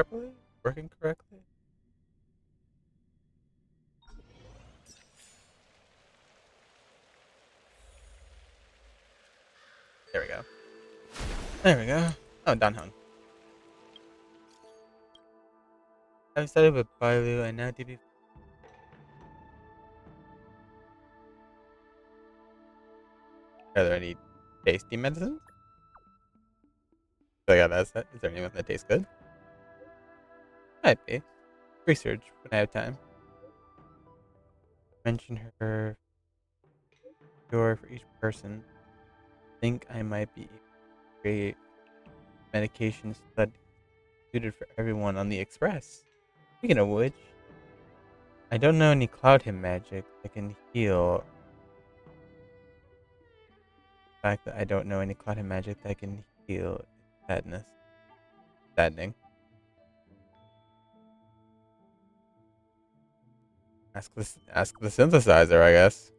properly? Working correctly? There we go. There we go. Oh, done hung. I started with Bailu and now DB. Are there any tasty medicines? So yeah, that's it. Is there anyone that tastes good? Might be. Research when I have time. Mention her cure for each person. Think I might be able to create medication study suited for everyone on the express. Speaking of which, I don't know any cloud him magic that can heal. The fact that I don't know any cloud him magic that can heal sadness. Saddening. Ask the synthesizer, I guess.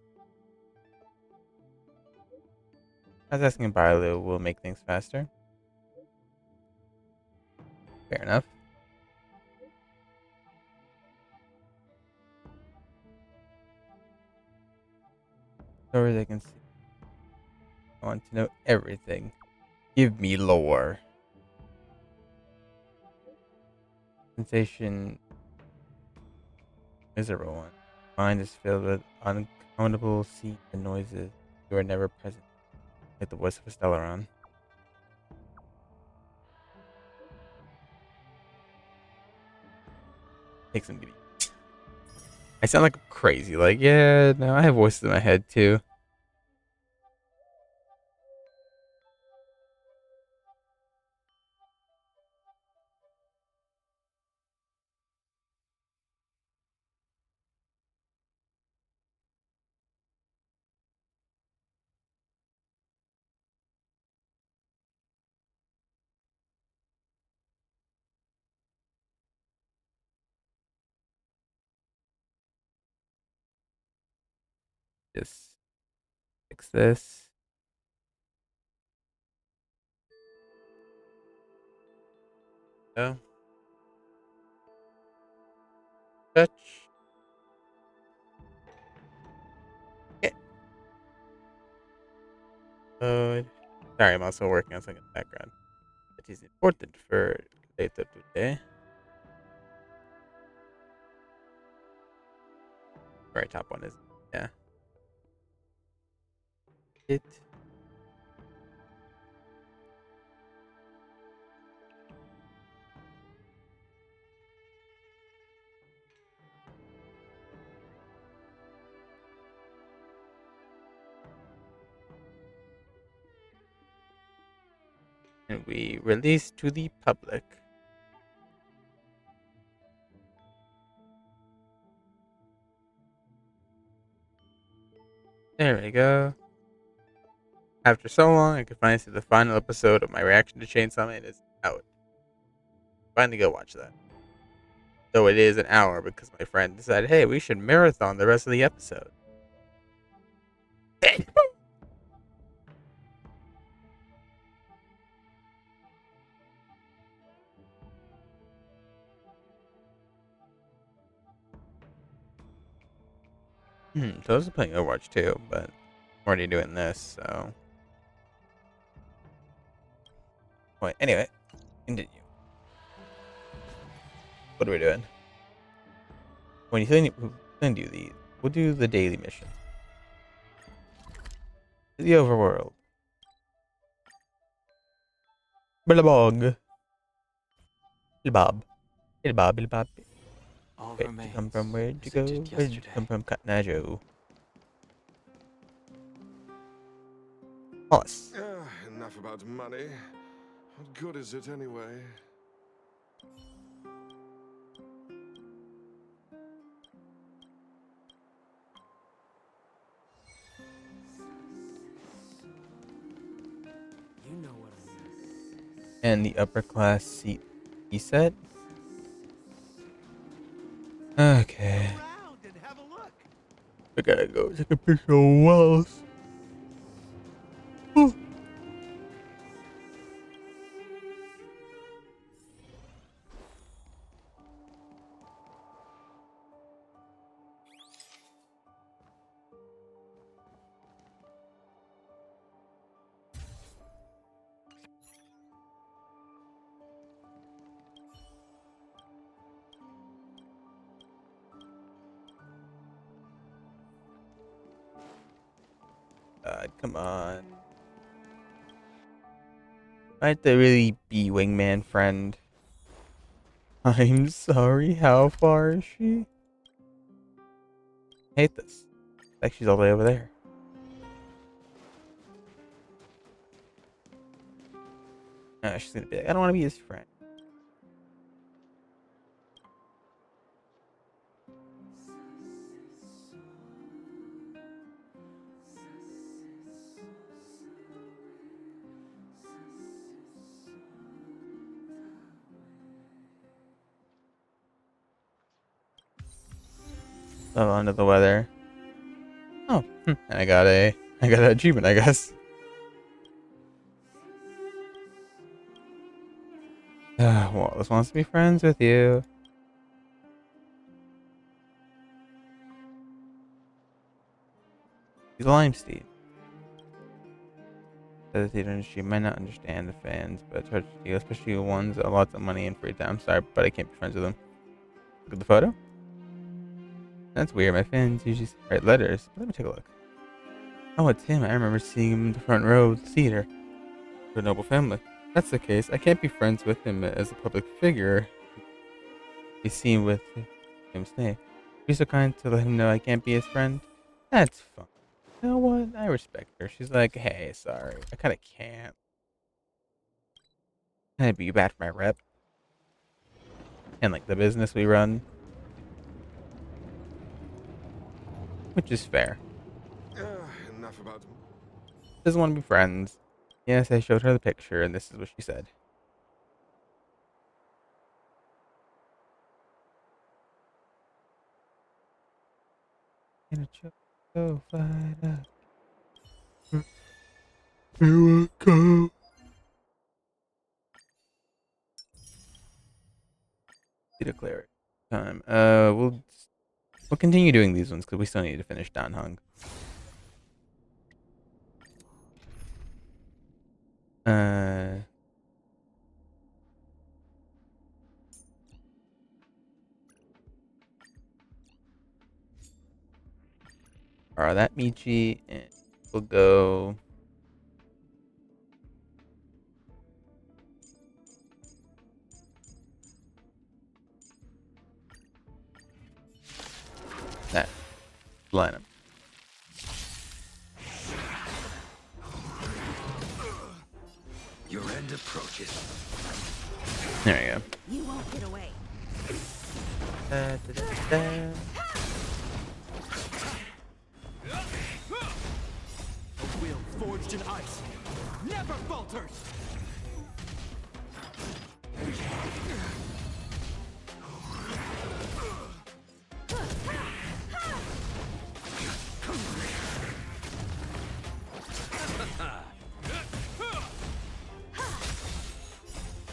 I was asking Bailu will make things faster. Fair enough. Stories I can see. I want to know everything. Give me lore. Sensation miserable one. Mind is filled with uncountable scenes and noises. You are never present. Like the voice of a Stellaron. Take some beauty. I sound like crazy. Like, yeah, no, I have voices in my head too. Just fix this. Oh, touch. Yeah. Sorry, I'm also working on something in the background. It is important for later today. Very top one is, yeah. It. And we release to the public. There we go. After so long, I can finally see the final episode of my reaction to Chainsaw Man is out. Finally go watch that. Though it is an hour because my friend decided, hey, we should marathon the rest of the episode. So I was playing Overwatch too, but I'm already doing this, so. Wait, anyway, continue. What are we doing? When you think we're gonna do these, we'll do the daily mission. The overworld. Billabong. Bilbob. Bilbob, Bilbob. All Where'd you come remains from? Where'd you as go? it did Where'd you yesterday. come from, Cotton Joe? Us. Enough about money. What good is it anyway? You know what I mean. And the upper class seat he said. Okay. Around and have a look. I gotta go take a picture of Wallace. Oh. God, come on. I have to really be wingman friend. I'm sorry, how far is she? I hate this. Like she's all the way over there. She's gonna be like, I don't want to be his friend. So under the weather. Oh, and I got an achievement, I guess. Wallace wants to be friends with you. He's a limesteed. The theater industry might not understand the fans, but it's hard to deal, especially the ones with lots of money and free time. Sorry, but I can't be friends with them. Look at the photo. That's weird. My fans usually write letters. Let me take a look. Oh, it's him. I remember seeing him in the front row of the theater. A noble family. If that's the case, I can't be friends with him as a public figure. Be seen with him stay. Be so kind to let him know I can't be his friend. That's fine. You know what? I respect her. She's like, hey, sorry. I kind of can't. I'd be bad for my rep and like the business we run, which is fair. Enough about him. Doesn't want to be friends. Yes, I showed her the picture, and this is what she said. In a choke, go fight up. Here I go. Declare it. Time. We'll continue doing these ones because we still need to finish Don Hung. Uh. Alright, that Michi, and we'll go. That lineup. Your end approaches. There you go. You won't get away. Da, da, da, da. A will forged in ice never falters.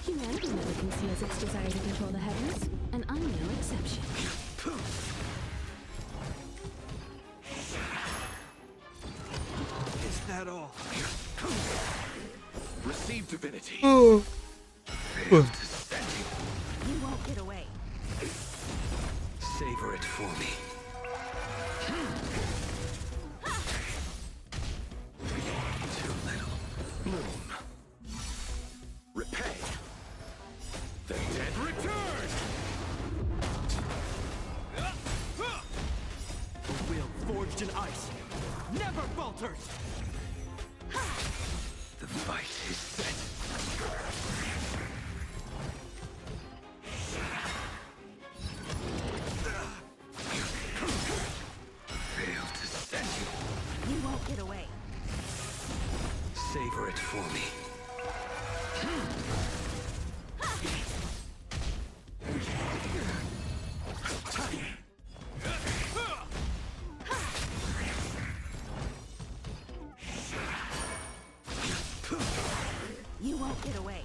Humanity never conceals its desire to control the heavens, and I'm no exception. Is that all? Receive divinity. Oh. Failed to send you. You won't get away. Savor it for me. Too little. Bloom. Repay. The dead return. A will forged in ice never falters. The fight is set. Failed to send you. You won't get away. Savor it for me. You won't get away.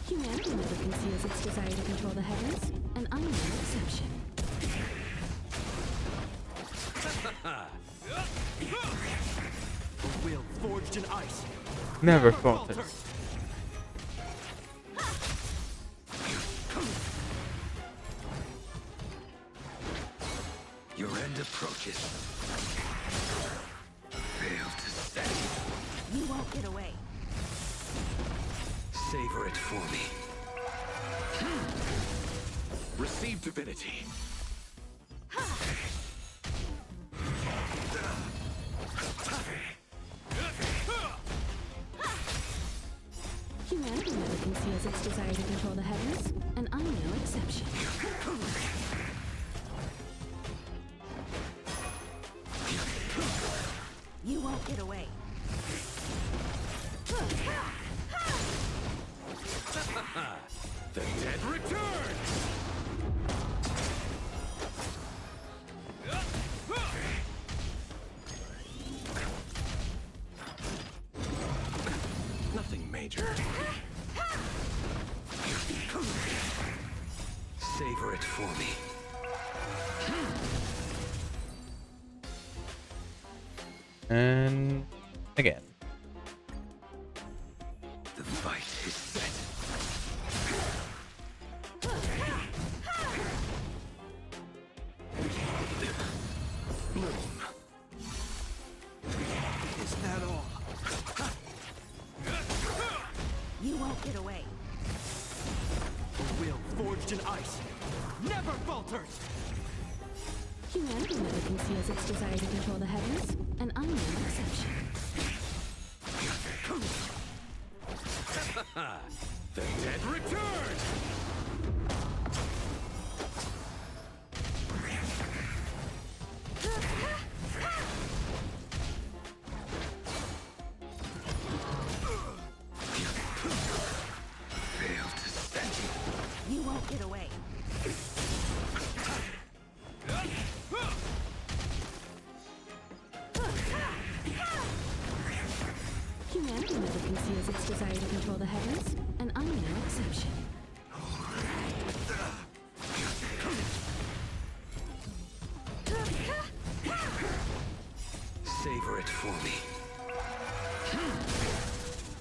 Humanity never conceals its desire to control the heavens, and I'm no exception. A will forged in ice Never falters. Your end approaches. won't get away. Savor it for me. Receive divinity. Humanity never conceals its desire to control the heavens, and I'm no exception. You won't get away. The dead return! Nothing major. Savor it for me. And again. The fight is set. Bloom. Is that all? You won't get away. A will forged in ice never falters! Humanity never conceals its desire to control the heavens, and I'm no exception. The dead return! Fail to stand you. You won't get away. Humanity never conceals its desire to control the heavens, and I'm no exception. Savor it for me.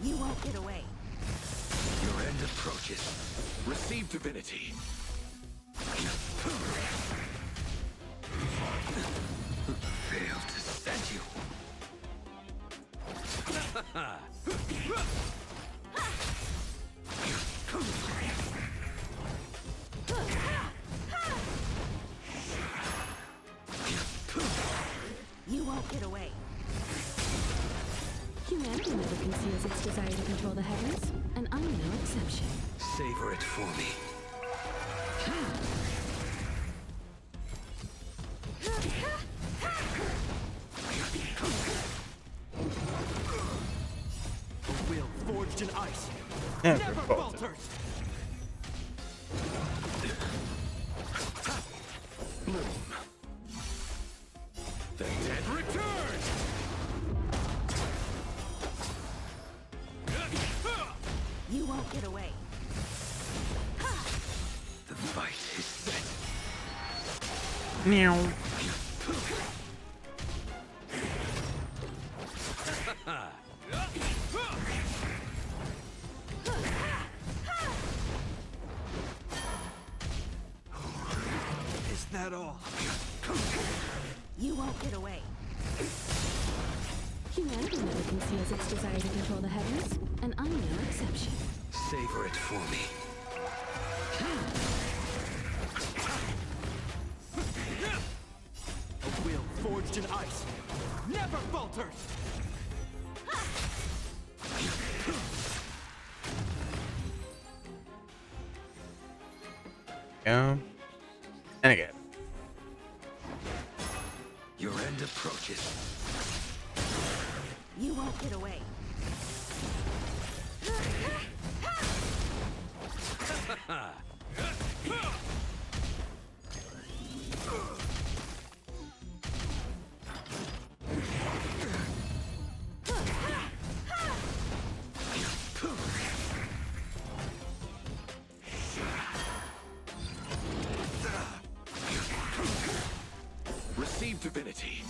You won't get away. Your end approaches. Receive divinity. Fail to stand you. You won't get away. Humanity never conceals its desire to control the heavens, and I'm no exception. Savor it for me. A will forged in ice Never never falters. falters! Bloom. The dead return! You won't get away. The fight is set. Meow. Is that all? You won't get away. Humanity never conceals its desire to control the heavens, and I'm no exception. Savor it for me. A will forged in ice never falters! Go. And again. Your end approaches. You won't get away. Receive divinity.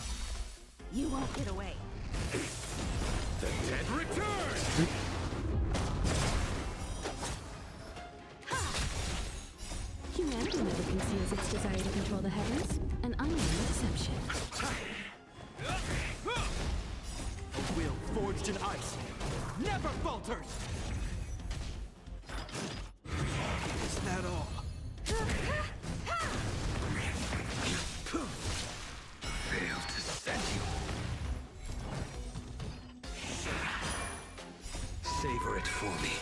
You won't get away. The dead return! Humanity never conceals its desire to control the heavens, and I'm no exception. A will forged in ice never falters. Is that all? Failed to set you. Savor it for me.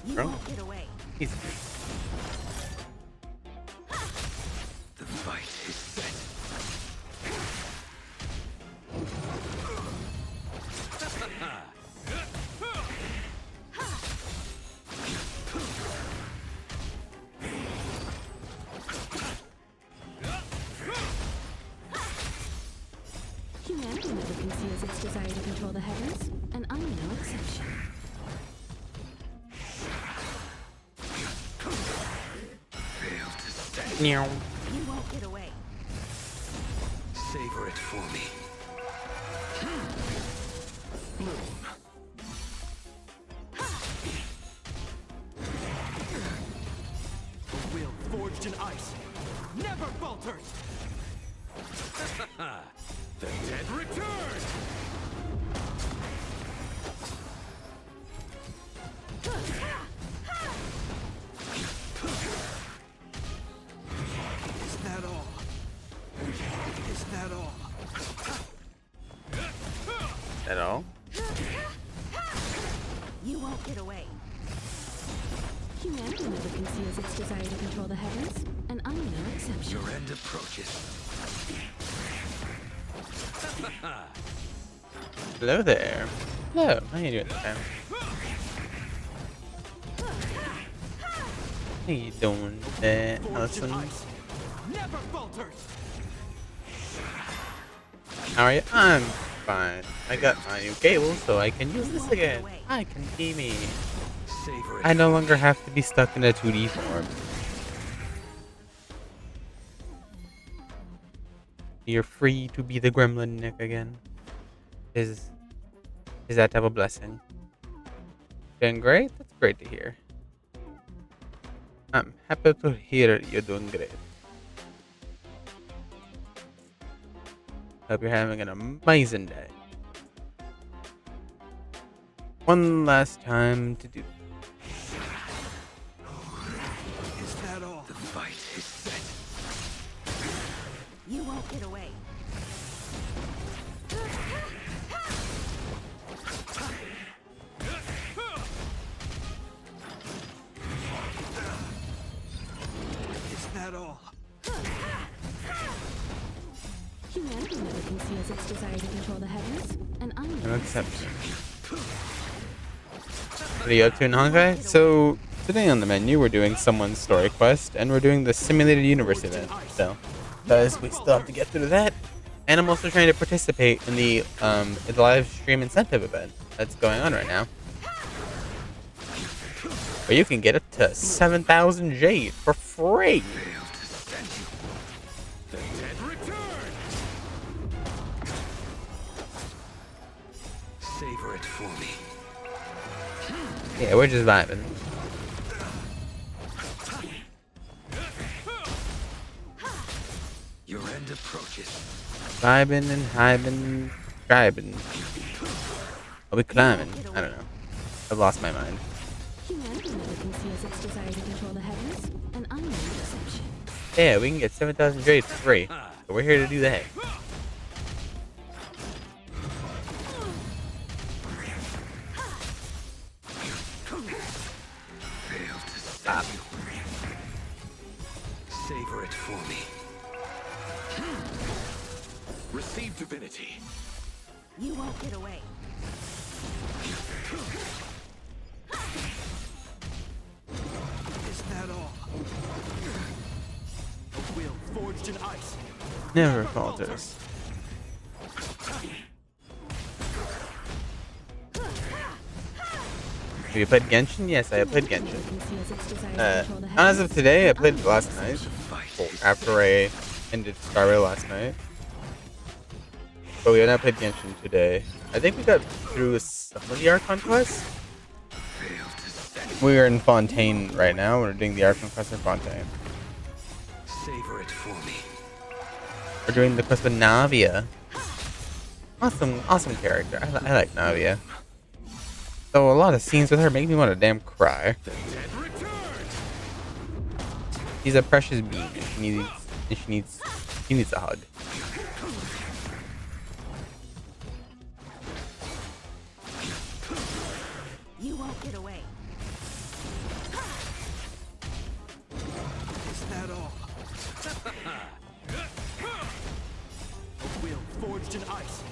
You Bro. won't get away. Easy. The fight is set. Humanity never conceals its desire to control the heavens, and I'm no exception. Failed to set. Meow. You won't get away. Savor it for me. A will forged in ice never falters. The dead return. Is that all? Is that all? At all? You won't get away. Humanity never conceals its desire to control the heavens, and I'm no exception. Your end approaches. Hello there. Hello. How you doing today? How you doing today, Forged in Allison? ice never falters. How are you? I'm fine. I got my new cable, so I can use this again. away. Hi, can see me. Savor it. I no longer have to be stuck in a 2D form. You're free to be the gremlin Nick again. Is that type of blessing? Doing great? That's great to hear. I'm happy to hear you're doing great. Hope you're having an amazing day. One last time to do. Is that all? The fight is set. You won't get away. Is that all? Humanity never conceals its desire to control the heavens, and I'm No no exception. What are you up to in Honkai? So, today on the menu, we're doing someone's story quest, and we're doing the simulated universe event. So, because we still have to get through that, and I'm also trying to participate in the live stream incentive event that's going on right now. Where you can get up to 7,000 Jade for free. Failed to set you. The dead return. Savor it for me. Yeah, we're just vibing. Your end approaches. Vibing and hiving, driving. Are we climbing? I don't know. I've lost my mind. Humanity never conceals its desire to control the heavens, and I'm no exception. Yeah, we can get 7,000 Jade for free. So we're here to do that. Failed to set you. Savor it for me. Receive divinity. You won't get away. Is that all? A will forged in ice Never falters. Have you played Genshin? Yes, I played Genshin. Conceals its desire to control the As heavens, of today, I and played I'm it no last night. exception. After I ended Skyway last night. But we have not played Genshin today. I think we got through some of the Archon quests. Failed to set. We are in Fontaine right now. We're doing the Archon quest in Fontaine. Savor it for me. We're doing the quest with Navia. Awesome character. I like Navia. So a lot of scenes with her make me want to damn cry. She's a precious being, and she needs a hug. You won't get away. Is that all? A will forged in ice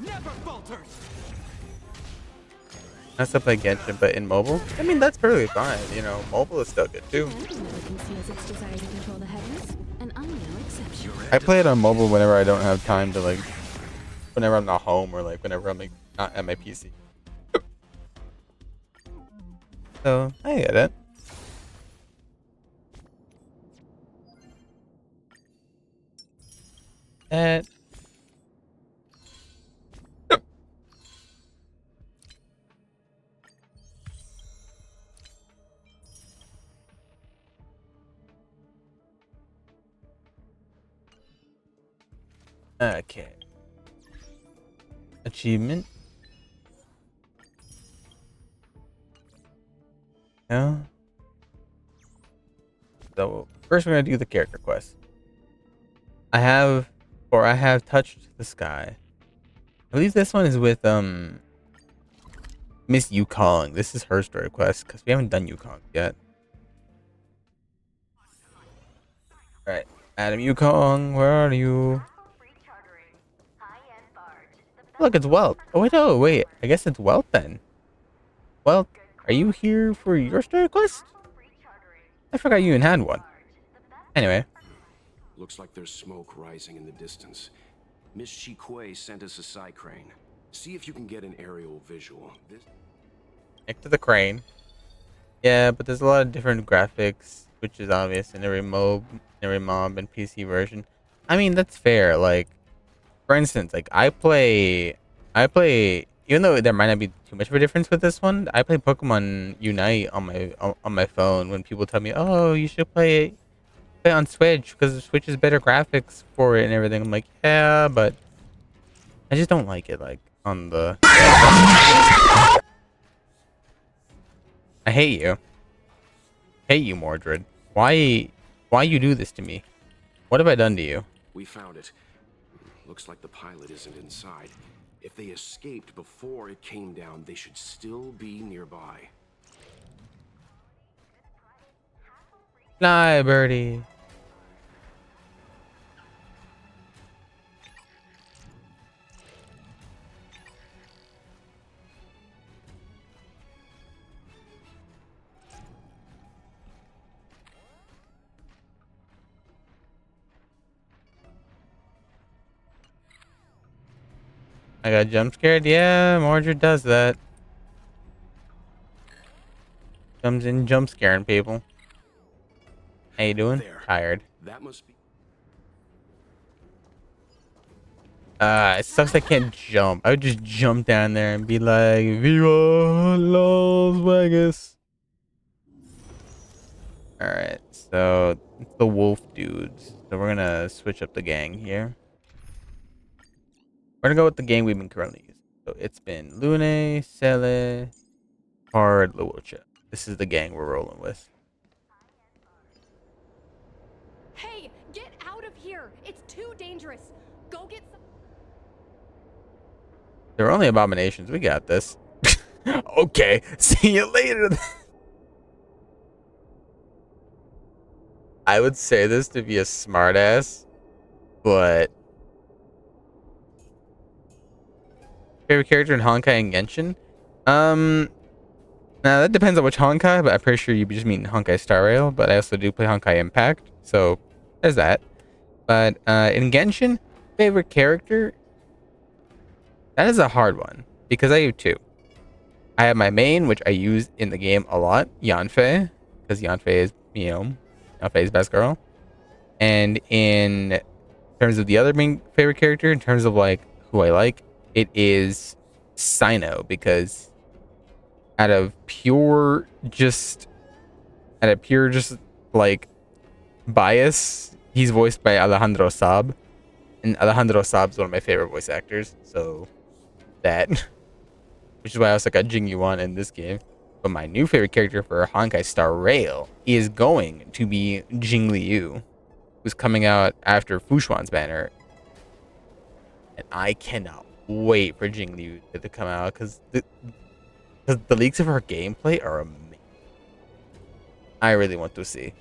never falters. I still play Genshin, but in mobile, I mean that's perfectly fine. You know, mobile is still good too. Humanity never conceals its desire to control the heavens, and I'm no exception. I play it on mobile whenever I don't have time to like, whenever I'm not home or like whenever I'm like not at my PC. So I get it. That okay. Achievement. No. So first we're gonna do the character quest. I have touched the sky. I believe this one is with Miss Yukong. This is her story quest because we haven't done Yukong yet. Alright. Adam Yukong, where are you? Look, it's Welt. Oh wait, no, wait. I guess it's Welt then. Welt, are you here for your story quest? I forgot you even had one. Anyway. Looks like there's smoke rising in the distance. Miss Shikui sent us a side crane. See if you can get an aerial visual. Next to the crane. Yeah, but there's a lot of different graphics, which is obvious in every mob and PC version. I mean, that's fair. Like, for instance, like I play, even though there might not be too much of a difference with this one, I play Pokemon Unite on my phone. When people tell me, "Oh, you should play on Switch because Switch is better graphics for it and everything," I'm like, yeah, but I just don't like it. Like on the, I hate you, Mordred. Why you do this to me? What have I done to you? We found it. Looks like the pilot isn't inside. If they escaped before it came down, they should still be nearby. Fly, birdie. I got jump scared. Yeah, Mordred does that. Comes in jump scaring people. How you doing? There. Tired. That must be. It sucks I can't jump. I would just jump down there and be like, Viva Las Vegas. Alright, so it's the wolf dudes. So we're gonna switch up the gang here. We're gonna go with the gang we've been currently using. So it's been Lune, Cele, Hard, Luocha. This is the gang we're rolling with. Hey, get out of here! It's too dangerous. Go get some. They're only abominations. We got this. Okay, see you later. I would say this to be a smartass, but favorite character in Honkai and Genshin? Now that depends on which Honkai, but I'm pretty sure you just mean Honkai Star Rail. But I also do play Honkai Impact, so there's that. But in Genshin, favorite character? That is a hard one because I have two. I have my main, which I use in the game a lot, Yanfei, because Yanfei is, Yanfei's best girl. And in terms of the other main favorite character, in terms of like who I like, it is Sino, because out of pure just like bias, he's voiced by Alejandro Saab. And Alejandro Saab's one of my favorite voice actors, so that, which is why I also got Jing Yuan in this game. But my new favorite character for Honkai Star Rail is going to be Jing Liu, who's coming out after Fushuan's banner. And I cannot wait for Jing Liu to come out because the leaks of her gameplay are amazing. I really want to see.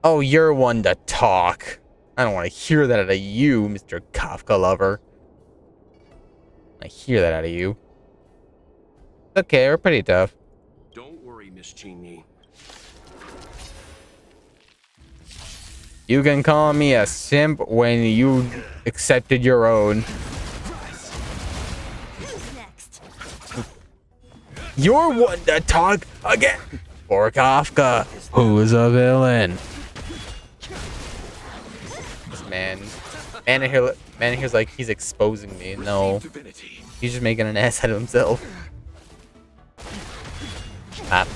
Oh, you're one to talk. I don't want to hear that out of you, Mr. Kafka lover. I hear that out of you. Okay, we're pretty tough. Don't worry, Miss Cheney. You can call me a simp when you accepted your own. Who's next? You're one to talk again. Or Kafka, who is a villain. This man here's like he's exposing me. No, he's just making an ass out of himself. Ah.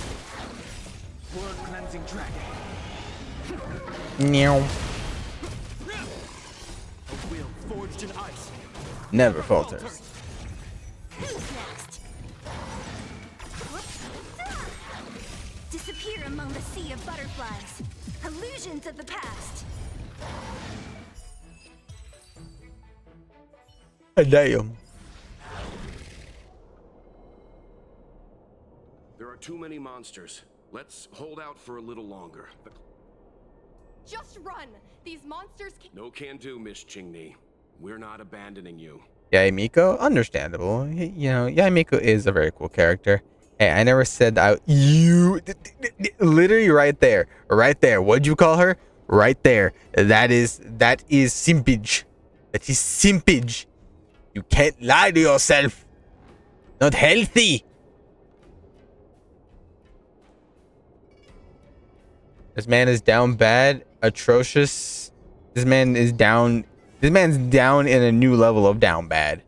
World cleansing dragon. Meow. A will forged in ice. Never falters. Who's next? Disappear among the sea of butterflies. Illusions of the past. Damn. There are too many monsters. Let's hold out for a little longer. Just run. These monsters can No can do, Miss Cheney. We're not abandoning you. Yaimiko, understandable. You know, Yaimiko is a very cool character. Hey, I never said that. You literally right there. What'd you call her? Right there. That is simpage. That is simpage. You can't lie to yourself. Not healthy. This man is down bad, atrocious. This man's down in a new level of down bad.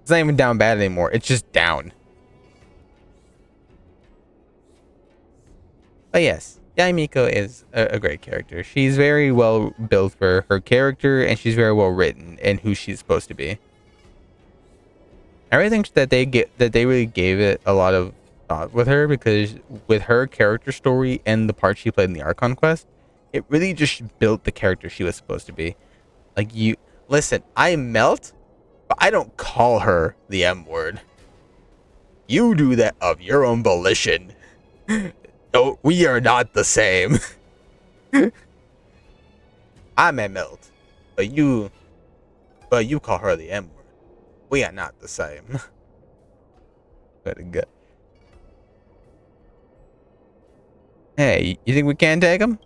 It's not even down bad anymore. It's just down. But yes, Yaimiko is a great character. She's very well built for her character, and she's very well written and who she's supposed to be. I really think that they really gave it a lot of thought with her, because with her character story and the part she played in the Archon quest, it really just built the character she was supposed to be. Like, you listen, I melt, but I don't call her the M word. You do that of your own volition. No, we are not the same. I may melt, but you call her the M word. We are not the same. Very good. Hey, you think we can take him?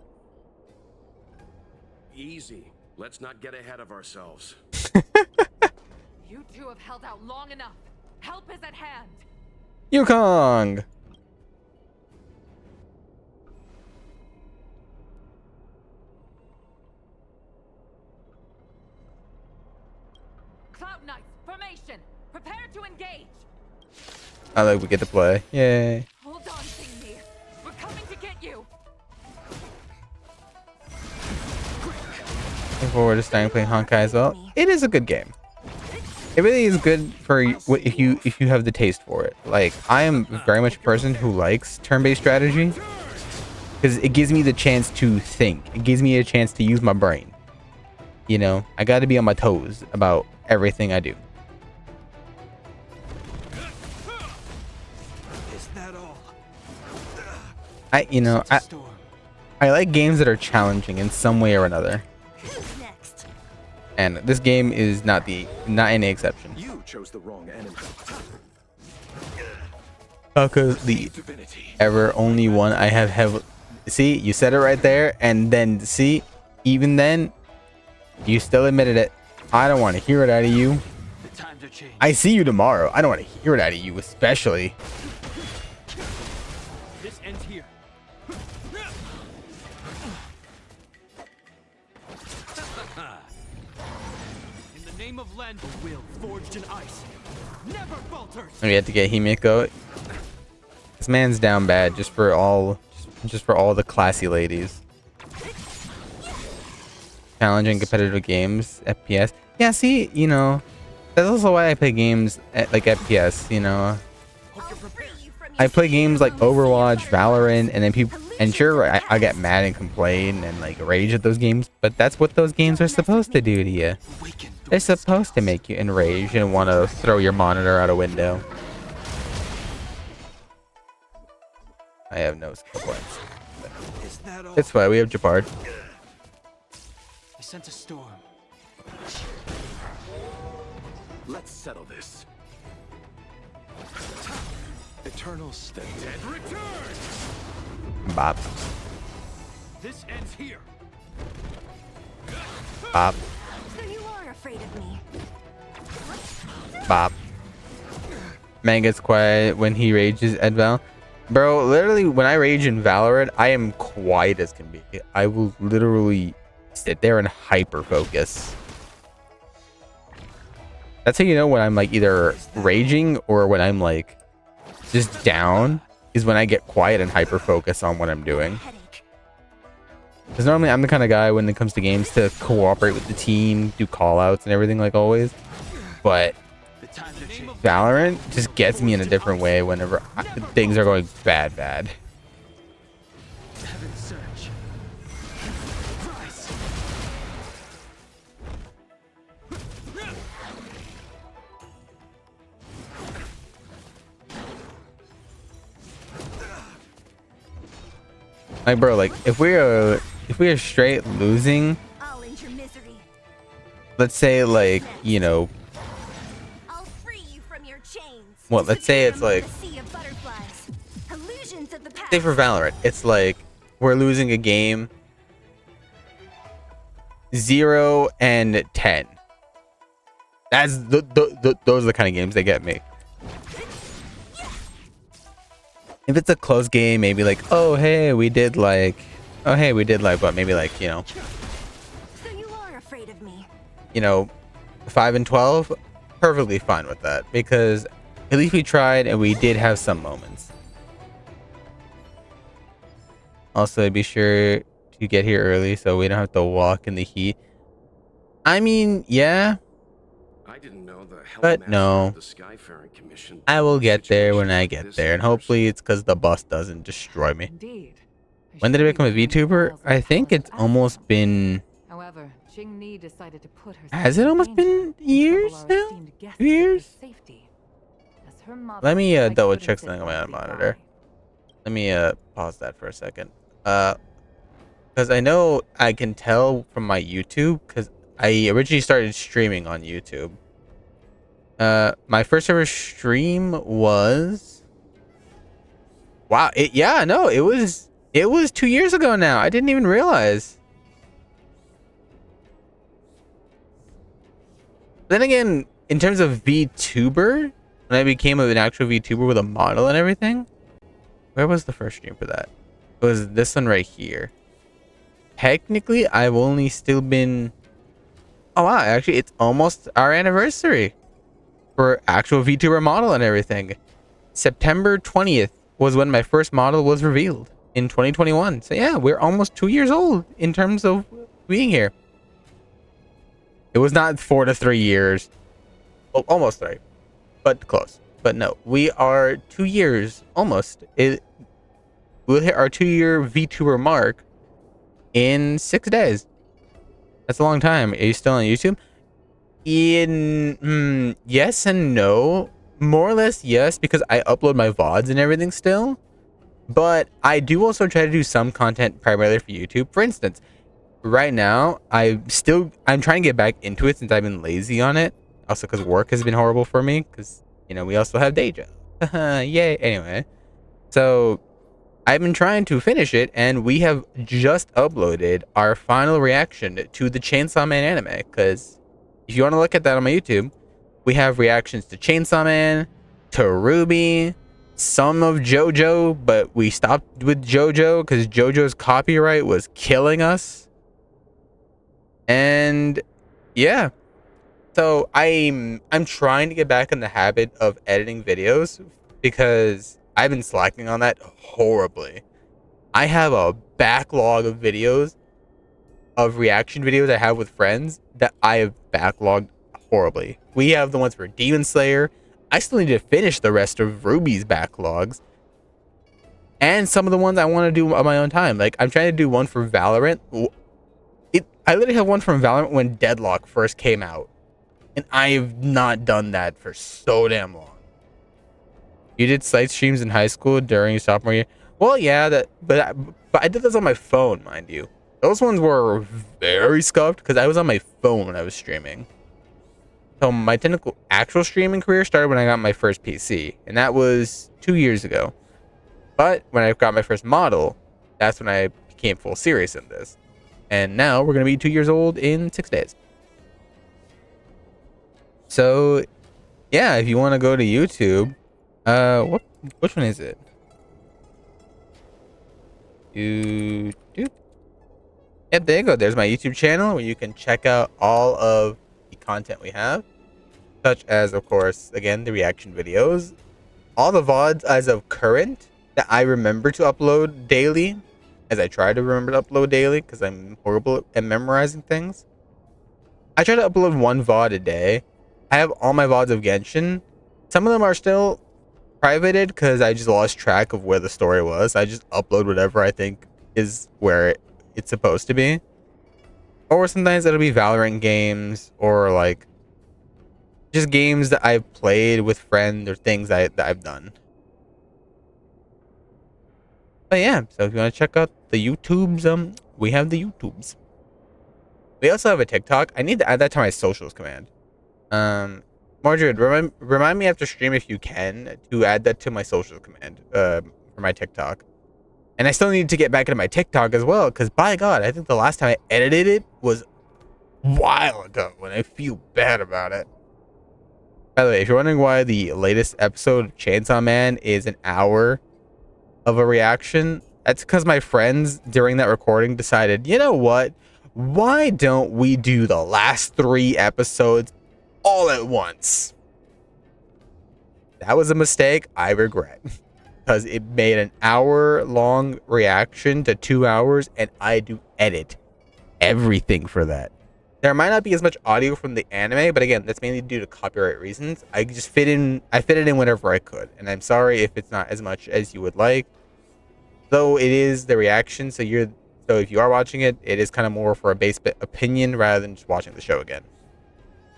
Easy. Let's not get ahead of ourselves. You two have held out long enough. Help is at hand. Yukong! Cloud Knights, formation. Prepare to engage. I like we get to play. Yay. Hold on, Singmi. We're coming to get you. Looking forward to starting playing Honkai as well. It is a good game. It really is good for if you have the taste for it. Like, I am very much a person who likes turn-based strategy because it gives me the chance to think. It gives me a chance to use my brain. You know, I got to be on my toes about everything I do. Is that all? I like games that are challenging in some way or another. Who's next? And this game is not any exception. You chose the wrong enemy. Because the ever only one I have see, you said it right there, and then see, even then, you still admitted it. I don't want to hear it out of you. The times are changing. I see you tomorrow. I don't want to hear it out of you, especially. This ends here. In the name of Len, a will forged in ice. Never falters. We have to get Himiko. This man's down bad just for all the classy ladies. challenging competitive games, FPS. Yeah, see, you know, that's also why I play games at, like FPS. You know, I play games like Overwatch, Valorant, and then people. And sure, I get mad and complain and like rage at those games, but that's what those games are supposed to do to you. They're supposed to make you enraged and want to throw your monitor out a window. I have no skill points. It's fine. We have Jabard. I sent a storm. Let's settle this. Eternals, the dead return. Bop. This ends here. Bop. So you are afraid of me. Bop. Man gets quiet when he rages at Val. Bro, literally, when I rage in Valorant, I am quiet as can be. I will literally sit there and hyper focus. That's how you know when I'm like either raging or when I'm like just down, is when I get quiet and hyper focus on what I'm doing. Because normally I'm the kind of guy when it comes to games to cooperate with the team, do call outs and everything like always. But Valorant just gets me in a different way whenever things are going bad. Heaven's search. Rise. Like, bro, like if we are straight losing, I'll end your misery. let's say like, you know, I'll free you from your chains. what, let's say it's like, Sea of butterflies. Illusions of the past. say for Valorant, it's like we're losing a game 0-10. That's those are the kind of games they get me. If it's a close game, maybe like, oh hey, we did like, but maybe like, you know, So you are afraid of me. 5-12, perfectly fine with that because at least we tried and we did have some moments. Also, be sure to get here early so we don't have to walk in the heat. I mean, yeah, I didn't know the but no. the Skyfaring Commission. I will get there when I get there, and hopefully it's because the bus doesn't destroy me. Indeed. When did I become a VTuber? I think it's almost been... However, Jing-Ni decided to put herself Has it in almost danger been years to trouble our now? esteemed guests 2 with her years? safety. As her mother, Let me I double couldn't check sit something on my idly monitor. by. Let me pause that for a second. Because I know I can tell from my YouTube, because I originally started streaming on YouTube. My first ever stream was... Wow, it was 2 years ago now. I didn't even realize. Then again, in terms of VTuber, when I became an actual VTuber with a model and everything, where was the first stream for that? It was this one right here. Technically, I've only still been... Oh wow, actually, it's almost our anniversary for actual VTuber model and everything. September 20th was when my first model was revealed in 2021. So yeah, we're almost 2 years old in terms of being here. It was not 4 to 3 years. Well, almost 3, but close. But no, we are 2 years almost. We'll hit our 2-year VTuber mark in 6 days. That's a long time. Are you still on YouTube? Yes and no. More or less yes, because I upload my VODs and everything still. But I do also try to do some content primarily for YouTube. For instance, right now, I'm trying to get back into it since I've been lazy on it. Also because work has been horrible for me. Because, we also have day job. Yay. Anyway. So, I've been trying to finish it, and we have just uploaded our final reaction to the Chainsaw Man anime. Because if you want to look at that on my YouTube, we have reactions to Chainsaw Man, to Ruby, some of JoJo, but we stopped with JoJo because JoJo's copyright was killing us. And yeah, so I'm trying to get back in the habit of editing videos because I've been slacking on that horribly. I have a backlog of videos of reaction videos I have with friends that I have backlogged horribly. We have the ones for Demon Slayer. I still need to finish the rest of Ruby's backlogs. And some of the ones I want to do on my own time. Like, I'm trying to do one for Valorant. I literally have one from Valorant when Deadlock first came out. And I've not done that for so damn long. You did site streams in high school during your sophomore year? Well, yeah, but I did those on my phone, mind you. Those ones were very scuffed because I was on my phone when I was streaming. So my actual streaming career started when I got my first PC, and that was 2 years ago. But when I got my first model, that's when I became full serious in this. And now we're going to be 2 years old in 6 days. So, yeah, if you want to go to YouTube, which one is it? YouTube. Yep, there you go. There's my YouTube channel where you can check out all of the content we have, such as, of course, again, the reaction videos, all the VODs as of current that I remember to upload daily, as I try to remember to upload daily because I'm horrible at memorizing things. I try to upload one VOD a day. I have all my VODs of Genshin. Some of them are still privated because I just lost track of where the story was. I just upload whatever I think is where it's supposed to be. Or sometimes it'll be Valorant games or like just games that I've played with friends or things that I've done. But yeah, so if you want to check out the YouTubes, we have the YouTubes. We also have a TikTok. I need to add that to my socials command. Mordred, remind me after stream if you can to add that to my socials command for my TikTok. And I still need to get back into my TikTok as well, because by God, I think the last time I edited it was a while ago, and I feel bad about it. By the way, if you're wondering why the latest episode of Chainsaw Man is an hour of a reaction, that's because my friends during that recording decided, you know what? Why don't we do the last 3 episodes all at once? That was a mistake I regret. Because it made an hour-long reaction to 2 hours, and I do edit everything for that. There might not be as much audio from the anime, but again, that's mainly due to copyright reasons. I fit it in whenever I could, and I'm sorry if it's not as much as you would like. Though it is the reaction, so if you are watching it, it is kind of more for a base opinion rather than just watching the show again.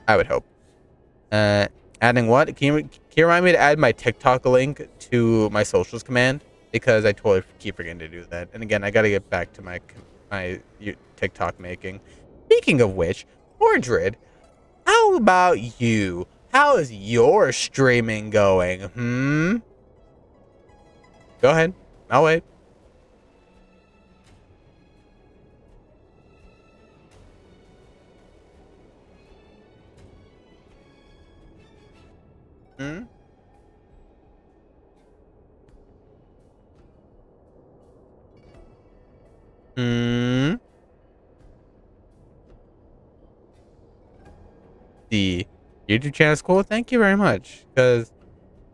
I would hope. Adding what? Can you remind me to add my TikTok link to my socials command? Because I totally keep forgetting to do that. And again, I got to get back to my TikTok making. Speaking of which, Mordred, how about you? How is your streaming going? Go ahead. I'll wait. The YouTube channel is cool. Thank you very much. Because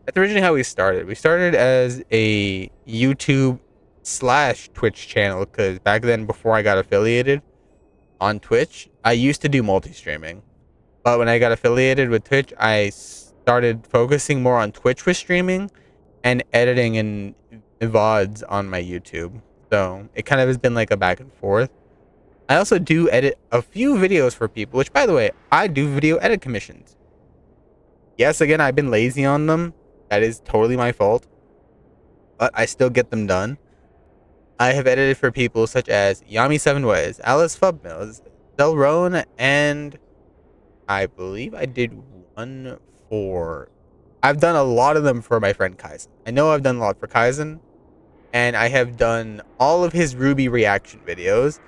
that's originally how we started. We started as a YouTube / Twitch channel. Because back then, before I got affiliated on Twitch, I used to do multi-streaming. But when I got affiliated with Twitch, I started focusing more on Twitch with streaming and editing and VODs on my YouTube. So it kind of has been like a back and forth. I also do edit a few videos for people, which, by the way, I do video edit commissions. Yes, again, I've been lazy on them. That is totally my fault. But I still get them done. I have edited for people such as Yami 7 Ways, Alice Fubmills, Delrone, and I believe I did one for... I've done a lot of them for my friend Kaizen. I know I've done a lot for Kaizen. And I have done all of his Ruby reaction videos.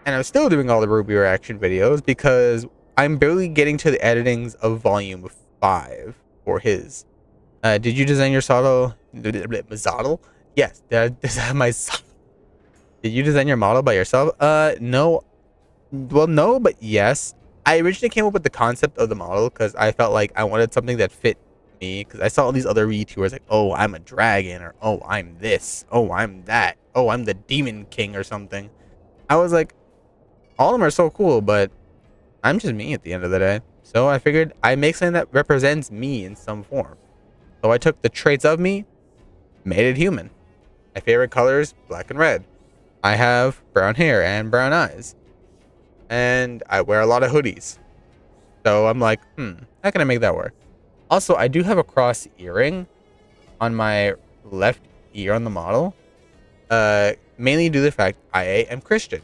And I'm still doing all the Ruby reaction videos because I'm barely getting to the editings of volume 5 for his. Did you design your model? Yes. Did I design my... Did you design your model by yourself? No. Well, no, but yes. I originally came up with the concept of the model because I felt like I wanted something that fit me. Because I saw all these other VTubers like, oh, I'm a dragon, or oh, I'm this, oh, I'm that, oh, I'm the Demon King or something. I was like, all of them are so cool, but I'm just me at the end of the day. So I figured I make something that represents me in some form. So I took the traits of me, made it human. My favorite colors, black and red. I have brown hair and brown eyes. And I wear a lot of hoodies. So I'm like, how can I make that work? Also, I do have a cross earring on my left ear on the model. Mainly due to the fact I am Christian.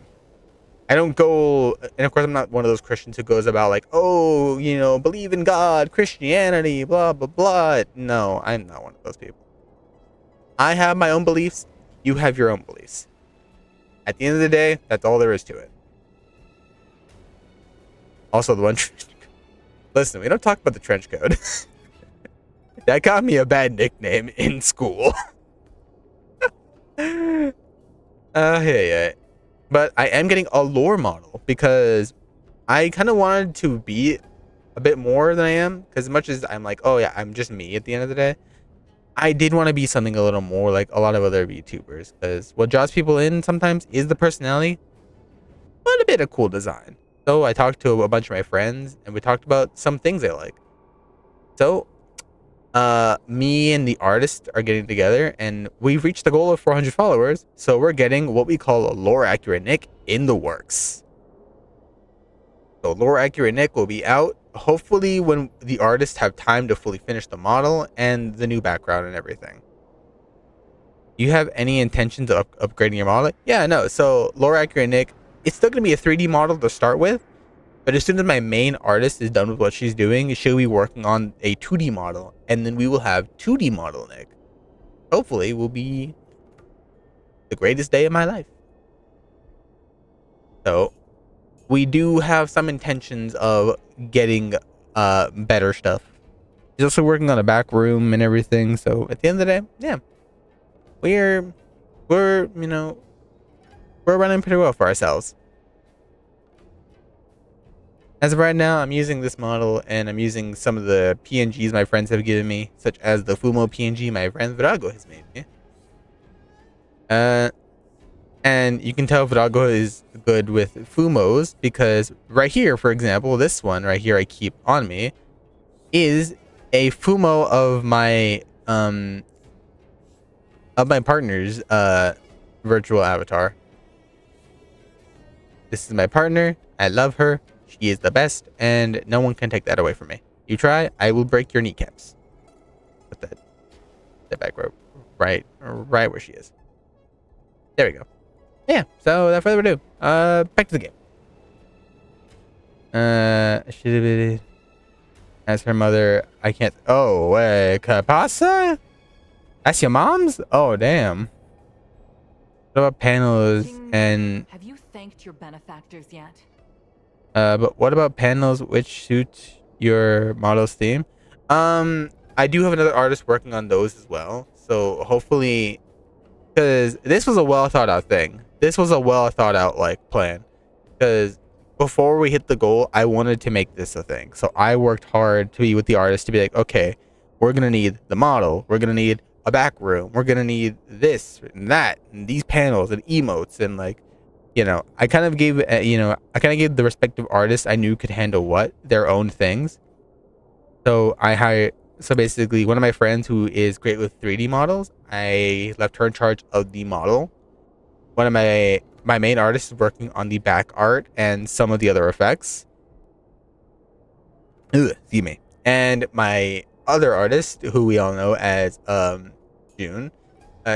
I don't go, and of course I'm not one of those Christians who goes about like, oh, believe in God, Christianity, blah, blah, blah. No, I'm not one of those people. I have my own beliefs. You have your own beliefs. At the end of the day, that's all there is to it. Also, the one, listen, we don't talk about the trench coat. That got me a bad nickname in school. Yeah. But I am getting a lore model because I kind of wanted to be a bit more than I am. Because as much as I'm like, oh yeah, I'm just me at the end of the day, I did want to be something a little more like a lot of other YouTubers. Because what draws people in sometimes is the personality, but a bit of cool design. So I talked to a bunch of my friends and we talked about some things they like. So me and the artist are getting together and we've reached the goal of 400 followers, so we're getting what we call a lore accurate Nick in the works. So lore accurate Nick will be out hopefully when the artists have time to fully finish the model and the new background and everything. You have any intentions of upgrading your model? Yeah, no. So lore accurate Nick, it's still going to be a 3D model to start with. But as soon as my main artist is done with what she's doing, she'll be working on a 2D model. And then we will have 2D model Nick. Hopefully, will be the greatest day of my life. So, we do have some intentions of getting better stuff. He's also working on a back room and everything. So, at the end of the day, yeah. We're running pretty well for ourselves. As of right now, I'm using this model and I'm using some of the PNGs my friends have given me, such as the Fumo PNG my friend Virago has made me. And you can tell Virago is good with Fumos because right here, for example, this one right here I keep on me is a Fumo of my partner's virtual avatar. This is my partner. I love her. She is the best, and no one can take that away from me. You try, I will break your kneecaps. Put that back right where she is. There we go. Yeah. So without further ado, back to the game. Should have been as her mother. I can't. Oh, ¿qué pasa? That's your mom's? Oh, damn. What about panels and? Have you thanked your benefactors yet? But what about panels which suit your model's theme? I do have another artist working on those as well. So hopefully, because this was a well thought out thing. This was a well thought out like plan. Because before we hit the goal, I wanted to make this a thing. So I worked hard to be with the artist to be like, okay, we're gonna need the model. We're gonna need a back room. We're gonna need this and that and these panels and emotes and like. I kind of gave, the respective artists I knew could handle their own things. So so basically one of my friends who is great with 3D models, I left her in charge of the model. One of my main artists is working on the back art and some of the other effects. See me. And my other artist, who we all know as June.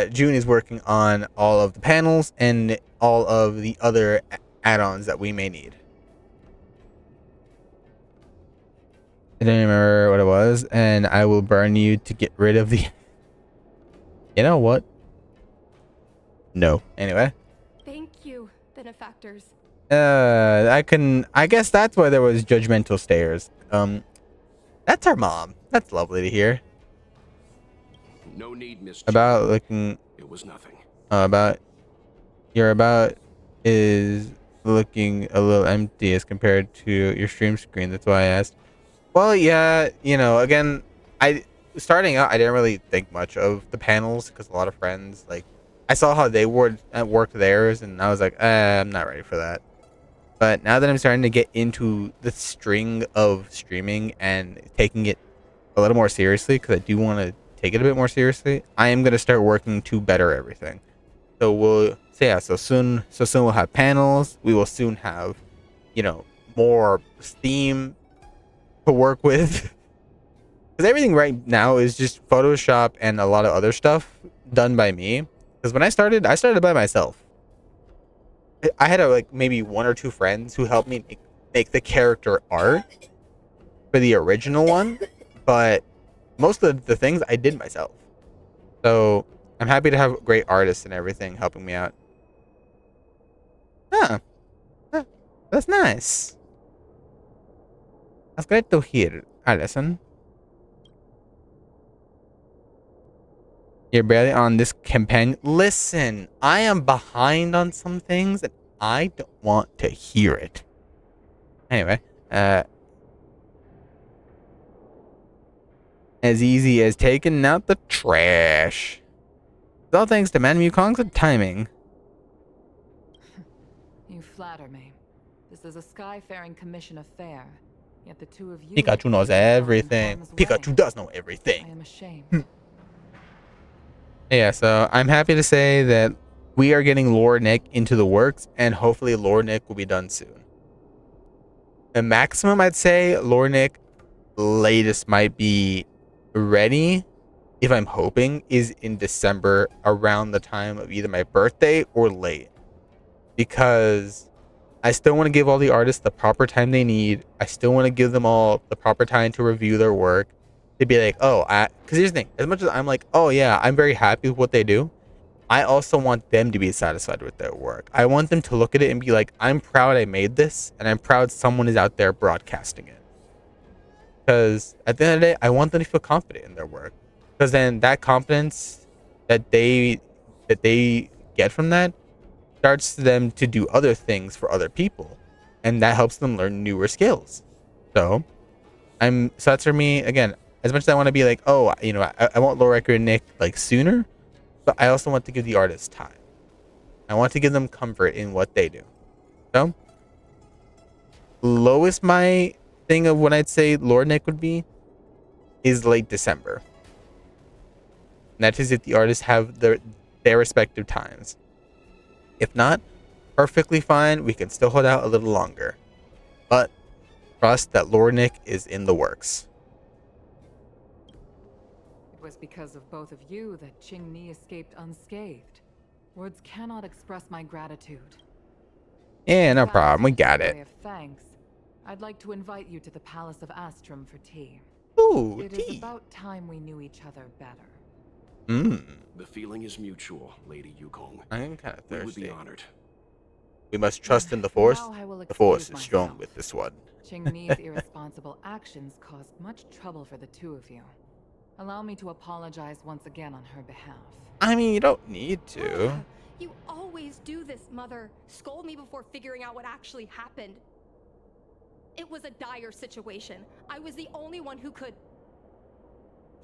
June is working on all of the panels and all of the other add-ons that we may need. I don't remember what it was, and I will burn you to get rid of the... You know what? No. Anyway. Thank you, benefactors. I guess that's why there was judgmental stares. That's our mom. That's lovely to hear. No need, Miss. About looking. It was nothing. Your about is looking a little empty as compared to your stream screen. That's why I asked. Well, yeah, again, starting out, I didn't really think much of the panels because a lot of friends, like, I saw how they would work theirs, and I was like, I'm not ready for that. But now that I'm starting to get into the string of streaming and taking it a little more seriously, because I do want to take it a bit more seriously, I am going to start working to better everything. So soon we'll have panels. We will soon have, more Steam to work with. Because everything right now is just Photoshop and a lot of other stuff done by me. Because when I started by myself. I had maybe one or two friends who helped me make the character art for the original one, but most of the things I did myself. So I'm happy to have great artists and everything helping me out. Huh. That's nice. That's great to hear, Allison. You're barely on this campaign. Listen, I am behind on some things and I don't want to hear it. Anyway, as easy as taking out the trash. It's all thanks to Man Wukong's timing. You flatter me. This is a sky-faring commission affair. Yet the two of you... Pikachu knows everything. Pikachu does know everything. I am ashamed. Yeah, so I'm happy to say that we are getting Lore Nick into the works, and hopefully Lore Nick will be done soon. The maximum I'd say Lore Nick latest might be ready, if I'm hoping, is in December around the time of either my birthday or late. Because I still want to give all the artists the proper time they need. I still want to give them all the proper time to review their work. To be like, because here's the thing. As much as I'm like, oh yeah, I'm very happy with what they do, I also want them to be satisfied with their work. I want them to look at it and be like, I'm proud I made this, and I'm proud someone is out there broadcasting it. Because at the end of the day, I want them to feel confident in their work. Because then that confidence that they get from that starts them to do other things for other people, and that helps them learn newer skills. So that's for me. Again, as much as I want to be like, oh, I want Lorek and Nick sooner, but I also want to give the artists time. I want to give them comfort in what they do. So lowest my thing of what I'd say Lord Nick would be is late December. And that is if the artists have their respective times. If not, perfectly fine. We can still hold out a little longer. But trust that Lord Nick is in the works. It was because of both of you that Qingni escaped unscathed. Words cannot express my gratitude. Yeah, no problem. We got it. By way of thanks, I'd like to invite you to the Palace of Astrum for tea. Ooh, It tea. is about time we knew each other better. The feeling is mutual, Lady Yukong. I'm kind of thirsty. We would be honored. We must trust in the Force. Now I will The Force excuse is strong myself. with this one. Qingni's irresponsible actions caused much trouble for the two of you. Allow me to apologize once again on her behalf. I mean, you don't need to. You always do this, Mother. Scold me before figuring out what actually happened. It was a dire situation. I was the only one who could...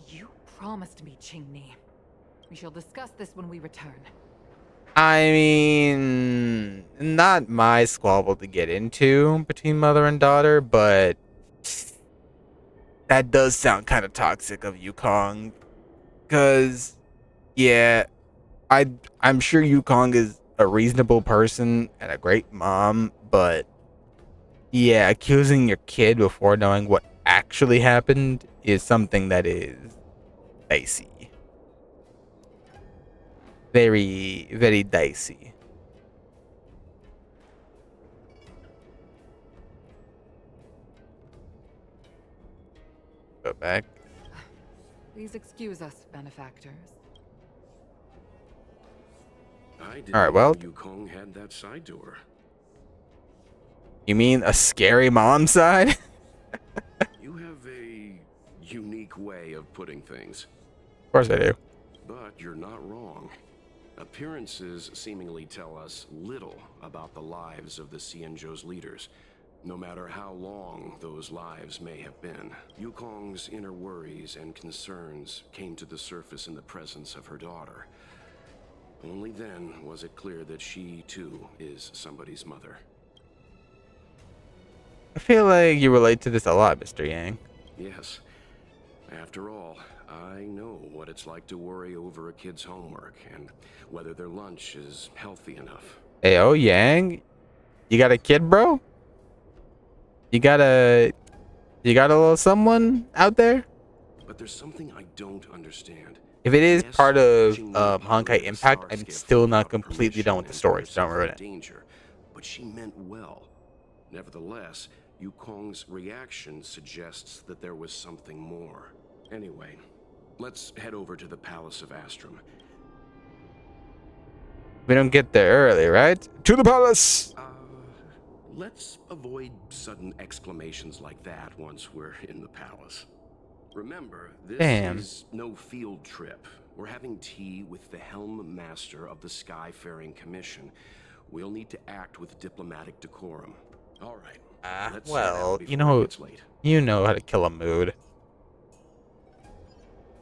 You promised me, Qingni. We shall discuss this when we return. I mean, not my squabble to get into between mother and daughter, but that does sound kind of toxic of Yukong. Because, yeah, I'm sure Yukong is a reasonable person and a great mom, but yeah, accusing your kid before knowing what actually happened is something that is dicey. Very, very dicey. Go back. Please excuse us, benefactors. I didn't All right, well, know Yukong had that side to her. you mean a scary mom side? You have a unique way of putting things. Of course I do. But you're not wrong. Appearances seemingly tell us little about the lives of the Xianzhou's leaders, no matter how long those lives may have been. Yukong's inner worries and concerns came to the surface in the presence of her daughter. Only then was it clear that she, too, is somebody's mother. I feel like you relate to this a lot, Mr. Yang. Yes. After all, I know what it's like to worry over a kid's homework and whether their lunch is healthy enough. Hey, oh Yang, you got a kid, bro? You got a little someone out there? But there's something I don't understand. If it is Yes, part of watching me Honkai pilot a Impact, star I'm skiff still not without completely done with the permission story, and so don't put ruin herself it. in danger, but she meant well. Nevertheless, Yukong's reaction suggests that there was something more. Anyway, let's head over to the Palace of Astrum. We don't get there early, right? To the palace! Let's avoid sudden exclamations like that once we're in the palace. Remember, this Damn. is no field trip. We're having tea with the Helm Master of the Skyfaring Commission. We'll need to act with diplomatic decorum. All right. Let's head out Well, before it gets late. you know how to kill a mood.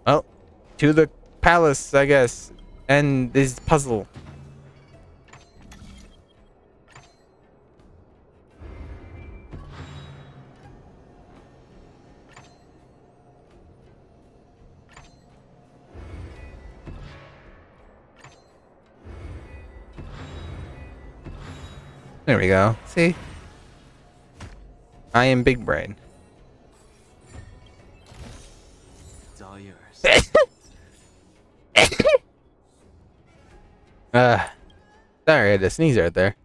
Well, to the palace, I guess. And this puzzle. There we go. See? I am big brain. It's all yours. Sorry, I had to sneeze right there.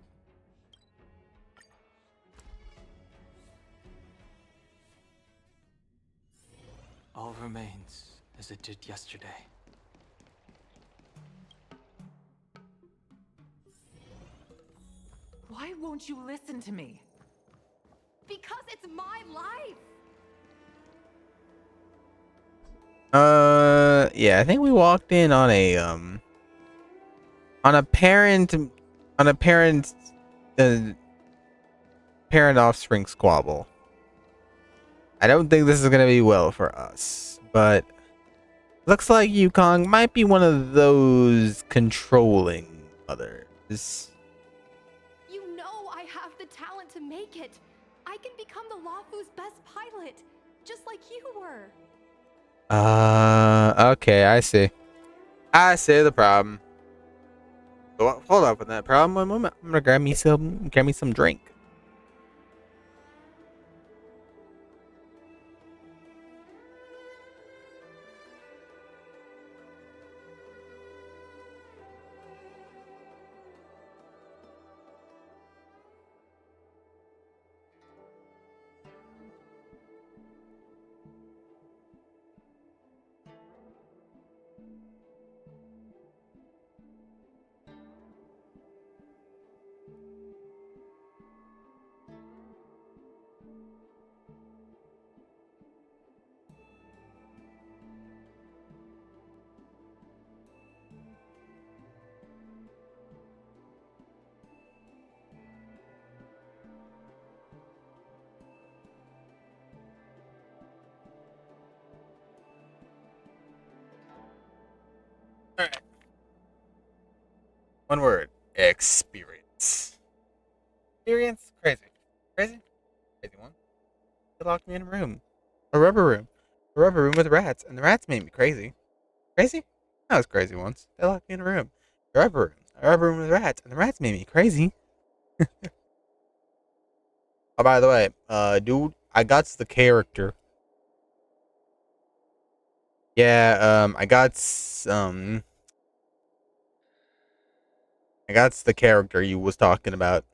All remains as it did yesterday. Why won't you listen to me? Because it's my life. Yeah, I think we walked in on a parent uh, parent offspring squabble. I don't think this is gonna be well for us, but looks like Yukong might be one of those controlling mothers. You know I have the talent to make it. I can become the Lafu's best pilot, just like you were. Okay, I see. I see the problem. Hold up with that problem one moment. I'm gonna grab me some drink. All right. One word. Experience. Experience? Crazy. Crazy? Crazy one. They locked me in a room. A rubber room. A rubber room with rats, and the rats made me crazy. Crazy? I was crazy once. They locked me in a room. A rubber room. A rubber room with rats, and the rats made me crazy. Oh, by the way, dude, I got the character. Yeah, I got the character you was talking about.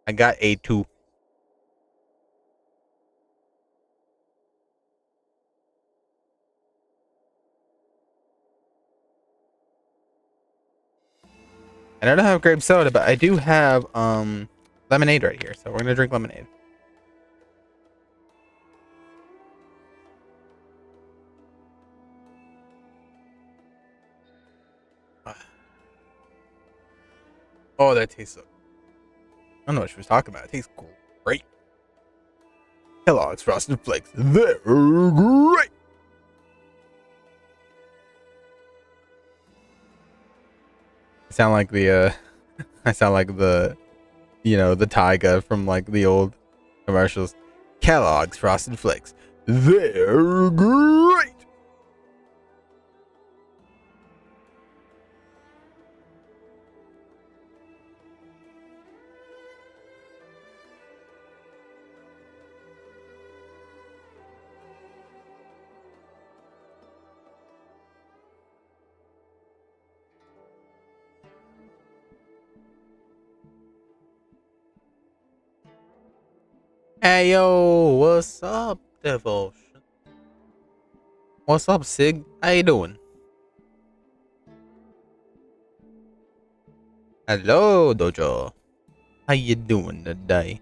I got A2. And I don't have grape soda, but I do have lemonade right here, so we're gonna drink lemonade. Oh, that tastes so. I don't know what she was talking about. It tastes great. Kellogg's Frosted Flakes. They're great. I sound like the I sound like the, the Tyga from like the old commercials. Kellogg's Frosted Flakes. They're great. Hey yo, what's up, Devotion? What's up, Sig? How you doing? Hello, Dojo. How you doing today?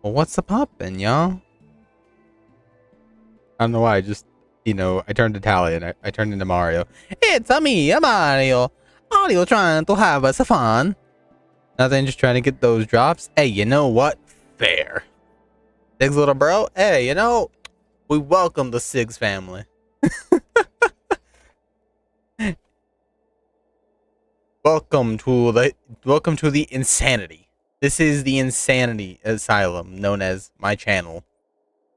Well, what's the poppin', y'all? I don't know why. I just, I turned Italian. I turned into Mario. It's a me, a Mario. Mario trying to have us a fun. Nothing, just trying to get those drops. Hey, you know what? Fair. Sig's little bro. Hey, we welcome the Sig's family. Welcome to the insanity. This is the insanity asylum known as my channel.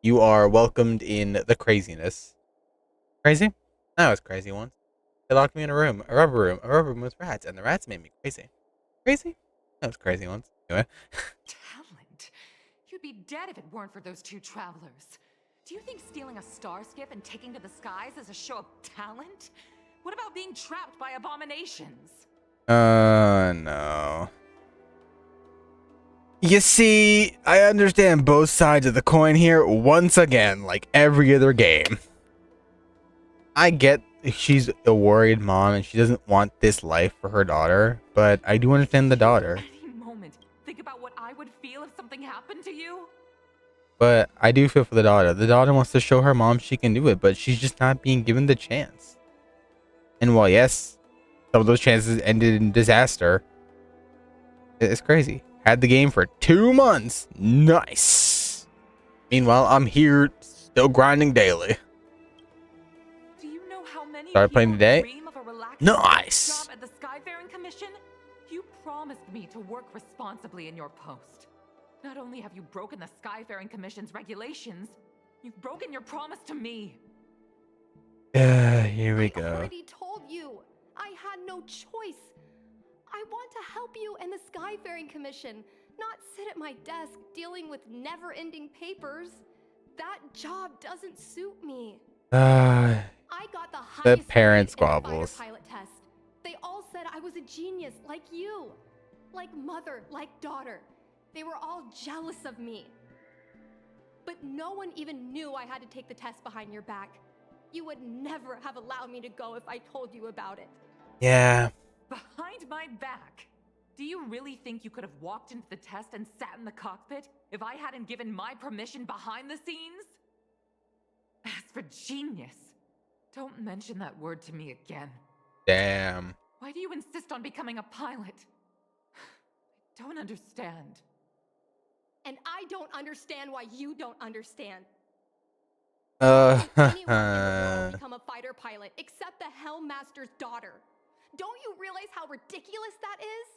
You are welcomed in the craziness. Crazy? I was crazy once. They locked me in a rubber room with rats, and the rats made me crazy. Crazy? I was crazy once. Anyway. Talent? You'd be dead if it weren't for those two travelers. Do you think stealing a star skiff and taking to the skies is a show of talent? What about being trapped by abominations? No. You see, I understand both sides of the coin here once again, like every other game. I get she's a worried mom and she doesn't want this life for her daughter, but I do understand the daughter. Any moment, think about what I would feel if something happened to you. But I do feel for the daughter. The daughter wants to show her mom she can do it, but she's just not being given the chance. And while yes, some of those chances ended in disaster, it's crazy. Had the game for 2 months. Nice. Meanwhile, I'm here still grinding daily. Do you know how many Started playing today? dream of a relaxed Nice. job at the Skyfaring Commission? You promised me to work responsibly in your post. Not only have you broken the Skyfaring Commission's regulations, you've broken your promise to me. Here we I go. already told you. I had no choice. I want to help you and the Skyfaring Commission, not sit at my desk dealing with never-ending papers. That job doesn't suit me. I got the highest parent grade in the fighter squabbles. pilot test. They all said I was a genius, like you. Like mother, like daughter. They were all jealous of me. But no one even knew I had to take the test behind your back. You would never have allowed me to go if I told you about it. Yeah. Behind my back? Do you really think you could have walked into the test and sat in the cockpit if I hadn't given my permission behind the scenes? As for genius, don't mention that word to me again. Damn. Why do you insist on becoming a pilot? I don't understand. And I don't understand why you don't understand. Anyone in the world become a fighter pilot except the Helmmaster's daughter. Don't you realize how ridiculous that is?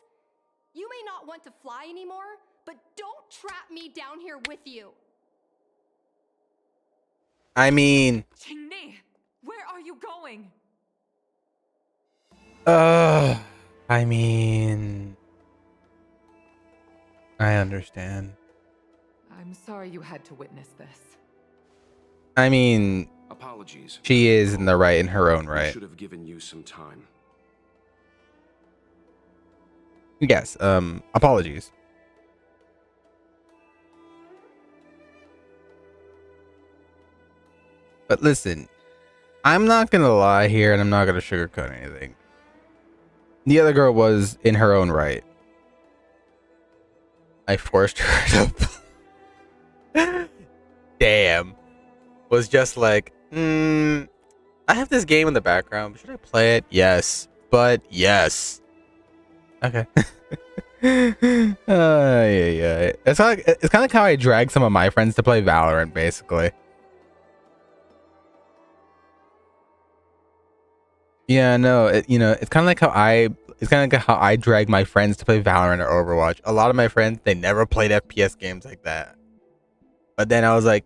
You may not want to fly anymore, but don't trap me down here with you. I mean, Ching-Ni, where are you going? I mean, I understand. I'm sorry you had to witness this. I mean, Apologies. she is in the right in her own We right. should have given you some time. Yes, apologies. But listen, I'm not gonna lie here and I'm not gonna sugarcoat anything. The other girl was in her own right. I forced her to damn. Was just like, I have this game in the background. Should I play it? Yes. But yes. Okay. Yeah. It's kind of like how I drag some of my friends to play Valorant, basically. Yeah, no, it's kind of like how I it's kind of like how I drag my friends to play Valorant or Overwatch. A lot of my friends, they never played FPS games like that. But then I was like,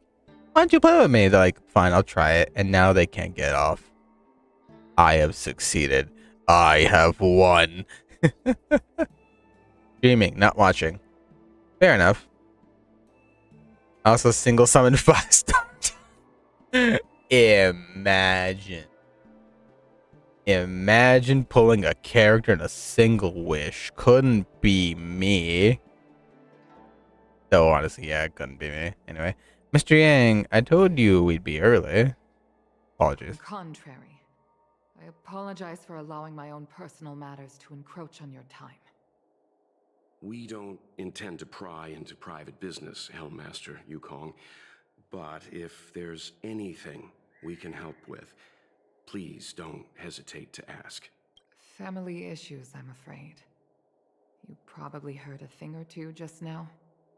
why don't you play with me? They're like, fine, I'll try it. And now they can't get off. I have succeeded. I have won. Streaming, not watching. Fair enough. I also single summoned 5 stars. Imagine. Imagine pulling a character in a single wish. Couldn't be me. Though honestly, yeah, it couldn't be me. Anyway, Mr. Yang, I told you we'd be early. Apologies. Contrary. I apologize for allowing my own personal matters to encroach on your time. We don't intend to pry into private business, Helmmaster Yukong. But if there's anything we can help with, please don't hesitate to ask. Family issues, I'm afraid. You probably heard a thing or two just now.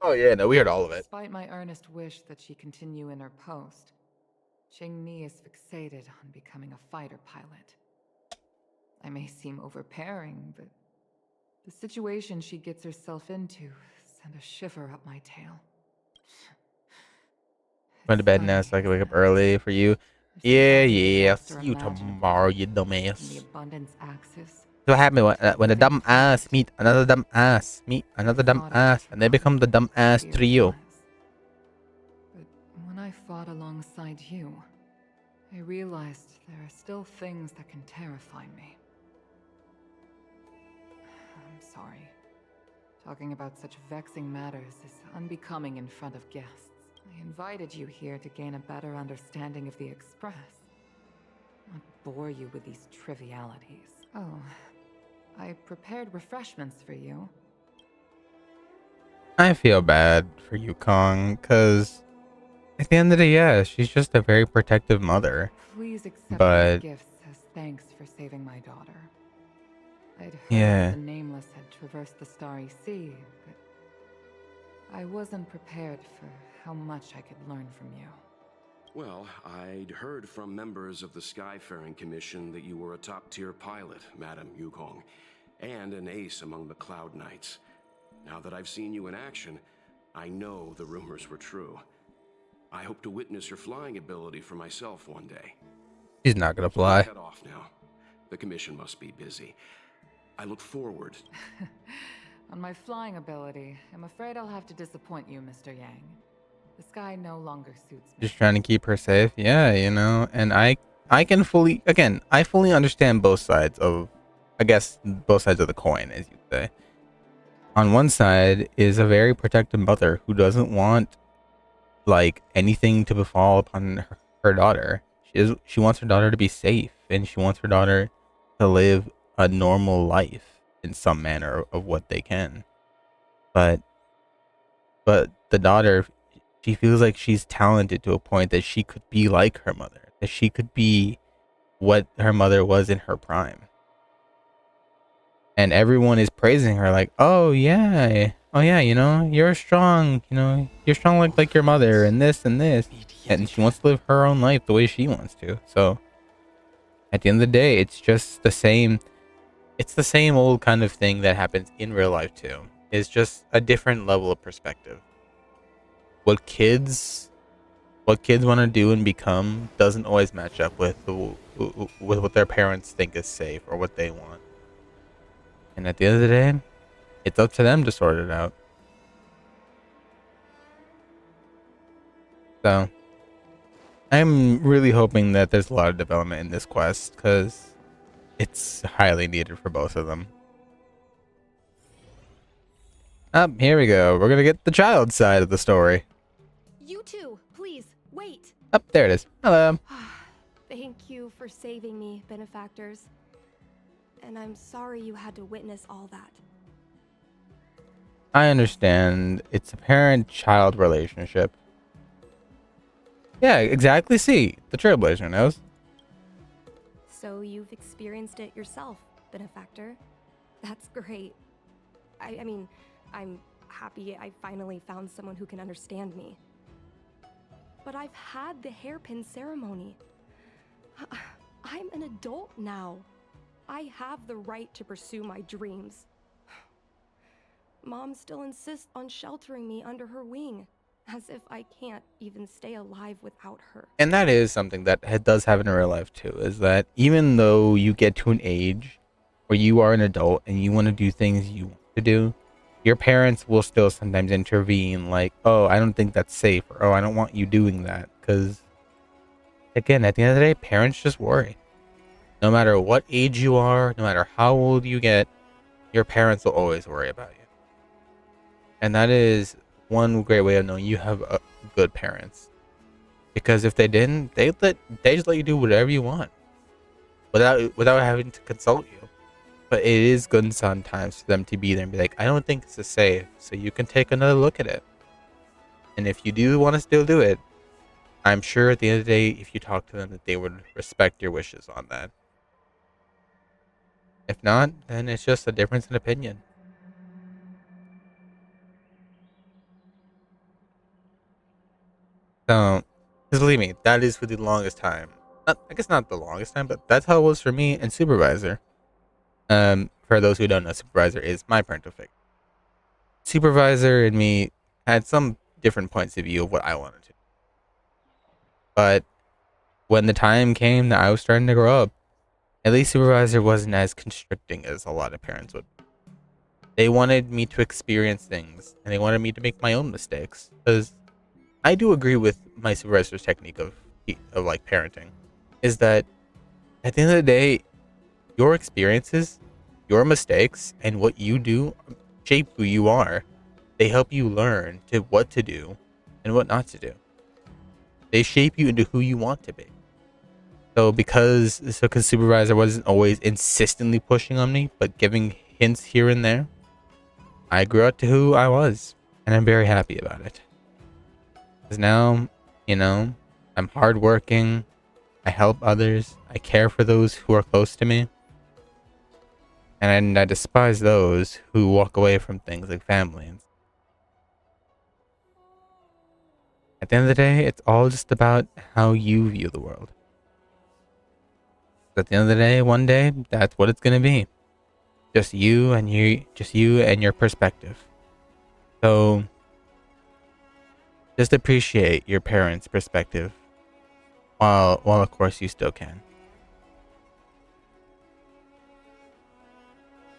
Oh yeah, no, we heard all of it. Despite my earnest wish that she continue in her post, Qingni is fixated on becoming a fighter pilot. I may seem overbearing, but the situation she gets herself into sent a shiver up my tail. Went to bed now so I can wake up early for you. Yeah, I'll see you tomorrow, you dumbass. The abundance axis. So what happened when a dumb ass meet another dumb ass, and they become the dumb ass trio. But when I fought alongside you, I realized there are still things that can terrify me. I'm sorry. Talking about such vexing matters is unbecoming in front of guests. I invited you here to gain a better understanding of the Express, not bore you with these trivialities. Oh, I prepared refreshments for you. I feel bad for Yukong, because at the end of the day, yeah, she's just a very protective mother. Please accept But these gifts as thanks for saving my daughter. I'd heard yeah, the Nameless had traversed the Starry Sea, but I wasn't prepared for how much I could learn from you. Well, I'd heard from members of the Skyfaring Commission that you were a top-tier pilot, Madam Yukong, and an ace among the Cloud Knights. Now that I've seen you in action, I know the rumors were true. I hope to witness your flying ability for myself one day. she's not gonna I'll fly. head off now. The commission must be busy. I look forward. On my flying ability, I'm afraid I'll have to disappoint you, Mr. Yang. The sky no longer suits me. Just trying to keep her safe. Yeah, you know, and I can fully, again, I fully understand both sides of, I guess, both sides of the coin, as you'd say. On one side is a very protective mother who doesn't want, like, anything to befall upon her daughter. She wants her daughter to be safe, and she wants her daughter to live a normal life in some manner of what they can. But the daughter, she feels like she's talented to a point that she could be like her mother, that she could be what her mother was in her prime. And everyone is praising her like, oh yeah, you know, you're strong, you know, you're strong like your mother and this and this. And she wants to live her own life the way she wants to. So at the end of the day, it's just the same. It's the same old kind of thing that happens in real life too. It's just a different level of perspective. What kids want to do and become doesn't always match up with what their parents think is safe or what they want. And at the end of the day, it's up to them to sort it out. So I'm really hoping that there's a lot of development in this quest, because it's highly needed for both of them. Here we go. We're gonna get the child side of the story. You too, please, wait. There it is. Hello. Thank you for saving me, benefactors. And I'm sorry you had to witness all that. I understand. It's a parent-child relationship. Yeah, exactly. See, the Trailblazer knows. So you've experienced it yourself, benefactor. That's great. I mean, I'm happy I finally found someone who can understand me. But I've had the hairpin ceremony. I'm an adult now. I have the right to pursue my dreams. Mom still insists on sheltering me under her wing, as if I can't even stay alive without her. And that is something that does happen in real life too, is that even though you get to an age where you are an adult and you want to do things you want to do, your parents will still sometimes intervene, like, oh, I don't think that's safe, or oh, I don't want you doing that. Because, again, at the end of the day, parents just worry. No matter what age you are, no matter how old you get, your parents will always worry about you. And that is one great way of knowing you have good parents. Because if they didn't, they just let you do whatever you want without having to consult you. But it is good sometimes for them to be there and be like, I don't think this is safe, so you can take another look at it. And if you do want to still do it, I'm sure at the end of the day, if you talk to them, that they would respect your wishes on that. If not, then it's just a difference in opinion. So, because believe me, that is for the longest time. I guess not the longest time, but that's how it was for me and Supervisor. For those who don't know, Supervisor is my parental figure. Supervisor and me had some different points of view of what I wanted to. But when the time came that I was starting to grow up, at least Supervisor wasn't as constricting as a lot of parents would. They wanted me to experience things, and they wanted me to make my own mistakes. Because I do agree with my supervisor's technique of like parenting, is that at the end of the day, your experiences, your mistakes, and what you do shape who you are. They help you learn to what to do and what not to do. They shape you into who you want to be. So because supervisor wasn't always insistently pushing on me, but giving hints here and there, I grew up to who I was, and I'm very happy about it. Because now, I'm hardworking, I help others, I care for those who are close to me, and I despise those who walk away from things like family. At the end of the day, it's all just about how you view the world. At the end of the day, one day, that's what it's gonna be. Just you and your perspective. So just appreciate your parents' perspective while of course you still can.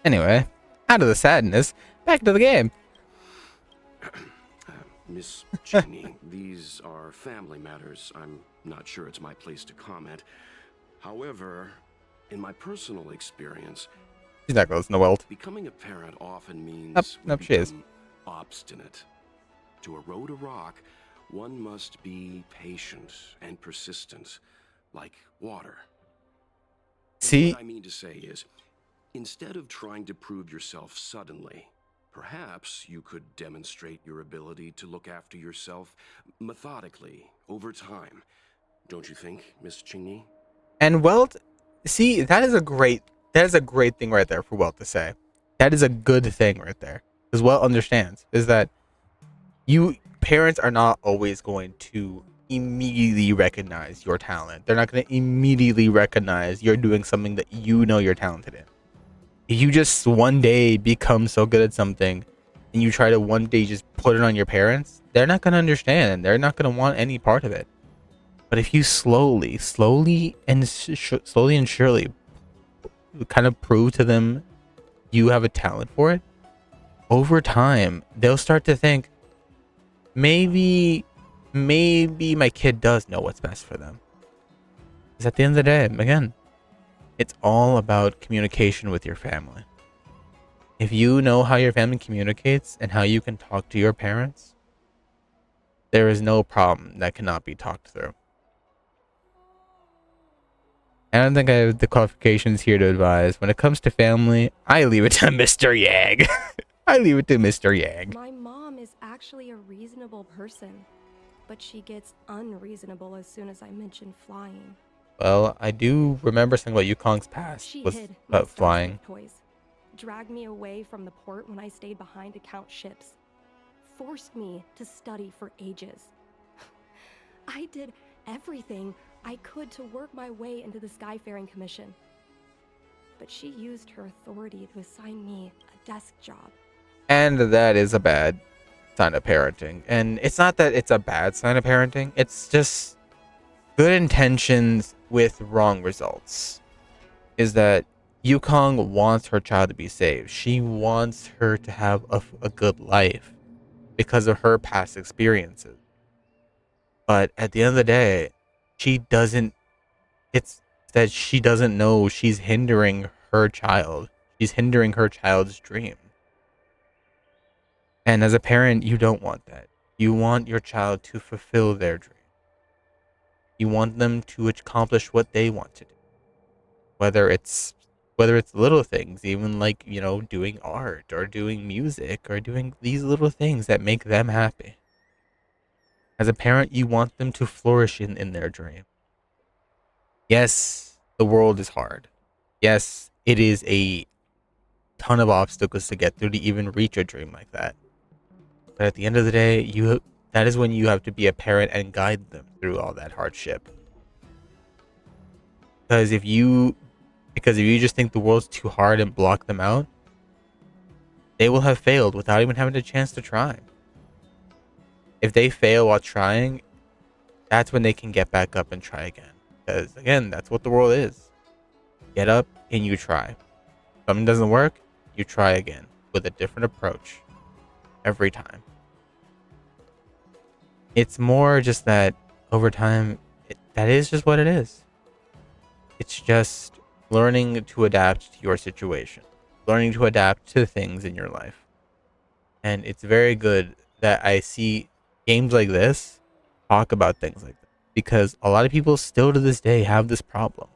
Anyway, out of the sadness, back to the game. Miss Cheney, these are family matters. I'm not sure it's my place to comment. However, in my personal experience, She's not gonna listen to Welt. becoming a parent often means Nope, she is. obstinate. To erode a rock, one must be patient and persistent, like water. See, What I mean to say is, instead of trying to prove yourself suddenly, perhaps you could demonstrate your ability to look after yourself methodically over time. Don't you think, Miss Cheney? and Welt, see, that is a great thing right there for Welt to say. That is a good thing right there. Because Welt understands is that you parents are not always going to immediately recognize your talent. They're not going to immediately recognize you're doing something that you know you're talented in. If you just one day become so good at something and you try to one day just put it on your parents, they're not going to understand and they're not going to want any part of it. But if you slowly and surely kind of prove to them you have a talent for it, over time they'll start to think, maybe my kid does know what's best for them. Because at the end of the day, again, it's all about communication with your family. If you know how your family communicates and how you can talk to your parents, there is no problem that cannot be talked through. I don't think I have the qualifications here to advise. When it comes to family, I leave it to Mr. Yang. I leave it to Mr. Yang. My mom is actually a reasonable person, but she gets unreasonable as soon as I mention flying. Well, I do remember something about Yukong's past She was hid my about flying. Starship toys, dragged me away from the port when I stayed behind to count ships, forced me to study for ages. I did everything I could to work my way into the Skyfaring Commission. but she used her authority to assign me a desk job. And that is a bad sign of parenting. And it's not that it's a bad sign of parenting, it's just good intentions with wrong results. Is that Yukong wants her child to be saved. She wants her to have a good life because of her past experiences. But at the end of the day, she doesn't, it's that she doesn't know she's hindering her child. She's hindering her child's dream. And as a parent, you don't want that. You want your child to fulfill their dream. You want them to accomplish what they want to do. Whether it's little things, even like, doing art or doing music or doing these little things that make them happy. As a parent, you want them to flourish in their dream. Yes, the world is hard. Yes, it is a ton of obstacles to get through to even reach a dream like that. But at the end of the day, that is when you have to be a parent and guide them through all that hardship. Because if you just think the world's too hard and block them out, they will have failed without even having a chance to try. If they fail while trying, that's when they can get back up and try again. Because again, that's what the world is. Get up and you try. If something doesn't work, you try again with a different approach every time. It's more just that over time, that is just what it is. It's just learning to adapt to your situation, learning to adapt to things in your life. And it's very good that I see games like this talk about things like that, because a lot of people still to this day have this problem.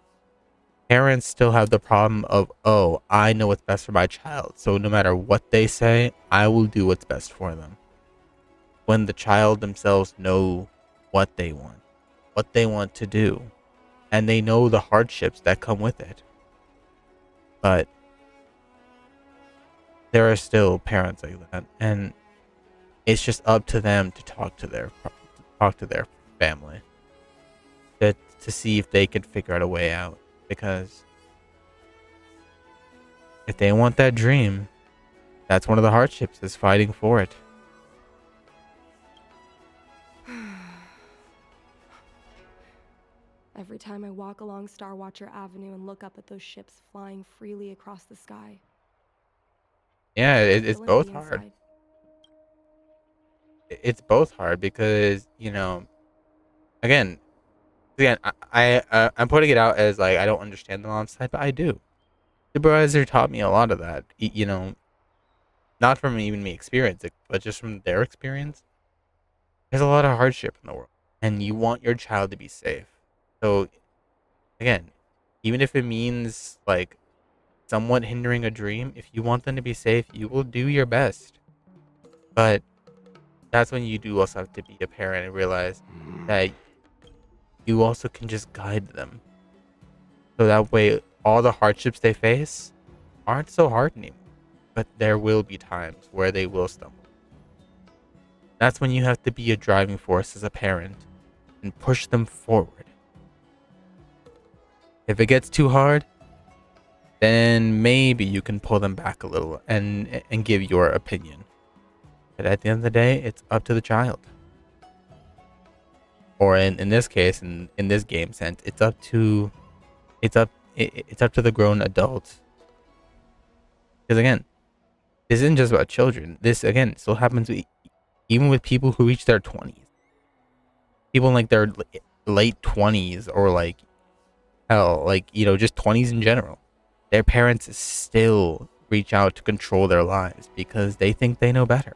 Parents still have the problem of, oh, I know what's best for my child, so no matter what they say, I will do what's best for them. When the child themselves know what they want to do, and they know the hardships that come with it. But there are still parents like that, and it's just up to them to talk to their family to see if they can figure out a way out. Because if they want that dream, that's one of the hardships, is fighting for it. Every time I walk along Star Watcher Avenue and look up at those ships flying freely across the sky. Yeah, it's Feel both empty hard. inside. It's both hard because, again, I'm putting it out as like I don't understand the mom's side, but I do. Supervisor taught me a lot of that. Not from even me experiencing, but just from their experience. There's a lot of hardship in the world, and you want your child to be safe. So, again, even if it means like somewhat hindering a dream, if you want them to be safe, you will do your best. But that's when you do also have to be a parent and realize that you also can just guide them. So that way, all the hardships they face aren't so hard anymore. But there will be times where they will stumble. That's when you have to be a driving force as a parent and push them forward. If it gets too hard, then maybe you can pull them back a little and give your opinion. But at the end of the day, it's up to the child. Or in this case, in this game sense, it's up to the grown adults. Because again, this isn't just about children. This again still happens even with people who reach their 20s. People in like their late 20s, or like hell, like just 20s in general. Their parents still reach out to control their lives because they think they know better.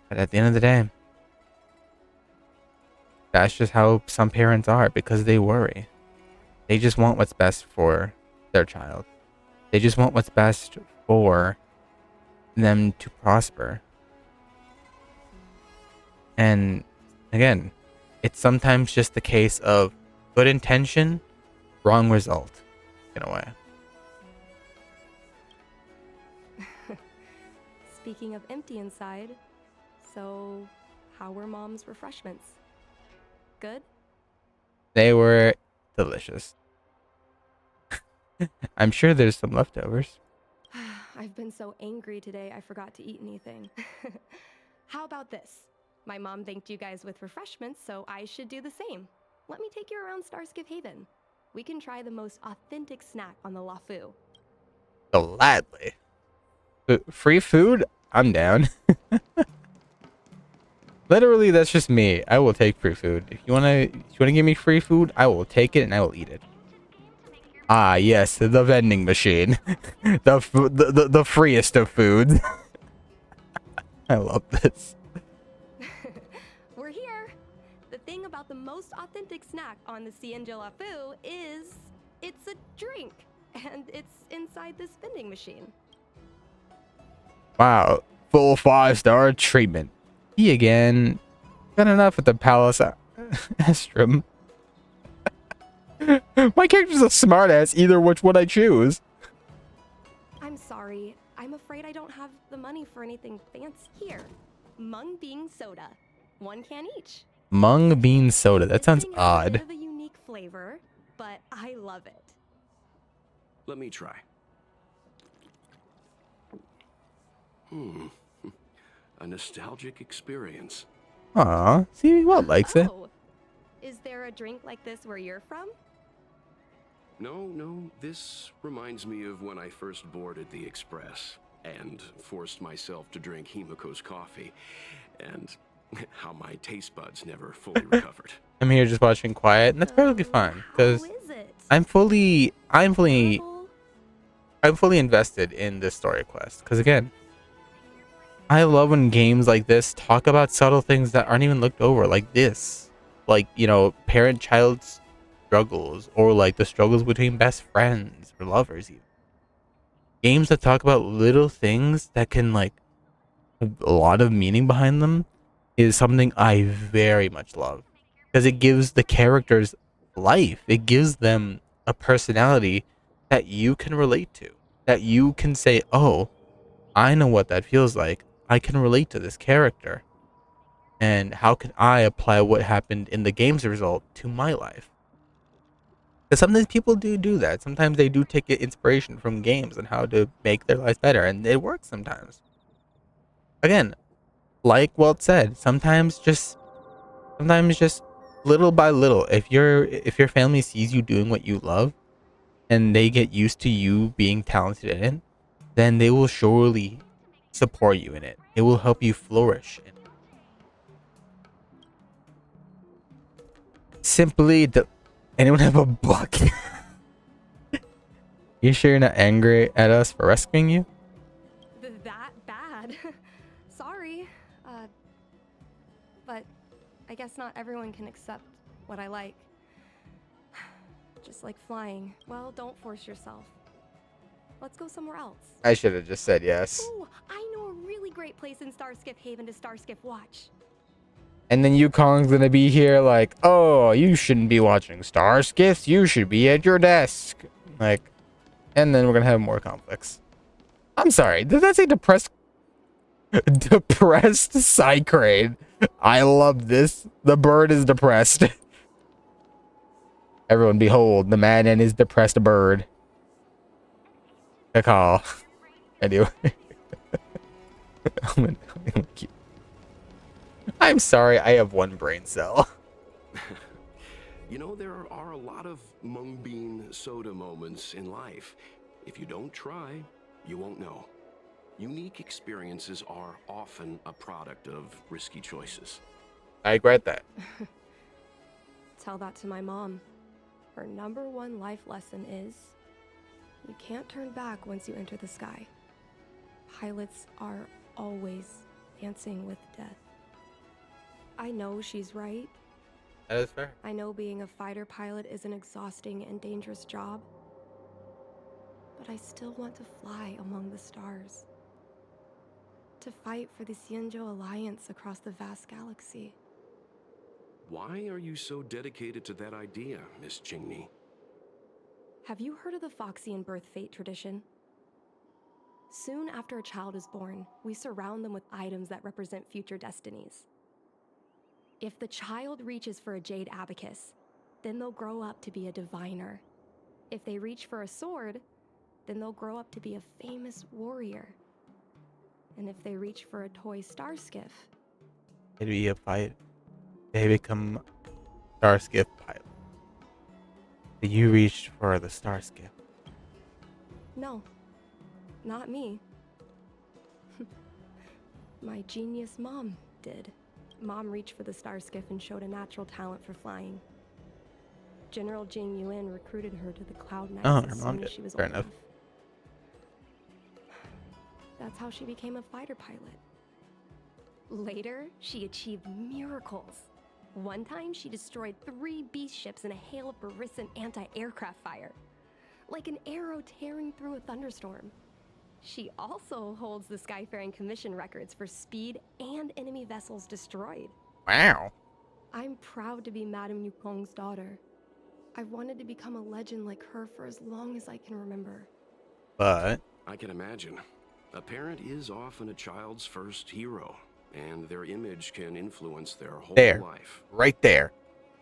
But at the end of the day, that's just how some parents are, because they worry. They just want what's best for their child. They just want what's best for them to prosper. And again, it's sometimes just the case of good intention, wrong result, in a way. Speaking of empty inside, so how were Mom's refreshments? Good? They were delicious. I'm sure there's some leftovers. I've been so angry today I forgot to eat anything. How about this? My mom thanked you guys with refreshments, so I should do the same. Let me take you around Starskip Haven. We can try the most authentic snack on the LaFu. Gladly. Free food? I'm down. Literally, that's just me. I will take free food. If you wanna give me free food, I will take it and I will eat it. Ah, yes, the vending machine, the freest of foods. I love this. We're here. The thing about the most authentic snack on the Cienjo LaFu is it's a drink, and it's inside this vending machine. Wow, full 5-star treatment. He again. Got enough at the Palace Astrum. My character's a smartass either which one I choose. I'm sorry. I'm afraid I don't have the money for anything fancy. Here, mung bean soda. 1 can each. Mung bean soda. That sounds This thing has a bit odd. of a unique flavor, but I love it. Let me try. A nostalgic experience. Aw, see what likes it. Oh, is there a drink like this where you're from? No, this reminds me of when I first boarded the Express and forced myself to drink Himiko's coffee, and how my taste buds never fully recovered. I'm here just watching quiet, and that's perfectly fine because How is it? I'm fully Terrible? invested in this story quest. Because again, I love when games like this talk about subtle things that aren't even looked over, like this, like parent-child struggles, or like the struggles between best friends or lovers. Even games that talk about little things that can like have a lot of meaning behind them is something I very much love because it gives the characters life. It gives them a personality that you can relate to, that you can say, oh, I know what that feels like. I can relate to this character. And how can I apply what happened in the game's result to my life? Because sometimes people do that. Sometimes they do take inspiration from games and how to make their lives better. And it works sometimes. Again, like Walt said, sometimes just little by little, if your family sees you doing what you love and they get used to you being talented in it, then they will surely support you in it. It will help you flourish in it. Simply, anyone have a bucket? You sure you're not angry at us for rescuing you? That bad? Sorry. But I guess not everyone can accept what I like. Just like flying. Well, don't force yourself. Let's go somewhere else. I should have just said yes. Oh, I know a really great place in Starskip Haven to Starskip watch. And then Yukong's gonna be here like, oh, you shouldn't be watching Star Skiffs. You should be at your desk. Like, and then we're gonna have more conflicts. I'm sorry, did that say depressed? Depressed Psycrane. I love this. The bird is depressed. Everyone behold the man and his depressed bird. Caw. Anyway. I'm sorry, I have one brain cell. There are a lot of mung bean soda moments in life. If you don't try, you won't know. Unique experiences are often a product of risky choices. I regret that. Tell that to my mom. Her #1 life lesson is you can't turn back once you enter the sky. Pilots are always dancing with death. I know she's right. That is fair. I know being a fighter pilot is an exhausting and dangerous job. But I still want to fly among the stars. To fight for the Cienjo Alliance across the vast galaxy. Why are you so dedicated to that idea, Miss Jingni? Have you heard of the Foxian birth fate tradition? Soon after a child is born, we surround them with items that represent future destinies. If the child reaches for a jade abacus, then they'll grow up to be a diviner. If they reach for a sword, then they'll grow up to be a famous warrior. And if they reach for a toy star skiff, It'd be a fight. They become Starskiff pilot. You reached for the Starskiff. no, not me. My genius mom did. Mom reached for the star skiff and showed a natural talent for flying. General Jing Yuan recruited her to the Cloud Knights Oh, her as mom soon as did. she was Fair old enough. That's how she became a fighter pilot. Later, she achieved miracles. One time, she destroyed 3 beast ships in a hail of Barisan anti-aircraft fire, like an arrow tearing through a thunderstorm. She also holds the Skyfaring Commission records for speed and enemy vessels destroyed. Wow. I'm proud to be Madame Yukong's daughter. I've wanted to become a legend like her for as long as I can remember. But I can imagine. A parent is often a child's first hero, and their image can influence their whole there, life. right there,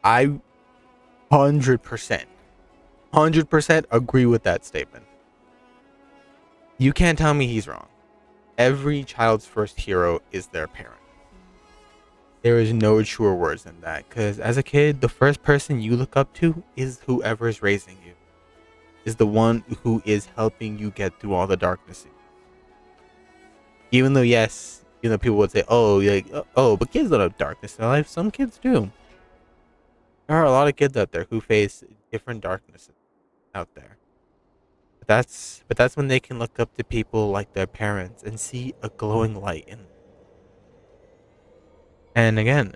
I 100% agree with that statement. You can't tell me he's wrong. Every child's first hero is their parent. There is no truer words than that. Because as a kid, the first person you look up to is whoever is raising you. Is the one who is helping you get through all the darkness. Even though, yes, people would say, "Oh, but kids don't have darkness in their life." Some kids do. There are a lot of kids out there who face different darknesses out there. But that's when they can look up to people like their parents and see a glowing light in them. And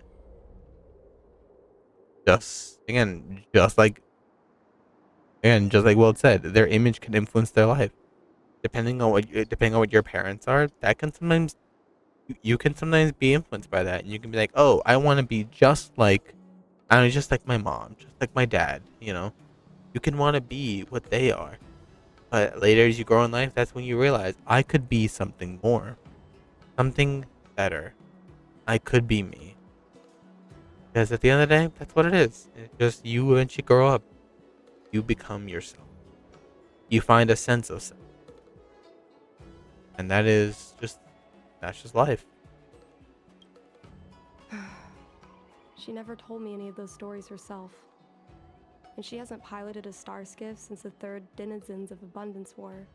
just like Will said, their image can influence their life. Depending on what your parents are, that can sometimes you can sometimes be influenced by that, and you can be like, "Oh, I want to be just like my mom, just like my dad." You can want to be what they are. But later, as you grow in life, that's when you realize I could be something more, something better. I could be me. Because at the end of the day, that's what it is. It's just you eventually grow up. You become yourself. You find a sense of self. And that's just life. She never told me any of those stories herself. And she hasn't piloted a star skiff since the 3rd Denizens of Abundance War.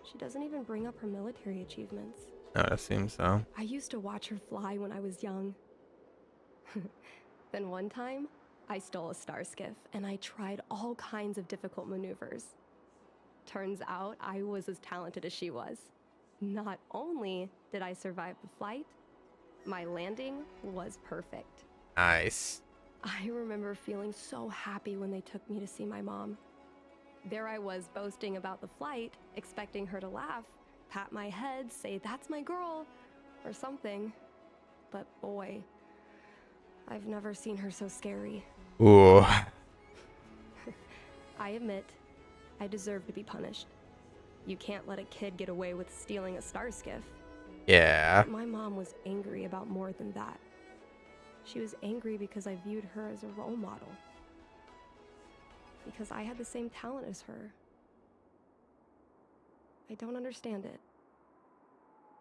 She doesn't even bring up her military achievements. No, it seems so. I used to watch her fly when I was young. Then one time, I stole a star skiff and I tried all kinds of difficult maneuvers. Turns out I was as talented as she was. Not only did I survive the flight, my landing was perfect. Nice. I remember feeling so happy when they took me to see my mom. There I was boasting about the flight, expecting her to laugh, pat my head, say, "That's my girl," or something. But boy, I've never seen her so scary. Ooh. I admit, I deserve to be punished. You can't let a kid get away with stealing a star skiff. Yeah. But my mom was angry about more than that. She was angry because I viewed her as a role model. Because I had the same talent as her. I don't understand it.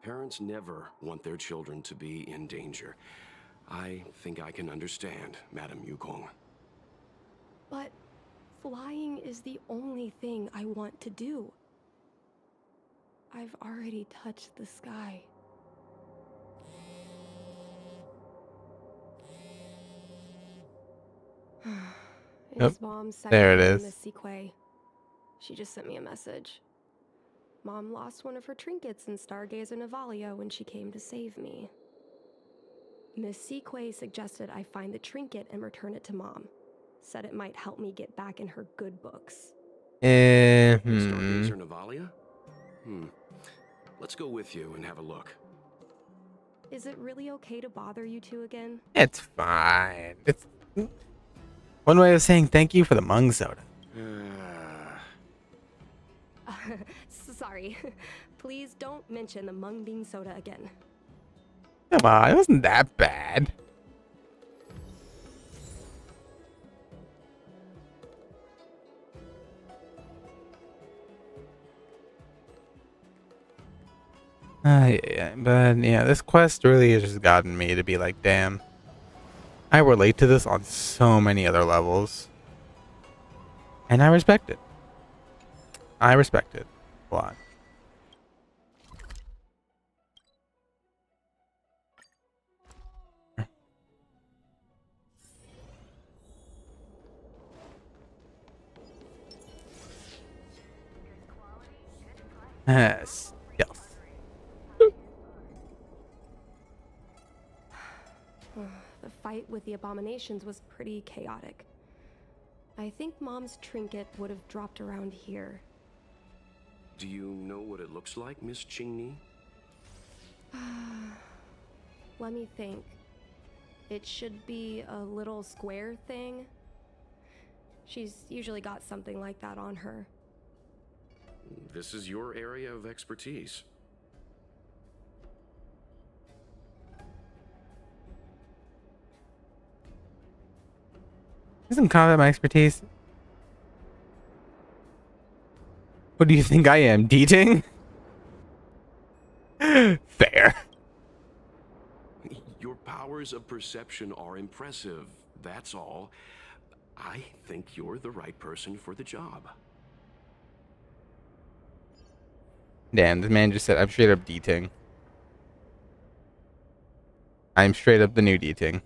Parents never want their children to be in danger. I think I can understand, Madame Yukong. But flying is the only thing I want to do. I've already touched the sky. Yep. It's Mom's There second it name, is. Miss Sequay. She just sent me a message. Mom lost one of her trinkets in Stargazer Navalia when she came to save me. Miss Sequay suggested I find the trinket and return it to Mom. Said it might help me get back in her good books. Stargazer Navalia? Let's go with you and have a look. Is it really okay to bother you two again? It's fine. It's one way of saying thank you for the mung soda. Sorry. Please don't mention the mung bean soda again. Come on, it wasn't that bad. Yeah, but yeah, this quest really has just gotten me to be like, damn, I relate to this on so many other levels, and I respect it. I respect it a lot. Yes. Yes. The fight with the abominations was pretty chaotic. I think Mom's trinket would have dropped around here. Do you know what it looks like, Miss Chingney? Let me think. It should be a little square thing. She's usually got something like that on her. This is your area of expertise. Isn't combat my expertise? What do you think I am, dating? Fair. Your powers of perception are impressive, that's all. I think you're the right person for the job. Damn, this man just said I'm straight up dating. I'm straight up the new dating.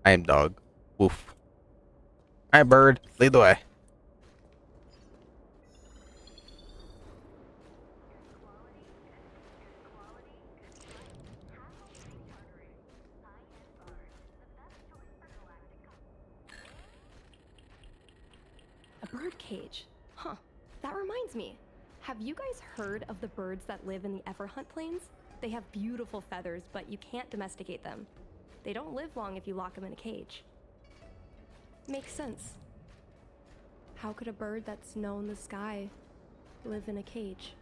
I am dog. Woof. Alright, bird, lead the way. A bird cage. Huh. That reminds me. Have you guys heard of the birds that live in the Everhunt Plains? They have beautiful feathers, but you can't domesticate them. They don't live long if you lock them in a cage. Makes sense. How could a bird that's known the sky live in a cage?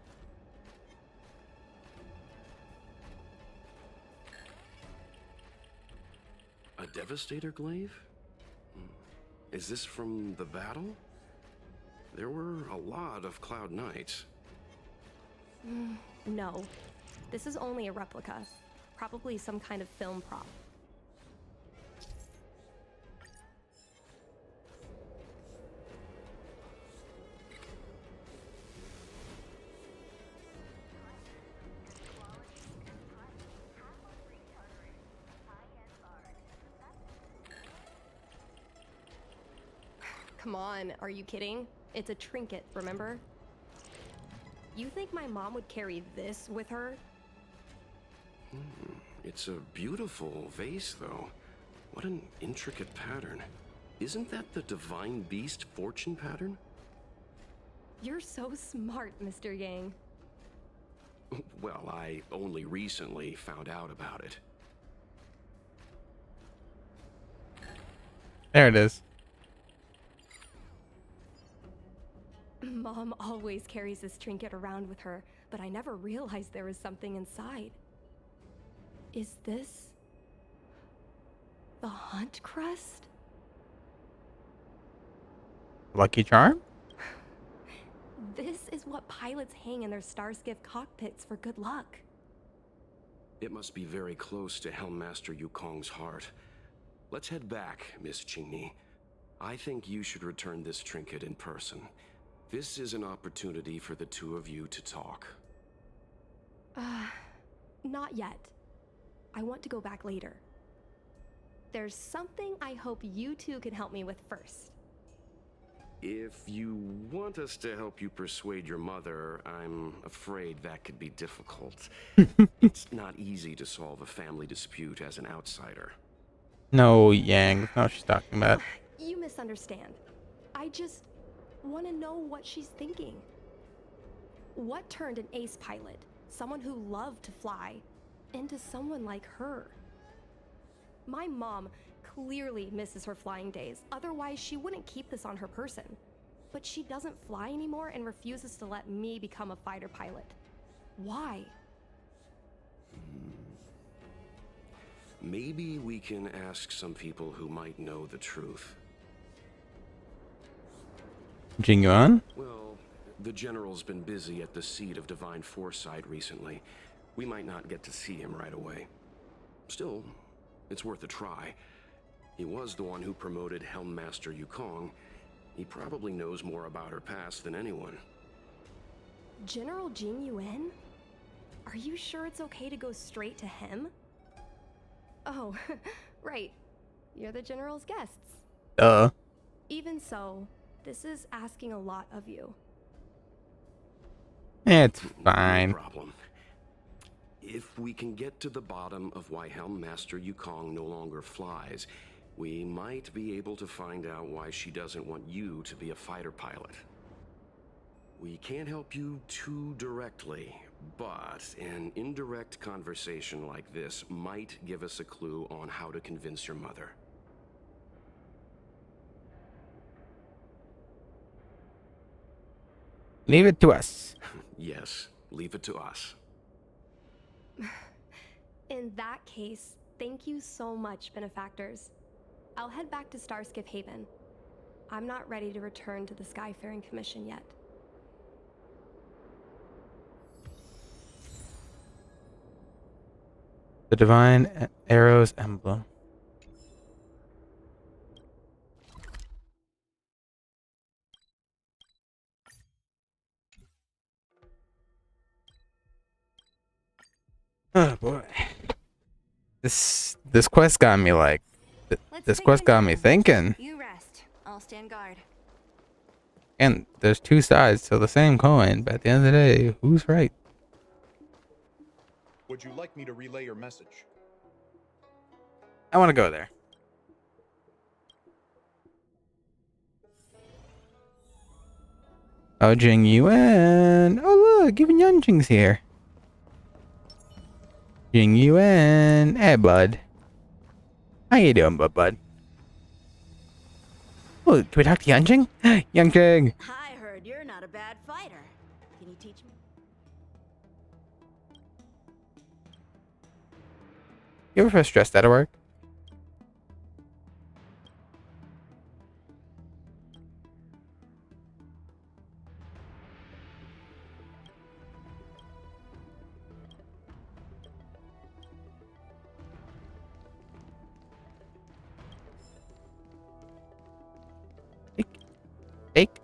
A Devastator glaive? Is this from the battle? There were a lot of Cloud Knights. No. This is only a replica. Probably some kind of film prop. Come on, are you kidding? It's a trinket, remember? You think my mom would carry this with her? It's a beautiful vase, though. What an intricate pattern. Isn't that the Divine Beast fortune pattern? You're so smart, Mr. Yang. Well, I only recently found out about it. There it is. Mom always carries this trinket around with her, but I never realized there was something inside. Is this the Hunt Crest? Lucky charm? This is what pilots hang in their Starskiff cockpits for good luck. It must be very close to Helmmaster Yukong's heart. Let's head back, Miss Chingney. I think you should return this trinket in person. This is an opportunity for the two of you to talk. Not yet. I want to go back later. There's something I hope you two can help me with first. If you want us to help you persuade your mother, I'm afraid that could be difficult. It's not easy to solve a family dispute as an outsider. No, Yang. That's not what she's talking about. You misunderstand. I just want to know what she's thinking. What turned an ace pilot, someone who loved to fly, into someone like her? My mom clearly misses her flying days, otherwise she wouldn't keep this on her person. But she doesn't fly anymore and refuses to let me become a fighter pilot. Why? Maybe we can ask some people who might know the truth. Jingyuan? Well, the General's been busy at the seat of Divine Foresight recently. We might not get to see him right away. Still, it's worth a try. He was the one who promoted Helmmaster Yukong. He probably knows more about her past than anyone. General Jing Yuan? Are you sure it's okay to go straight to him? Oh, right. You're the General's guests. Even so, this is asking a lot of you. It's fine. No problem. If we can get to the bottom of why Helmmaster Yukong no longer flies, we might be able to find out why she doesn't want you to be a fighter pilot. We can't help you too directly, but an indirect conversation like this might give us a clue on how to convince your mother. Leave it to us. Yes, leave it to us. In that case, thank you so much, benefactors. I'll head back to Starskip Haven. I'm not ready to return to the Skyfaring Commission yet. The Divine Arrow's emblem. Oh boy. This quest got me like this quest got me thinking. You rest. I'll stand guard. And there's two sides to the same coin, but at the end of the day, who's right? Would you like me to relay your message? I want to go there. Oh, Jing Yuan. Oh, look, even Yunjing's here. Jing Yuan. Hey, bud. How you doing, bud? Oh, do we talk to Yunjing? Yunjing. I heard you're not a bad fighter. Can you teach me? You ever feel stressed out of work? Take.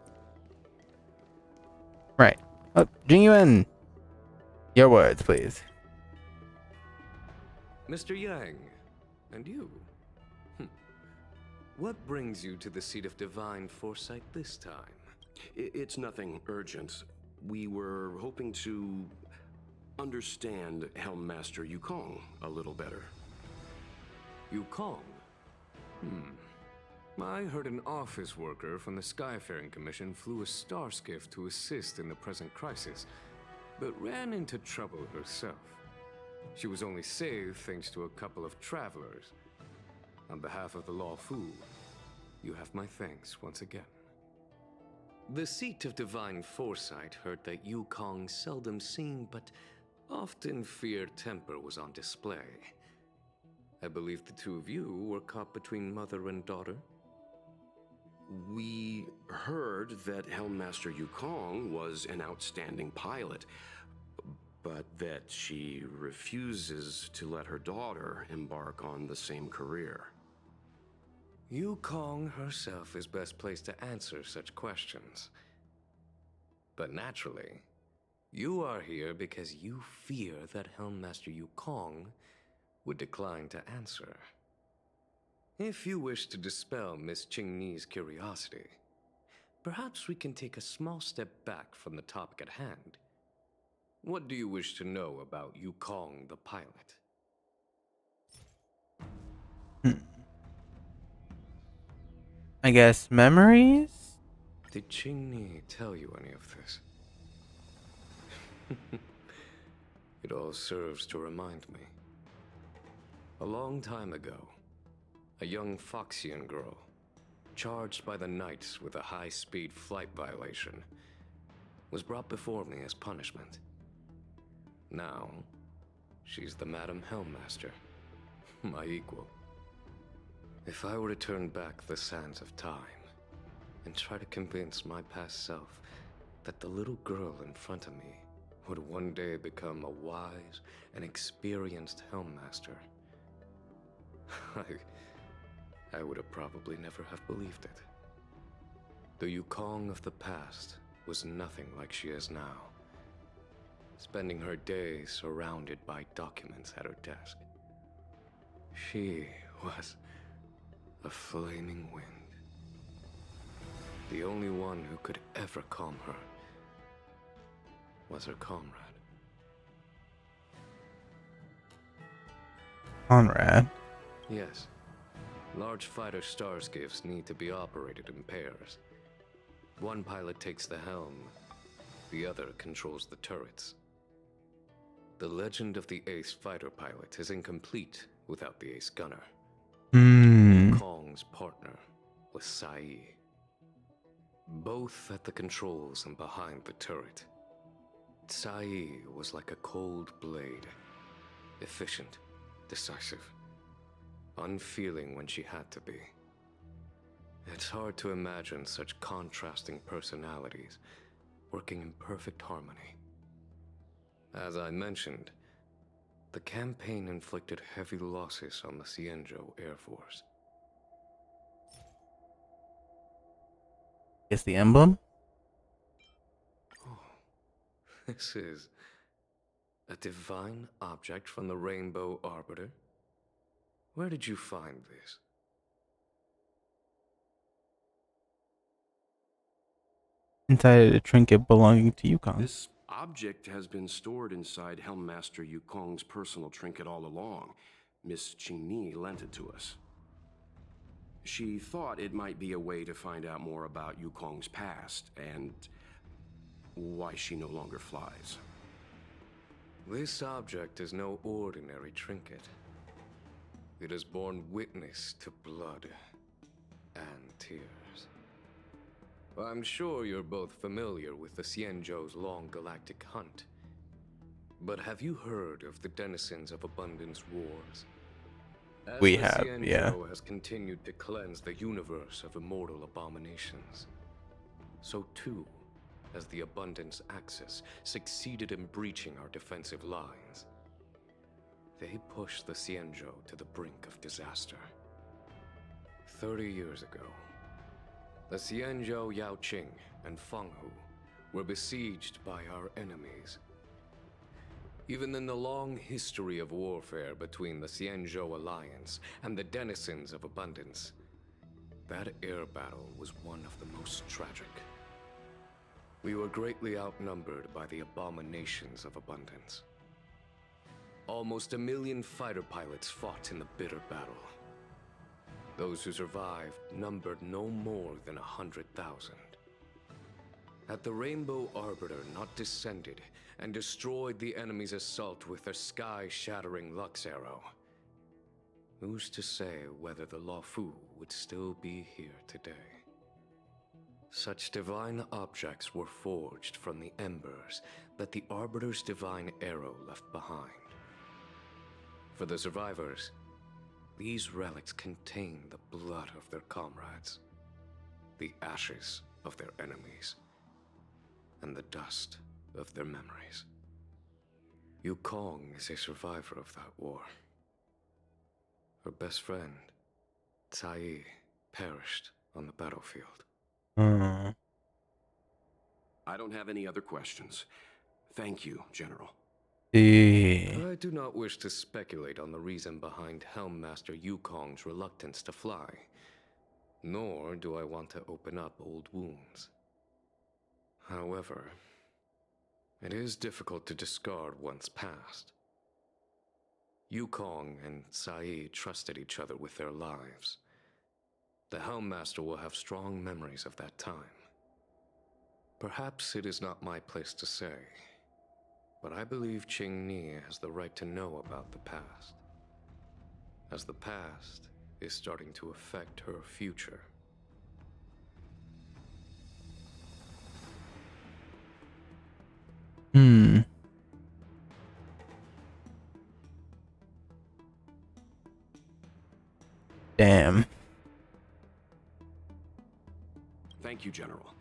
Right. Oh, Jing Yuan. Your words, please. Mr. Yang, and you? What brings you to the seat of divine foresight this time? It's nothing urgent. We were hoping to understand Helmmaster Yukong a little better. Yukong? I heard an office worker from the Skyfaring Commission flew a star skiff to assist in the present crisis, but ran into trouble herself. She was only saved thanks to a couple of travelers. On behalf of the Law Fu, you have my thanks once again. The seat of divine foresight heard that Yukong seldom seen, but often feared temper was on display. I believe the two of you were caught between mother and daughter. We heard that Helmmaster Yukong was an outstanding pilot, but that she refuses to let her daughter embark on the same career. Yukong herself is best placed to answer such questions. But naturally, you are here because you fear that Helmmaster Yukong would decline to answer. If you wish to dispel Miss Qingni's curiosity, perhaps we can take a small step back from the topic at hand. What do you wish to know about Yukong the pilot? I guess memories? Did Qingni tell you any of this? It all serves to remind me. A long time ago, a young Foxian girl, charged by the Knights with a high-speed flight violation, was brought before me as punishment. Now, she's the Madam Helmmaster, my equal. If I were to turn back the sands of time and try to convince my past self that the little girl in front of me would one day become a wise and experienced Helmmaster. I would have probably never have believed it. The Yukong of the past was nothing like she is now, spending her days surrounded by documents at her desk. She was a flaming wind. The only one who could ever calm her was her comrade. Conrad. Yes. Large fighter starscapes need to be operated in pairs. One pilot takes the helm, the other controls the turrets. The legend of the ace fighter pilot is incomplete without the ace gunner. Kong's partner was Sai. Both at the controls and behind the turret. Sai was like a cold blade, efficient, decisive, unfeeling when she had to be. It's hard to imagine such contrasting personalities working in perfect harmony. As I mentioned, the campaign inflicted heavy losses on the Xianzhou Air Force. Is the emblem? Oh, this is a divine object from the Rainbow Arbiter? Where did you find this? Inside a trinket belonging to Yukong. This object has been stored inside Helmmaster Yukong's personal trinket all along. Miss Qingni lent it to us. She thought it might be a way to find out more about Yukong's past and why she no longer flies. This object is no ordinary trinket. It has borne witness to blood and tears. I'm sure you're both familiar with the Xianzhou's long galactic hunt. But have you heard of the denizens of Abundance Wars? As We the have, yeah. Xianzhou has continued to cleanse the universe of immortal abominations, so too has the Abundance Axis succeeded in breaching our defensive lines. They pushed the Xianzhou to the brink of disaster. 30 years ago, the Xianzhou Yaoqing and Fenghu were besieged by our enemies. Even in the long history of warfare between the Xianzhou Alliance and the denizens of Abundance, that air battle was one of the most tragic. We were greatly outnumbered by the abominations of Abundance. Almost 1 million fighter pilots fought in the bitter battle. Those who survived numbered no more than 100,000. Had the Rainbow Arbiter not descended and destroyed the enemy's assault with their sky-shattering Lux Arrow, who's to say whether the Luofu would still be here today? Such divine objects were forged from the embers that the Arbiter's divine arrow left behind. For the survivors, these relics contain the blood of their comrades, the ashes of their enemies, and the dust of their memories. Yukong is a survivor of that war. Her best friend, Tsai, perished on the battlefield. I don't have any other questions. Thank you, General. I do not wish to speculate on the reason behind Helmmaster Yukong's reluctance to fly, nor do I want to open up old wounds. However, it is difficult to discard one's past. Yukong and Sai trusted each other with their lives. The Helmmaster will have strong memories of that time. Perhaps it is not my place to say, but I believe Qingni has the right to know about the past, as the past is starting to affect her future. Damn. Thank you, General.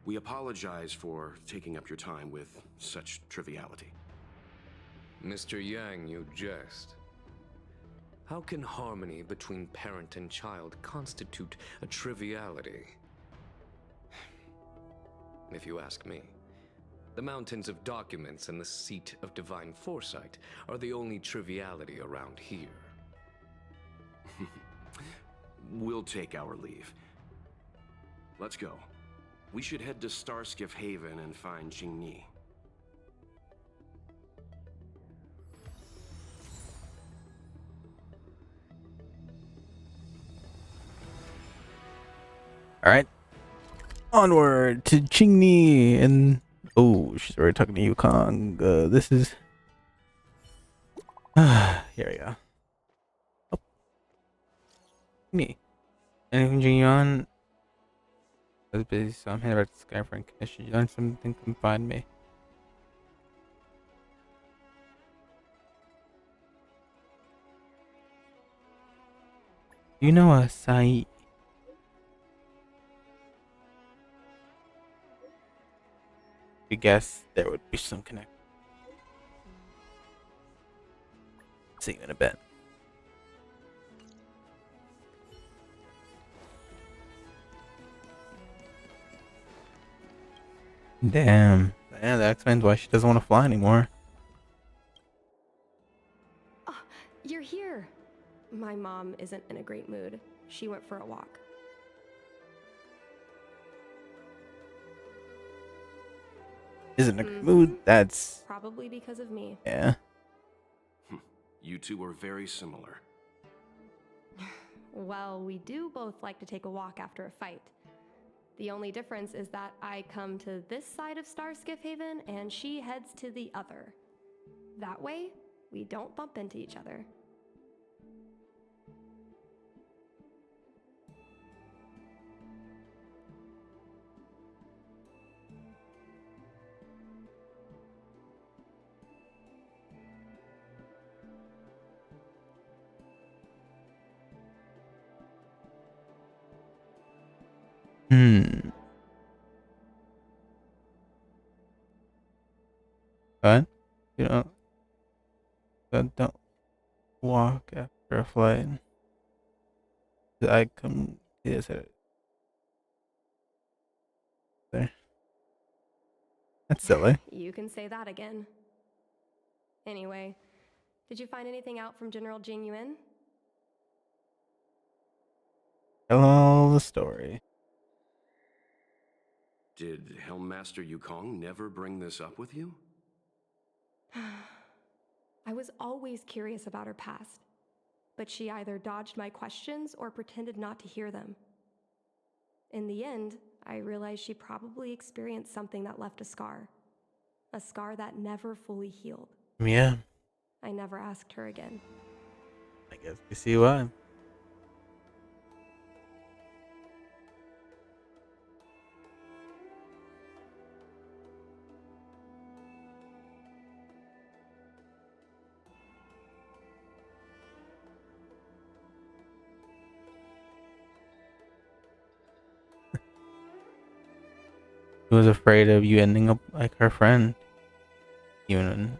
We apologize for taking up your time with such triviality. Mr. Yang, you jest. How can harmony between parent and child constitute a triviality? If you ask me, the mountains of documents and the seat of divine foresight are the only triviality around here. We'll take our leave. Let's go. We should head to Starskiff Haven and find Jingyi. All right. Onward to Qingni and oh, she's already talking to Yukong. This is here we go. Oh, me. Anything Jingyi on? I was busy, so I'm headed back to Skyfront Commission. You learn something? Come find me. You know a Sai. You guess there would be some connection. See you in a bit. Damn. Yeah, that explains why she doesn't want to fly anymore. Oh, you're here. My mom isn't in a great mood. She went for a walk. Isn't in a good mood? That's probably because of me. yeah. You two are very similar. Well, we do both like to take a walk after a fight. The only difference is that I come to this side of Starskiff Haven and she heads to the other. That way, we don't bump into each other. But you know, don't walk after a flight. I come yes there. That's silly. You can say that again. Anyway, did you find anything out from General Jing Yuan? Tell the story. Did Helmmaster Yukong never bring this up with you? I was always curious about her past, but she either dodged my questions or pretended not to hear them. In the end, I realized she probably experienced something that left a scar that never fully healed. Yeah. I never asked her again. I guess we see why. She was afraid of you ending up like her friend. Even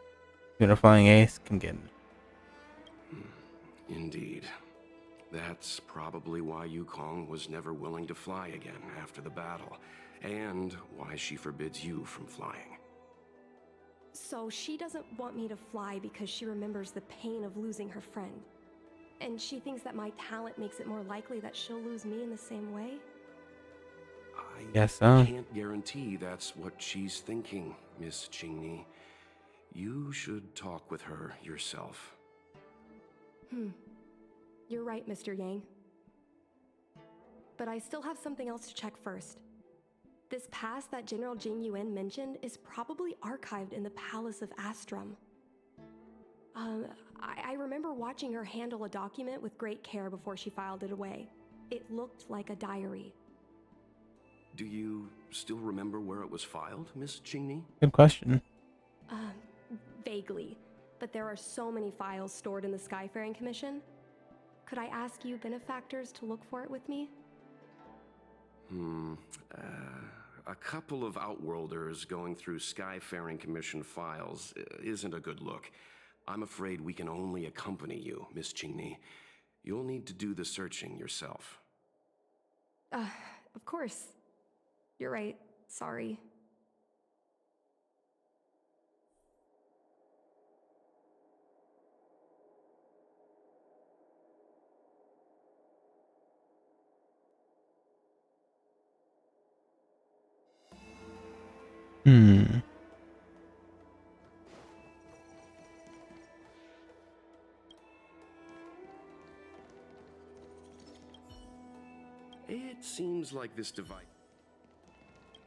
a flying ace can get. Indeed. That's probably why Yukong was never willing to fly again after the battle, and why she forbids you from flying. So she doesn't want me to fly because she remembers the pain of losing her friend. And she thinks that my talent makes it more likely that she'll lose me in the same way? I Guess so. can't guarantee that's what she's thinking, Miss Qingni. You should talk with her yourself. You're right, Mr. Yang. But I still have something else to check first. This pass that General Jing Yuan mentioned is probably archived in the Palace of Astrum. I remember watching her handle a document with great care before she filed it away. It looked like a diary. Do you still remember where it was filed, Miss Qingni? Good question. Vaguely, but there are so many files stored in the Skyfaring Commission. Could I ask you benefactors to look for it with me? A couple of Outworlders going through Skyfaring Commission files isn't a good look. I'm afraid we can only accompany you, Miss Chingni. You'll need to do the searching yourself. Of course. You're right. Sorry. Hmm. It seems like this device...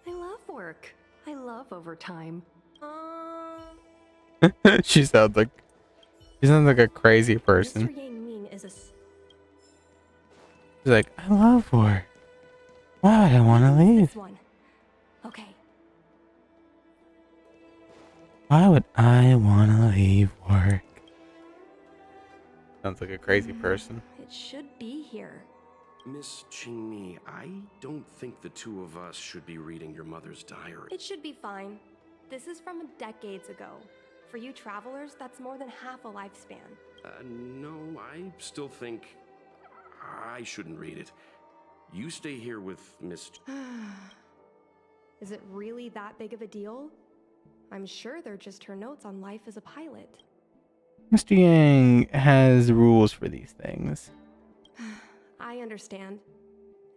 I love work. I love overtime. She sounds like a crazy person. Mr. Yang Ming is a... She's like, I love work. Why would I want to leave? This one. Okay. Why would I want to leave work? Sounds like a crazy person. It should be here. Miss Chingmi, I don't think the two of us should be reading your mother's diary. It should be fine. This is from decades ago. For you travelers, that's more than half a lifespan. No, I still think I shouldn't read it. You stay here with Miss... Is it really that big of a deal? I'm sure they're just her notes on life as a pilot. Mr. Yang has rules for these things. I understand.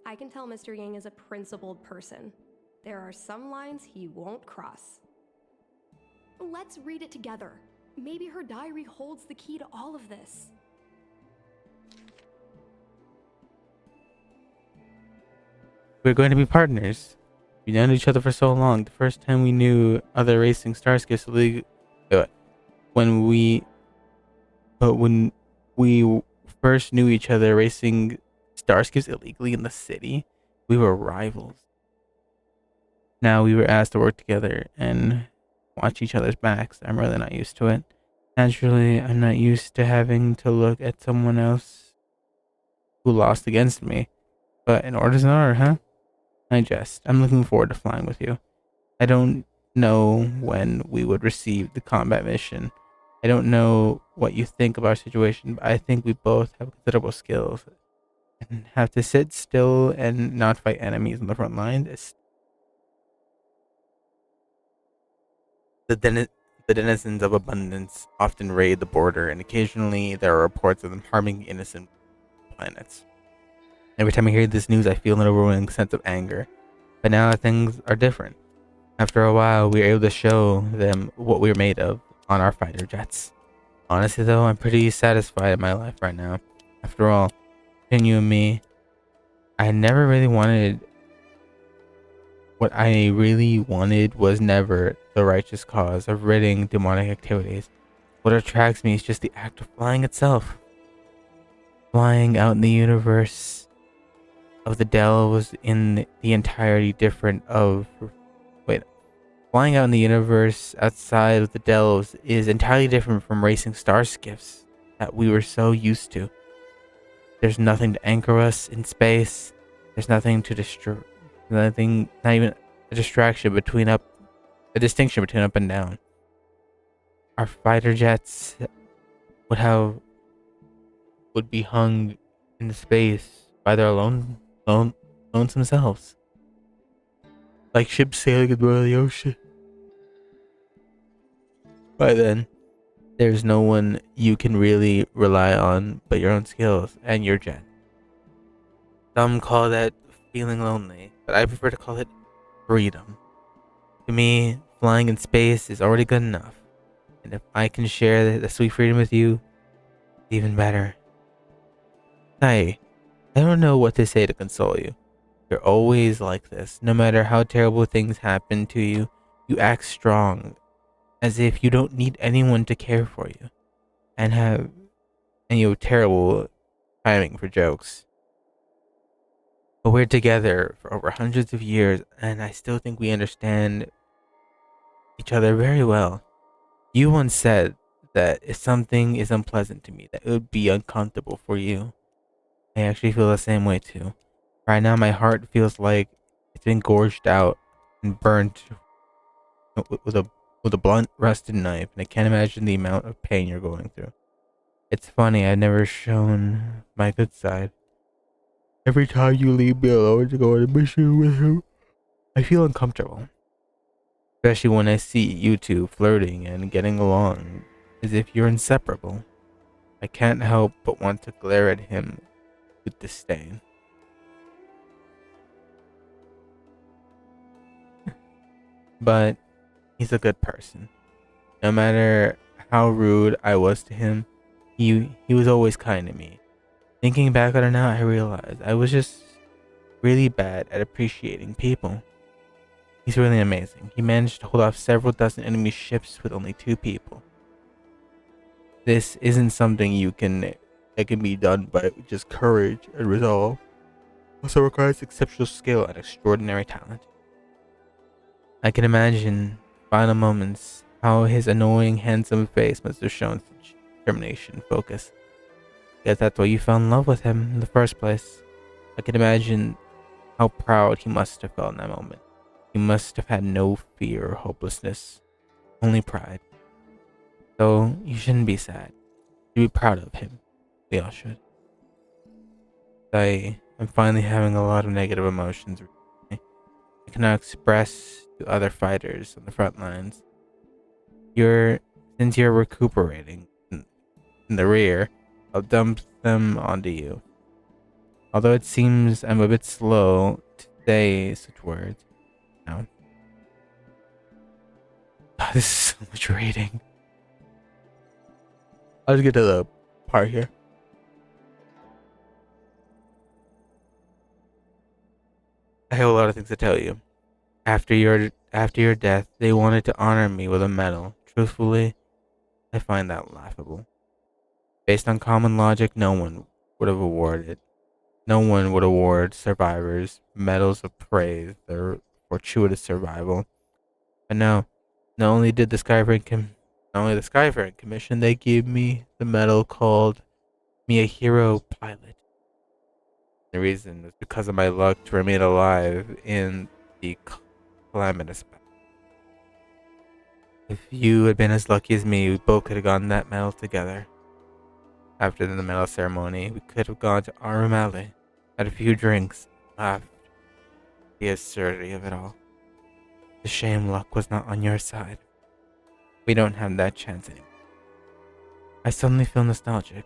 I can tell Mr. Yang is a principled person. There are some lines he won't cross. Let's read it together. Maybe her diary holds the key to all of this. We're going to be partners. We've known each other for so long. The first time we knew other racing Starskips when we first knew each other racing Starskips illegally in the city, we were rivals. Now we were asked to work together and watch each other's backs. I'm really not used to it. Naturally, I'm not used to having to look at someone else who lost against me. But an order's an order, huh? I jest. I'm looking forward to flying with you. I don't know when we would receive the combat mission. I don't know what you think of our situation, but I think we both have considerable skills. And have to sit still and not fight enemies on the front line. The denizens of abundance often raid the border, and occasionally there are reports of them harming innocent planets. Every time I hear this news, I feel an overwhelming sense of anger. But now things are different. After a while, we were able to show them what we were made of on our fighter jets. Honestly, though, I'm pretty satisfied in my life right now. After all, between you and me, I never really wanted... What I really wanted was never the righteous cause of ridding demonic activities. What attracts me is just the act of flying itself. Flying out in the universe of the delves in the entirety different of... Flying out in the universe outside of the delves is entirely different from racing starskips that we were so used to. There's nothing to anchor us in space. There's nothing to not even a distinction between up and down. Our fighter jets would be hung in space by their lonesome selves, like ships sailing in the middle of the ocean. By then, there's no one you can really rely on but your own skills and your jet. Some call that feeling lonely, but I prefer to call it freedom. To me, flying in space is already good enough. And if I can share the sweet freedom with you, even better. Hey, I don't know what to say to console you. You're always like this. No matter how terrible things happen to you, you act strong, as if you don't need anyone to care for you. And you have terrible timing for jokes. But we're together for over hundreds of years, and I still think we understand each other very well. You once said that if something is unpleasant to me, that it would be uncomfortable for you. I actually feel the same way too. Right now, my heart feels like it's been gorged out and burnt with a blunt rusted knife, and I can't imagine the amount of pain you're going through. It's funny, I've never shown my good side. Every time you leave me alone to go on a mission with him, I feel uncomfortable. Especially when I see you two flirting and getting along as if you're inseparable. I can't help but want to glare at him with disdain. But he's a good person. No matter how rude I was to him, he was always kind to me. Thinking back on it now, I realized I was just really bad at appreciating people. He's really amazing. He managed to hold off several dozen enemy ships with only 2 people. This isn't something that can be done by just courage and resolve. It also requires exceptional skill and extraordinary talent. I can imagine final moments how his annoying, handsome face must have shown such determination and focus. Guess that's why you fell in love with him in the first place. I can imagine how proud he must have felt in that moment. He must have had no fear or hopelessness, only pride. So you shouldn't be sad. You should be proud of him. We all should. I am finally having a lot of negative emotions recently. I cannot express to other fighters on the front lines. Since you're recuperating in the rear, I'll dump them onto you. Although it seems I'm a bit slow to say such words. No. God, this is so much reading. I'll just get to the part here. I have a lot of things to tell you. After your death, they wanted to honor me with a medal. Truthfully, I find that laughable. Based on common logic, no one would have awarded. No one would award survivors medals of praise for fortuitous survival. But no, not only did the not only the Skyfaring Commission, they gave me the medal called me a hero pilot. The reason is because of my luck to remain alive in the calamitous battle. If you had been as lucky as me, we both could have gotten that medal together. After the medal ceremony, we could have gone to Arum Alley, had a few drinks, laughed. The absurdity of it all. The shame luck was not on your side. We don't have that chance anymore. I suddenly feel nostalgic,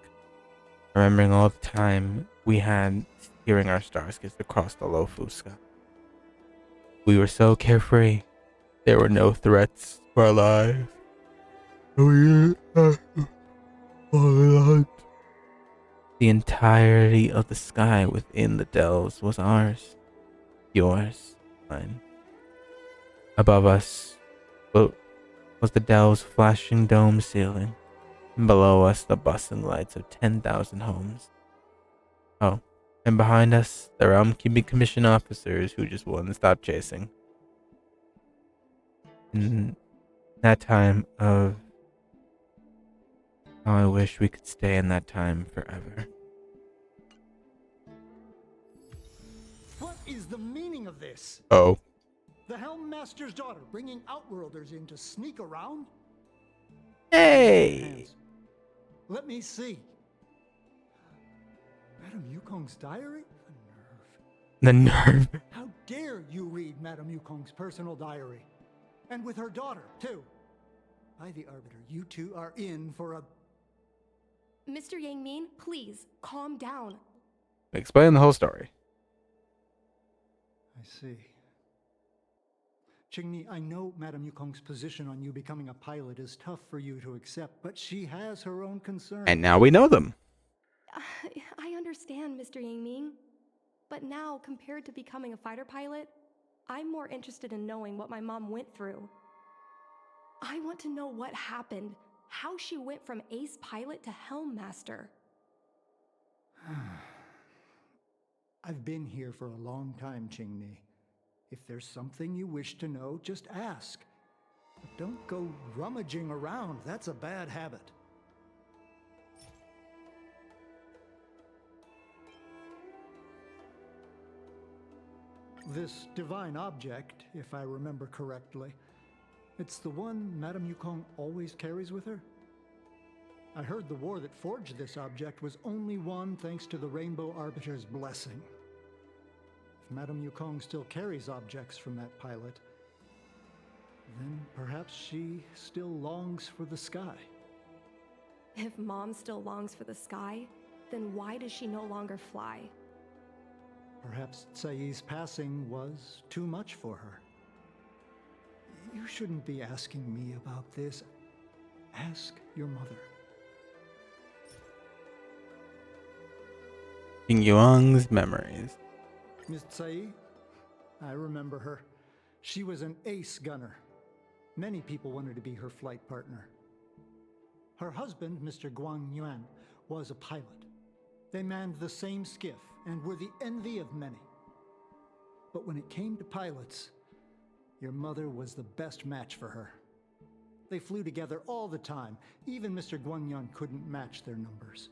remembering all the time we had steering our starships across the Lofu sky. We were so carefree. There were no threats to our lives. The entirety of the sky within the dells was ours. Yours, mine. Above us was the dells' flashing dome ceiling, and below us the bustling lights of 10,000 homes. Oh, and behind us, the realm keeping commission officers who just wouldn't stop chasing. In that time of how I wish we could stay in that time forever. What is the meaning of this? Oh. The Helm Master's daughter bringing Outworlders in to sneak around? Hey! Let me see. Madame Yukong's diary? The nerve. How dare you read Madame Yukong's personal diary? And with her daughter, too. By the Arbiter, you two are in for a... Mr. Yang Min, please, calm down. Explain the whole story. I see. Qingni, I know Madame Yukong's position on you becoming a pilot is tough for you to accept, but she has her own concerns. And now we know them. I understand, Mr. Yang Ming. But now, compared to becoming a fighter pilot, I'm more interested in knowing what my mom went through. I want to know what happened, how she went from ace pilot to helm master. I've been here for a long time, Qingni. If there's something you wish to know, just ask. But don't go rummaging around. That's a bad habit. this divine object, if I remember correctly, it's the one Madame Yukong always carries with her? I heard the war that forged this object was only won thanks to the Rainbow Arbiter's blessing. If Madame Yukong still carries objects from that pilot, then perhaps she still longs for the sky. If Mom still longs for the sky, then why does she no longer fly? Perhaps Tsai's passing was too much for her. You shouldn't be asking me about this. Ask your mother. Ying Yuang's memories. Miss Tsai? I remember her. She was an ace gunner. Many people wanted to be her flight partner. Her husband, Mr. Guang Yuan, was a pilot. They manned the same skiff and were the envy of many. But when it came to pilots, your mother was the best match for her. They flew together all the time. Even Mr. Guanyan couldn't match their numbers.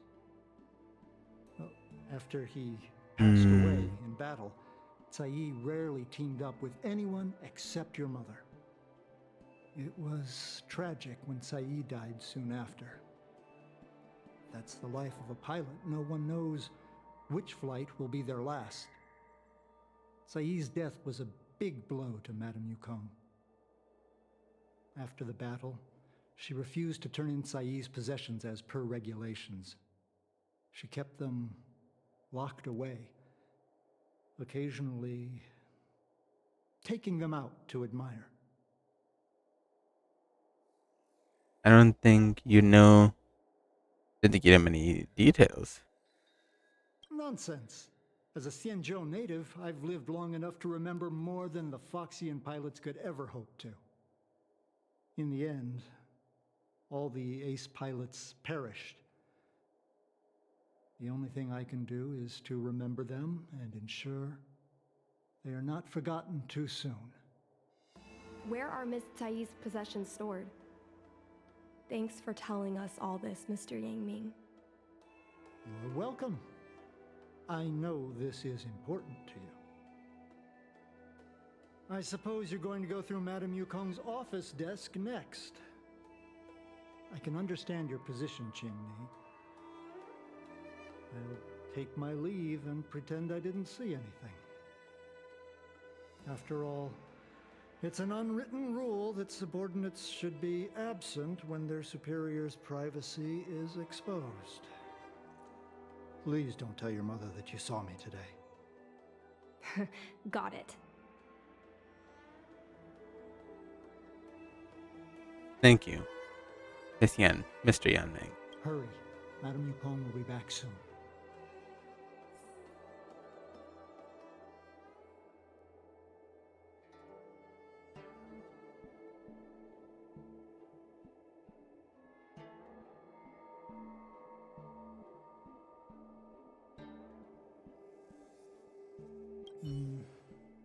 Well, after he passed away in battle, Tsai rarely teamed up with anyone except your mother. It was tragic when Tsai died soon after. That's the life of a pilot. No one knows which flight will be their last. Tsai's death was a big blow to Madame Yukong. After the battle, she refused to turn in Tsai's possessions as per regulations. She kept them locked away, occasionally taking them out to admire. I don't think you know. Didn't give him any details. Nonsense. As a Xianzhou native, I've lived long enough to remember more than the Foxian pilots could ever hope to. In the end, all the ace pilots perished. The only thing I can do is to remember them and ensure they are not forgotten too soon. Where are Miss Tsai's possessions stored? Thanks for telling us all this, Mr. Yang Ming. You're welcome. I know this is important to you. I suppose you're going to go through Madame Yukong's office desk next. I can understand your position, Qingni. I'll take my leave and pretend I didn't see anything. After all, it's an unwritten rule that subordinates should be absent when their superior's privacy is exposed. Please don't tell your mother that you saw me today. Got it. Thank you, Miss Yan, Mr. Yan Ming. Hurry. Madame Yukong will be back soon.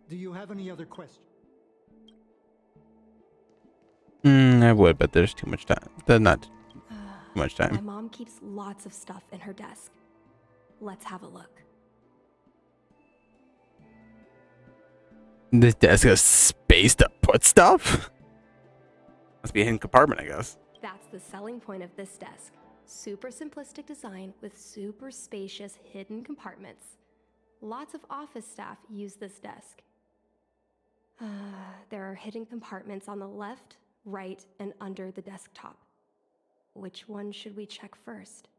Do you have any other questions? I would, but there's too much time. There's not too much My time. mom keeps lots of stuff in her desk. Let's have a look. This desk is space to put stuff? Must be a hidden compartment, I guess. That's the selling point of this desk. Super simplistic design with super spacious hidden compartments. Lots of office staff use this desk. There are hidden compartments on the left, right, and under the desktop. Which one should we check first?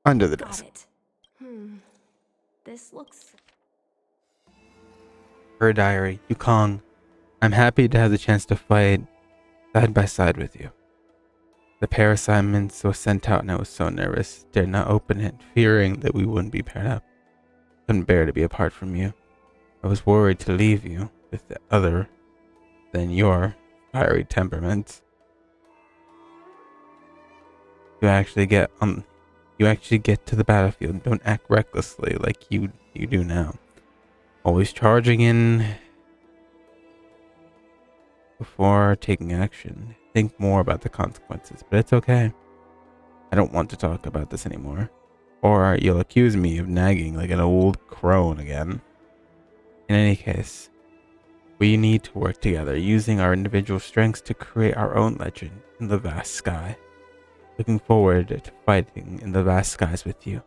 Under the Got desk. it. This looks... Her diary, Yukong. I'm happy to have the chance to fight side by side with you. The pair assignments was sent out and I was so nervous. Dared not open it, fearing that we wouldn't be paired up. Couldn't bear to be apart from you. I was worried to leave you with the other than your fiery temperament. You actually get to the battlefield. Don't act recklessly like you do now. Always charging in before taking action. Think more about the consequences, but it's okay. I don't want to talk about this anymore. Or you'll accuse me of nagging like an old crone again. In any case, we need to work together, using our individual strengths to create our own legend in the vast sky. Looking forward to fighting in the vast skies with you.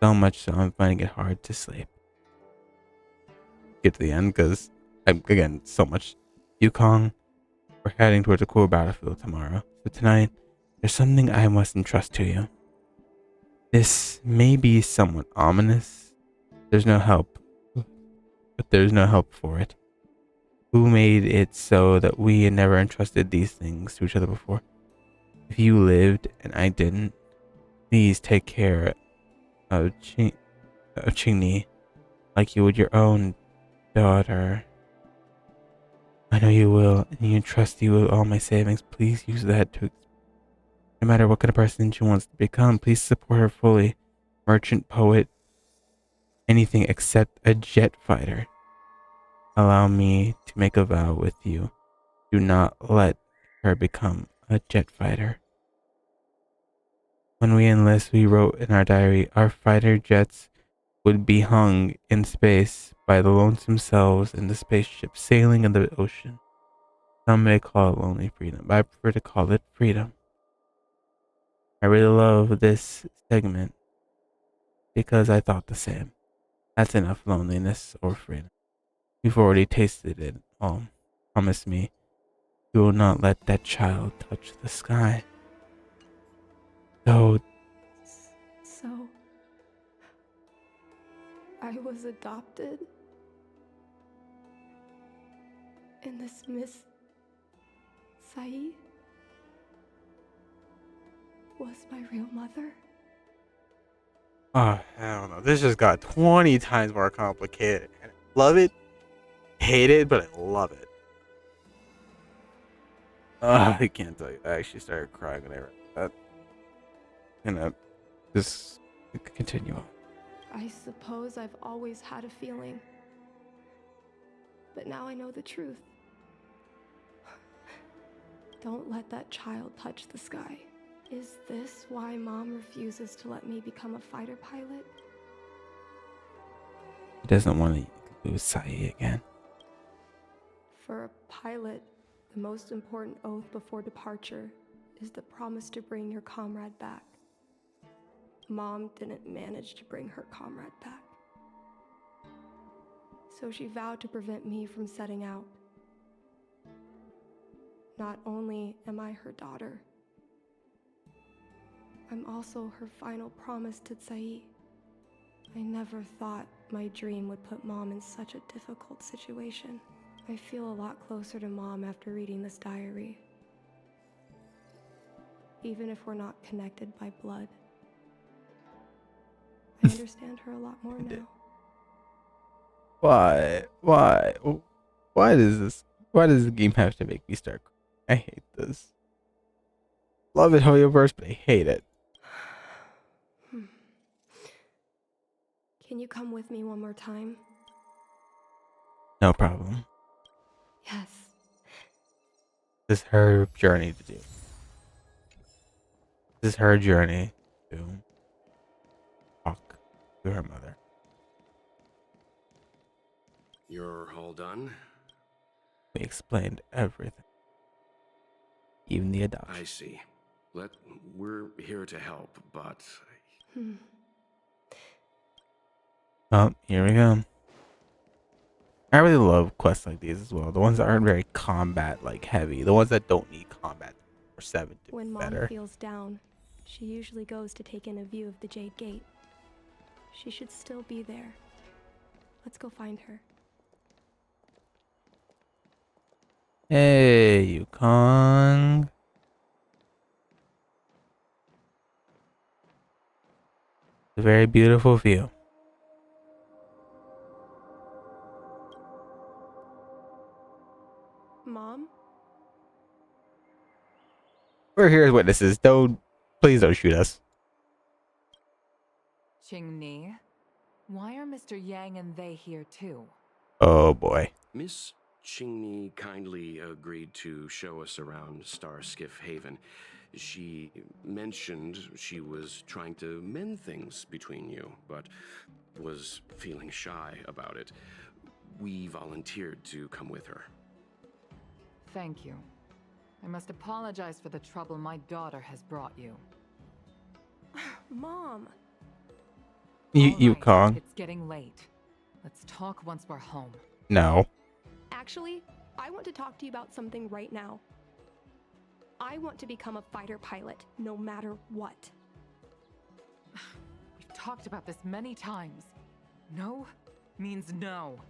So much so I'm finding it hard to sleep. Get to the end because I'm, again, so much Yukong. We're heading towards a cool battlefield tomorrow. So tonight, there's something I must entrust to you. This may be somewhat ominous. There's no help, but there's no help for it. Who made it so that we had never entrusted these things to each other before? If you lived and I didn't, please take care of Chingni like you would your own daughter. I know you will, and you trust you with all my savings. Please use that to, no matter what kind of person she wants to become, please support her fully. Merchant, poet, anything except a jet fighter. Allow me to make a vow with you. Do not let her become a jet fighter. When we enlist, we wrote in our diary, our fighter jets would be hung in space by the lonesome selves in the spaceship sailing in the ocean. Some may call it lonely freedom, but I prefer to call it freedom. I really love this segment because I thought the same. That's enough loneliness or freedom. You've already tasted it all. Promise me you will not let that child touch the sky. So, So, I was adopted? And this Miss Sai was my real mother? oh, hell no. This just got 20 times more complicated. Love it, hate it, but I love it. I can't tell you. I actually started crying when I read that. Gonna just continue on. I suppose I've always had a feeling. But now I know the truth. Don't let that child touch the sky. Is this why Mom refuses to let me become a fighter pilot? He doesn't want to lose Sai again. For a pilot, the most important oath before departure is the promise to bring your comrade back. Mom didn't manage to bring her comrade back. So she vowed to prevent me from setting out. Not only am I her daughter, I'm also her final promise to Tsai. I never thought my dream would put Mom in such a difficult situation. I feel a lot closer to Mom after reading this diary. Even if we're not connected by blood. I understand her a lot more now. Why? Why does this? Why does the game have to make me start crying? I hate this. Love it, Hoyoverse, but I hate it. Can you come with me one more time? No problem. Yes. This is her journey to do. This is her journey to talk to her mother. You're all done? We explained everything. Even the adoption. I see. We're here to help, but... Oh, here we go. I really love quests like these as well. The ones that aren't very combat like heavy. The ones that don't need combat or 7 to When be Mom better. feels down, she usually goes to take in a view of the Jade Gate. She should still be there. Let's go find her. Hey, Yukong. A very beautiful view. Mom? We're here as witnesses. Please don't shoot us. Qingni, why are Mr. Yang and they here too? Oh boy. Miss Qingni kindly agreed to show us around Starskiff Haven. She mentioned she was trying to mend things between you, but was feeling shy about it. We volunteered to come with her. Thank you. I must apologize for the trouble my daughter has brought you. Mom! You All right, Kong. it's getting late. Let's talk once we're home. No. Actually, I want to talk to you about something right now. I want to become a fighter pilot, no matter what. We've talked about this many times. No means no.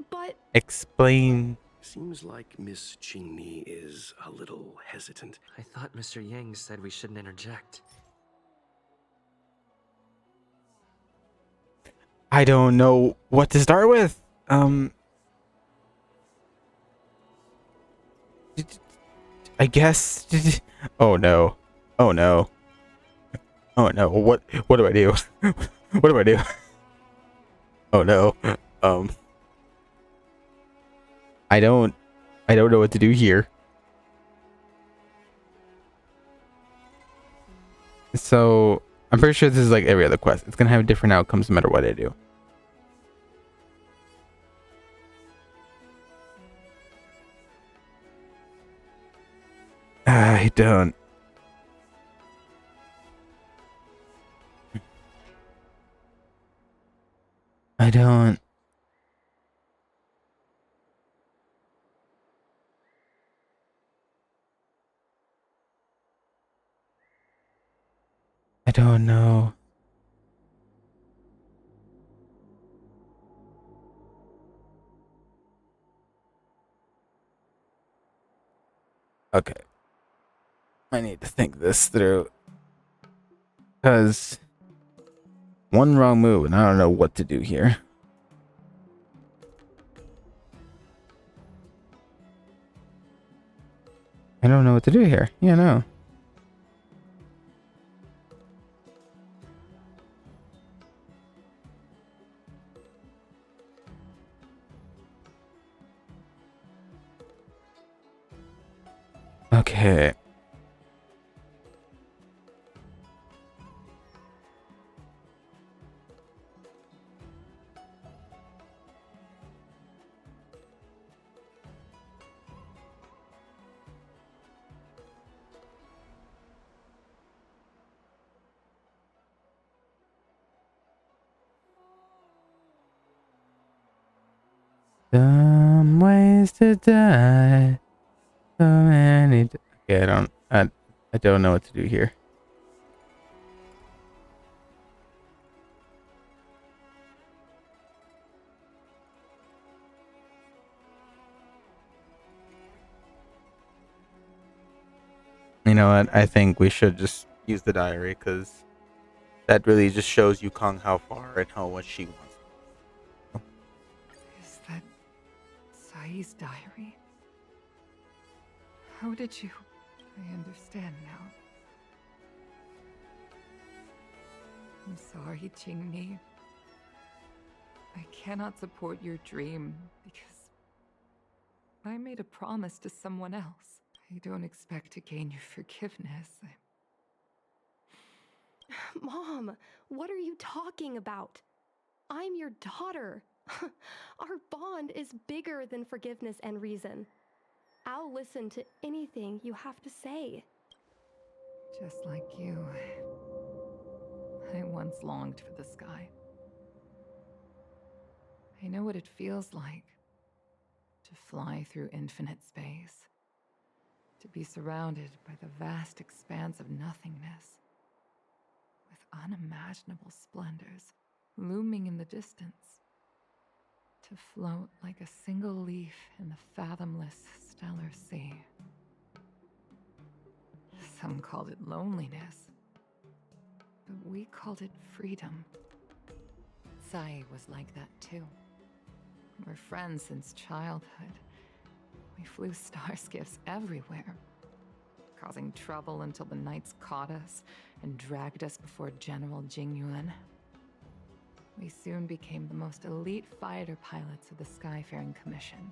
But... Explain. Seems like Miss Qingni is a little hesitant. I thought Mr. Yang said we shouldn't interject. I don't know what to start with. I guess. Oh no. Oh no. Oh no. What do I do? What do I do? Oh no. I don't know what to do here. So I'm pretty sure this is like every other quest. It's gonna have different outcomes no matter what I do. I don't. I don't. I don't know. Okay. I need to think this through. Because one wrong move and I don't know what to do here. I don't know what to do here. Yeah, no. Okay. Some ways to die. So many. Okay, I don't know what to do here. You know what? I think we should just use the diary because that really just shows Yukong how far and how much she wants. Is that Sai's diary? How did you... I understand now. I'm sorry, Qingni. I cannot support your dream because I made a promise to someone else. I don't expect to gain your forgiveness. Mom, what are you talking about? I'm your daughter. Our bond is bigger than forgiveness and reason. I'll listen to anything you have to say. Just like you, I once longed for the sky. I know what it feels like to fly through infinite space, to be surrounded by the vast expanse of nothingness, with unimaginable splendors looming in the distance, to float like a single leaf in the fathomless stellar sea. Some called it loneliness, but we called it freedom. Sai was like that too. We're friends since childhood. We flew star skiffs everywhere, causing trouble until the knights caught us and dragged us before General Jingyuan. We soon became the most elite fighter pilots of the Skyfaring Commission.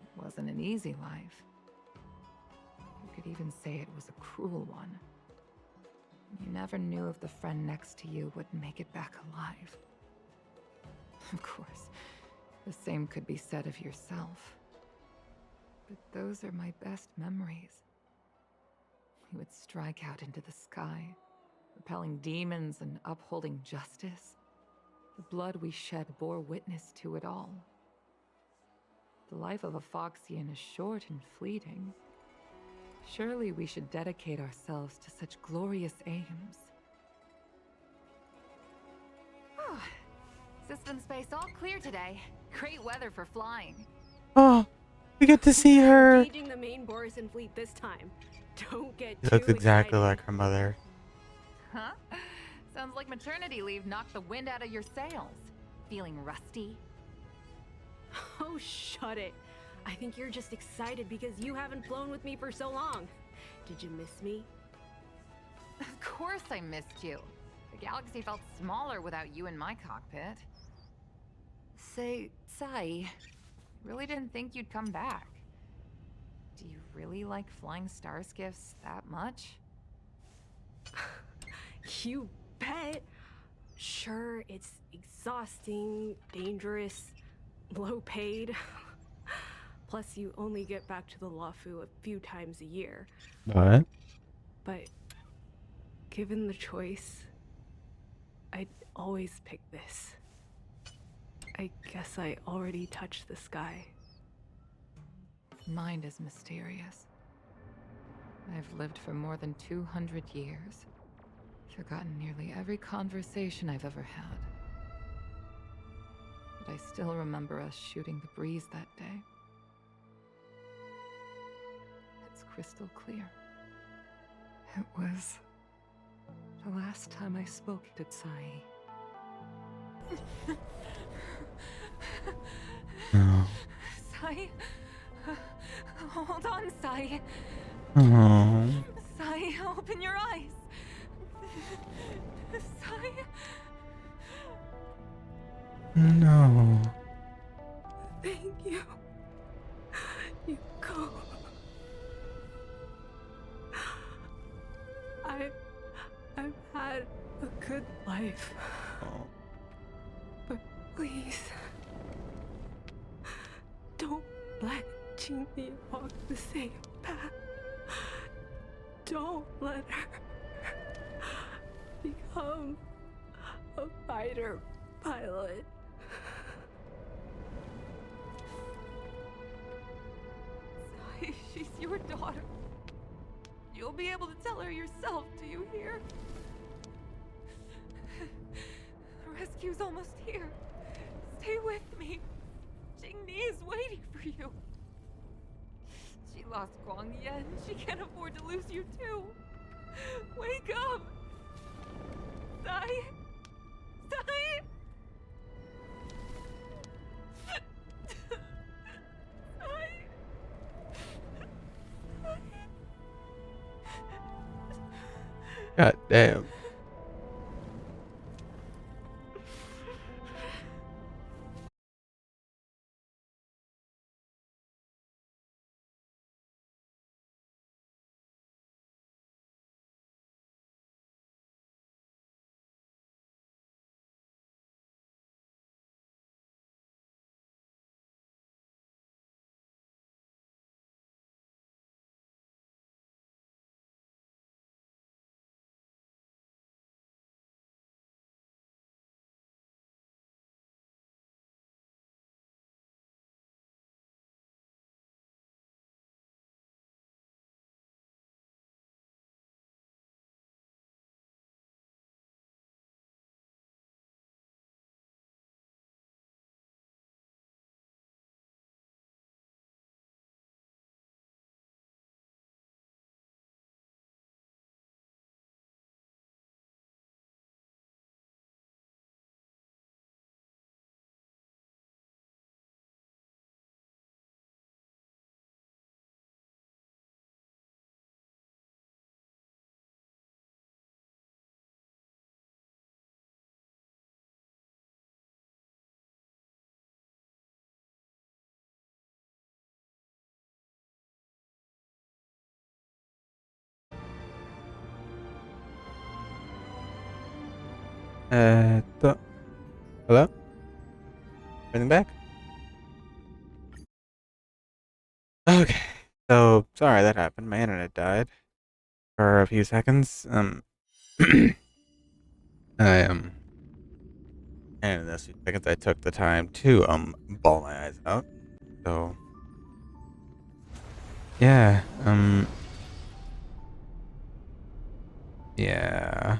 It wasn't an easy life. You could even say it was a cruel one. You never knew if the friend next to you would make it back alive. Of course, the same could be said of yourself. But those are my best memories. We would strike out into the sky, repelling demons and upholding justice. The blood we shed bore witness to it all. The life of a Foxian is short and fleeting. Surely we should dedicate ourselves to such glorious aims. System space all clear today. Great weather for flying. Oh, we get to see her. Engaging the main Borison fleet this time. Don't get She too looks exactly excited. like her mother. Huh? Sounds like maternity leave knocked the wind out of your sails. Feeling rusty? Oh, shut it. I think you're just excited because you haven't flown with me for so long. Did you miss me? Of course I missed you. The galaxy felt smaller without you in my cockpit. Say, Sai, really didn't think you'd come back. Do you really like flying star skiffs that much? You bet. Sure, it's exhausting, dangerous, low paid. Plus, you only get back to the Luofu a few times a year. What? But given the choice, I'd always pick this. I guess I already touched the sky. Mind is mysterious. I've lived for more than 200 years. Forgotten nearly every conversation I've ever had. But I still remember us shooting the breeze that day. It's crystal clear. It was the last time I spoke to Sai. No. Sai? Hold on, Sai. Oh. Sai, open your eyes. Sai? No. Thank you. You go. I've had a good life. But please, don't let Jinli walk the same path. Don't let her become a fighter pilot. Sai, she's your daughter. You'll be able to tell her yourself, do you hear? The rescue's almost here. Stay with me. Jingni is waiting for you. She lost Guang Yan. She can't afford to lose you too. Wake up! Sai! Sai! God damn. Hello? Anything back? Okay. So, sorry that happened. My internet died for a few seconds. I, and in those few seconds I took the time to, bawl my eyes out. So, yeah, yeah.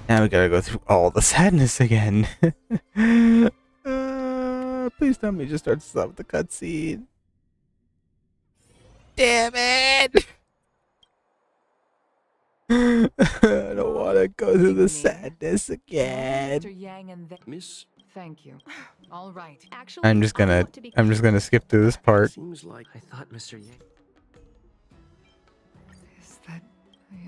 Now we gotta go through all the sadness again. Please tell me it just starts off with the cutscene. Damn it! I don't want to go through the sadness again. Mr. Yang and Miss, thank you. All right. Actually, I'm just I gonna want to be. skip through this part. seems like I thought Mr. Yang. Is that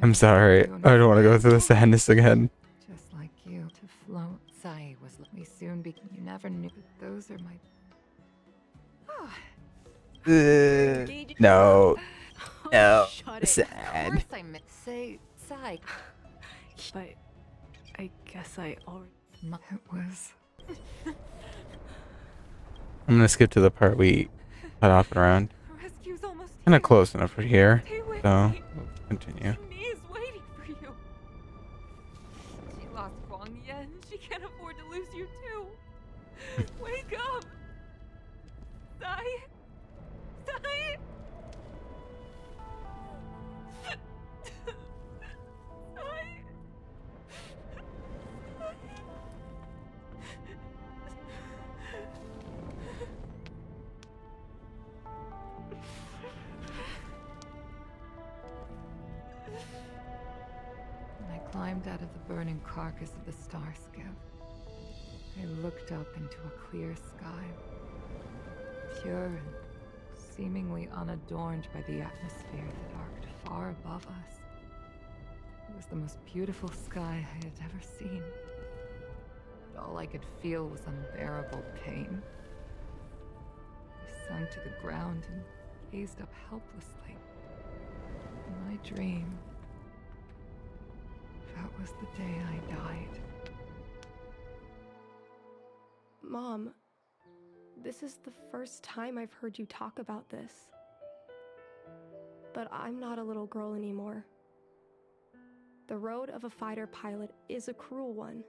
I'm sorry. I don't want to go through the sadness again. just like you to float? Sai was we soon be. You never knew. But those are my. No. No. Shut it. Sad. Of course I say, Sai. But I guess I already. It was. I'm gonna skip to the part we cut off and around. Rescue's almost Kind of here. close enough for here. Stay with So, me. we'll continue. She is waiting for you. She lost Guang Yan. She can't afford to lose you too. Wake up. Sai. Sai. When I climbed out of the burning carcass of the star skiff, I looked up into a clear sky, pure and seemingly unadorned by the atmosphere that arced far above us. It was the most beautiful sky I had ever seen. But all I could feel was unbearable pain. I sunk to the ground and gazed up helplessly. In my dream, that was the day I died. Mom, this is the first time I've heard you talk about this. But I'm not a little girl anymore. The road of a fighter pilot is a cruel one.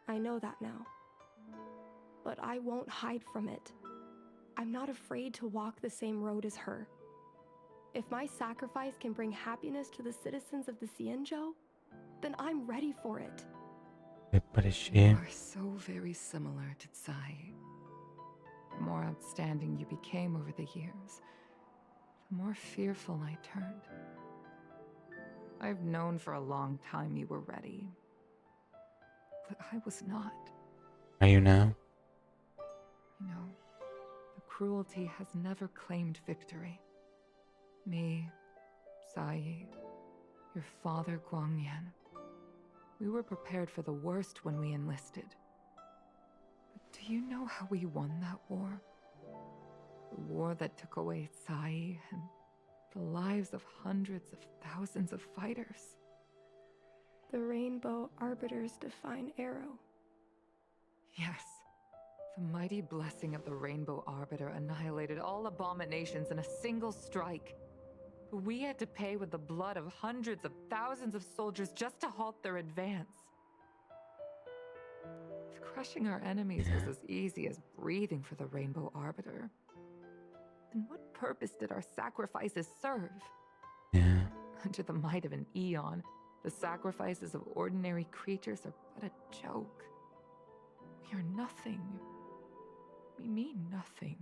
I know that now. But I won't hide from it. I'm not afraid to walk the same road as her. If my sacrifice can bring happiness to the citizens of the Cienjo, then I'm ready for it. But is she? You are so very similar to Tsai. The more outstanding you became over the years, the more fearful I turned. I've known for a long time you were ready, but I was not. Are you now? You know, the cruelty has never claimed victory. Me, Sai, your father Guang Yan. We were prepared for the worst when we enlisted. But do you know how we won that war? The war that took away Sai and the lives of hundreds of thousands of fighters. The Rainbow Arbiter's divine arrow. Yes. The mighty blessing of the Rainbow Arbiter annihilated all abominations in a single strike. We had to pay with the blood of hundreds of thousands of soldiers just to halt their advance. If crushing our enemies was as easy as breathing for the Rainbow Arbiter, then what purpose did our sacrifices serve? Yeah. Under the might of an Eon, the sacrifices of ordinary creatures are but a joke. We are nothing. We mean nothing.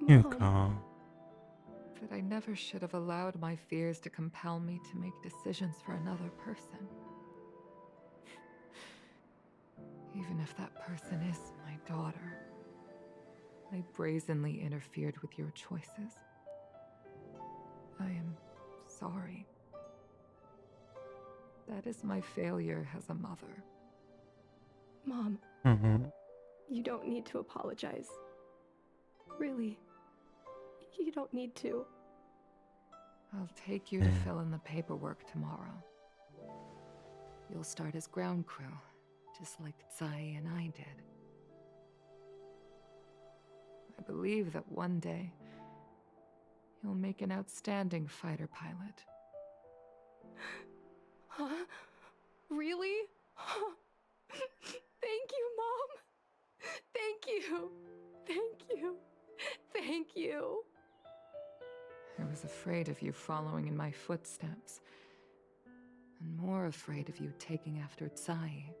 You calm. But I never should have allowed my fears to compel me to make decisions for another person. Even if that person is my daughter, I brazenly interfered with your choices. I am sorry. That is my failure as a mother. Mom, you don't need to apologize. Really. You don't need to. I'll take you to fill in the paperwork tomorrow. you'll start as ground crew, just like Tsai and I did. I believe that one day, you'll make an outstanding fighter pilot. Huh? Really? Thank you, Mom. Thank you. Thank you. Thank you. I was afraid of you following in my footsteps, and more afraid of you taking after Tsai.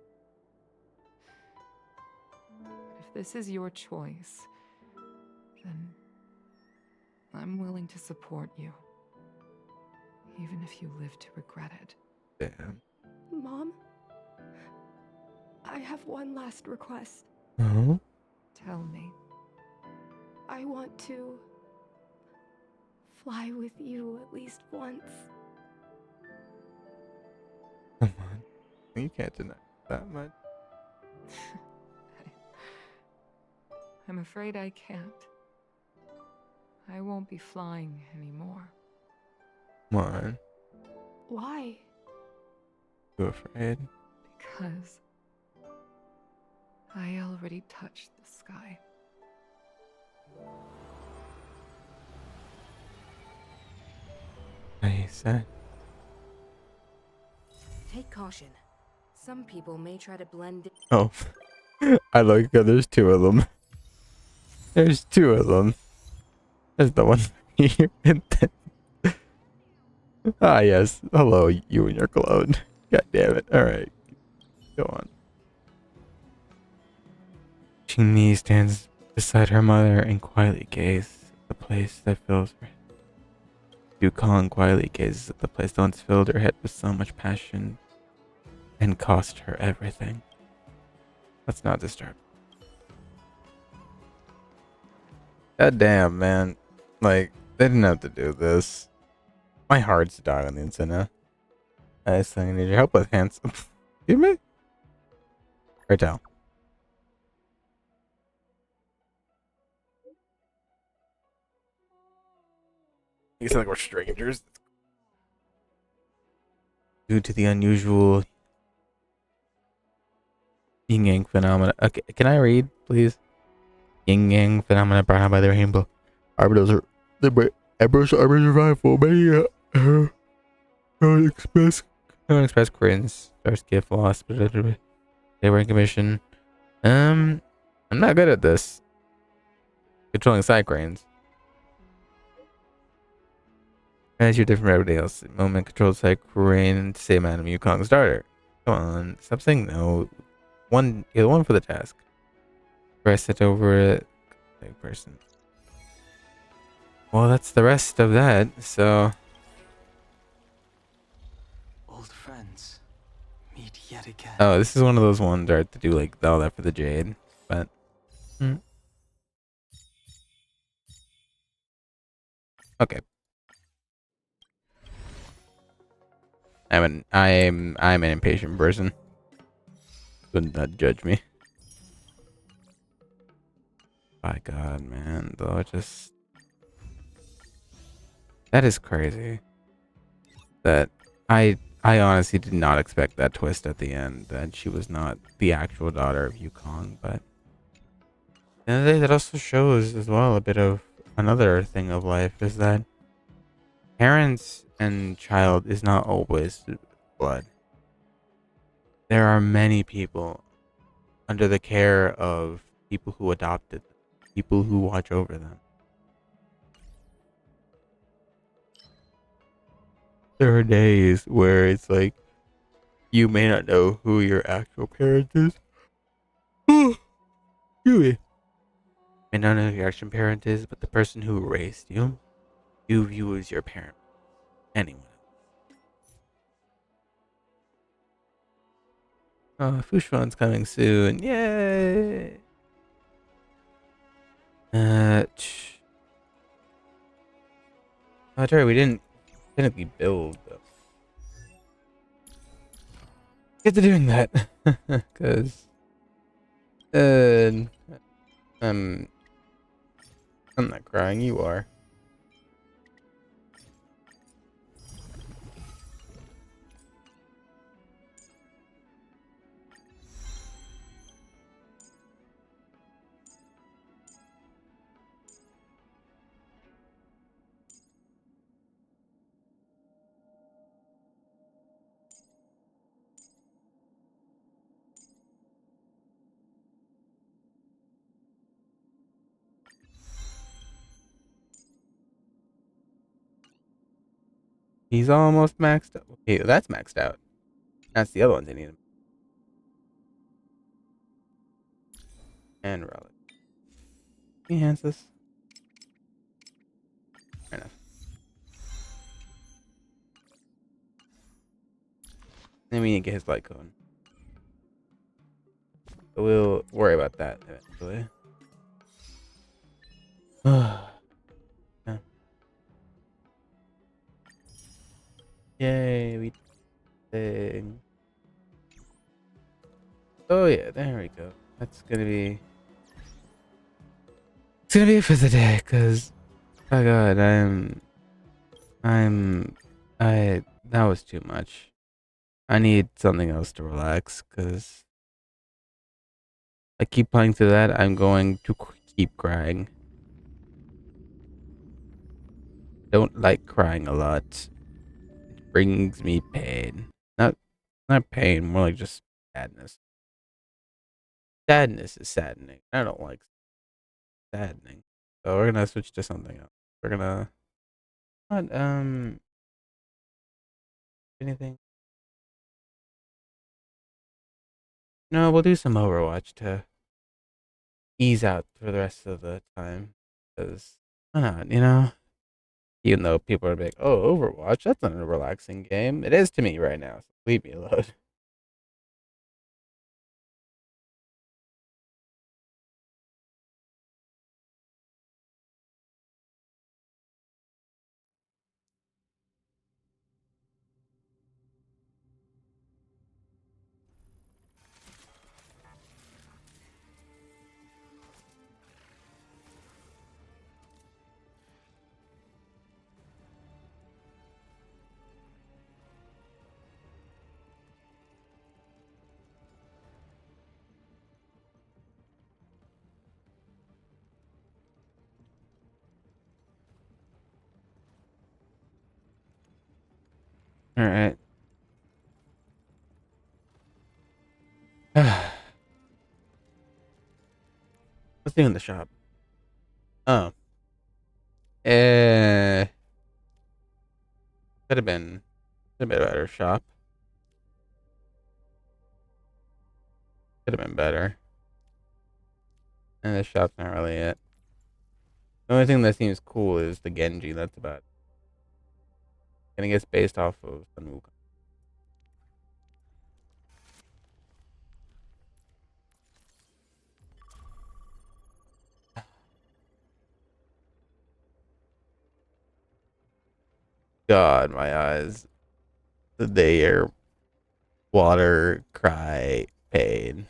But if this is your choice, then I'm willing to support you, even if you live to regret it. Damn. Mom, I have one last request. Oh? Tell me. I want to fly with you at least once. Come on. You can't deny that much. I'm afraid I can't. I won't be flying anymore. Come on. Why? You afraid? Because I already touched the sky. I said. Take caution. Some people may try to blend in. Oh. I like that there's two of them. There's two of them. There's the one here and then. Ah, yes. Hello, you and your clone. God damn it. Alright. Go on. Ching-Ni stands beside her mother and quietly gazes at the place that fills her. Yukong quietly gazes at the place that once filled her head with so much passion and cost her everything. Let's not disturb. God damn, man. Like, they didn't have to do this. My heart's died on the inside. I still need your help with hands. Excuse me? Cartel. You sound like we're strangers. Due to the unusual yin yang phenomena. Okay, can I read, please? Yin yang phenomena brought on by the rainbow. Arbiters are the Emperor's army survived for many Express Koreans. First gift lost, but they were in commission. I'm not good at this. Controlling side cranes. As you're different from everybody else, moment controlled side crane, same item Yukong starter. Come on, stop saying no. One for the task. Press it over it. Like person. Well, that's the rest of that. So. Old friends meet yet again. Oh, this is one of those ones where I have to do like all that for the jade, but. Okay. I'm an impatient person. Would not judge me. By God, man, though, just that is crazy. That I honestly did not expect that twist at the end, that she was not the actual daughter of Yukong, but that also shows as well a bit of another thing of life, is that parents and child is not always blood. There are many people under the care of people who adopted them, people who watch over them. There are days where it's like you may not know who your actual parent is. Excuse me. May not know who your actual parent is, but the person who raised you, you view as your parent. Anyone. Oh, Fushwan's coming soon. Yay! Oh, sorry, we didn't technically build, though. Get to doing that. Because, I'm not crying, you are. He's almost maxed out. Okay, that's maxed out. That's the other ones I need. And relic. Enhance this. Fair enough. Then we need to get his light cone. So we'll worry about that eventually. Yeah. Yay, we did. Oh yeah, there we go. That's gonna be. It's gonna be it for the day, cause oh god, that was too much. I need something else to relax, cause I keep playing through that. I'm going to keep crying. Don't like crying a lot. It brings me pain. Not pain, more like just sadness. Sadness is saddening. I don't like saddening. So we're gonna switch to something else. We're gonna not anything. No, we'll do some Overwatch to ease out for the rest of the time. Cause why not, you know? Even though people are like, oh, Overwatch, that's not a relaxing game. It is to me right now, so leave me alone. Alright. What's new in the shop? Oh. Could have been a bit better shop. Could have been better. And the shop's not really it. The only thing that seems cool is the Genji. That's about it. And I guess based off of Sun Wukong. God, my eyes. They are water, cry, pain.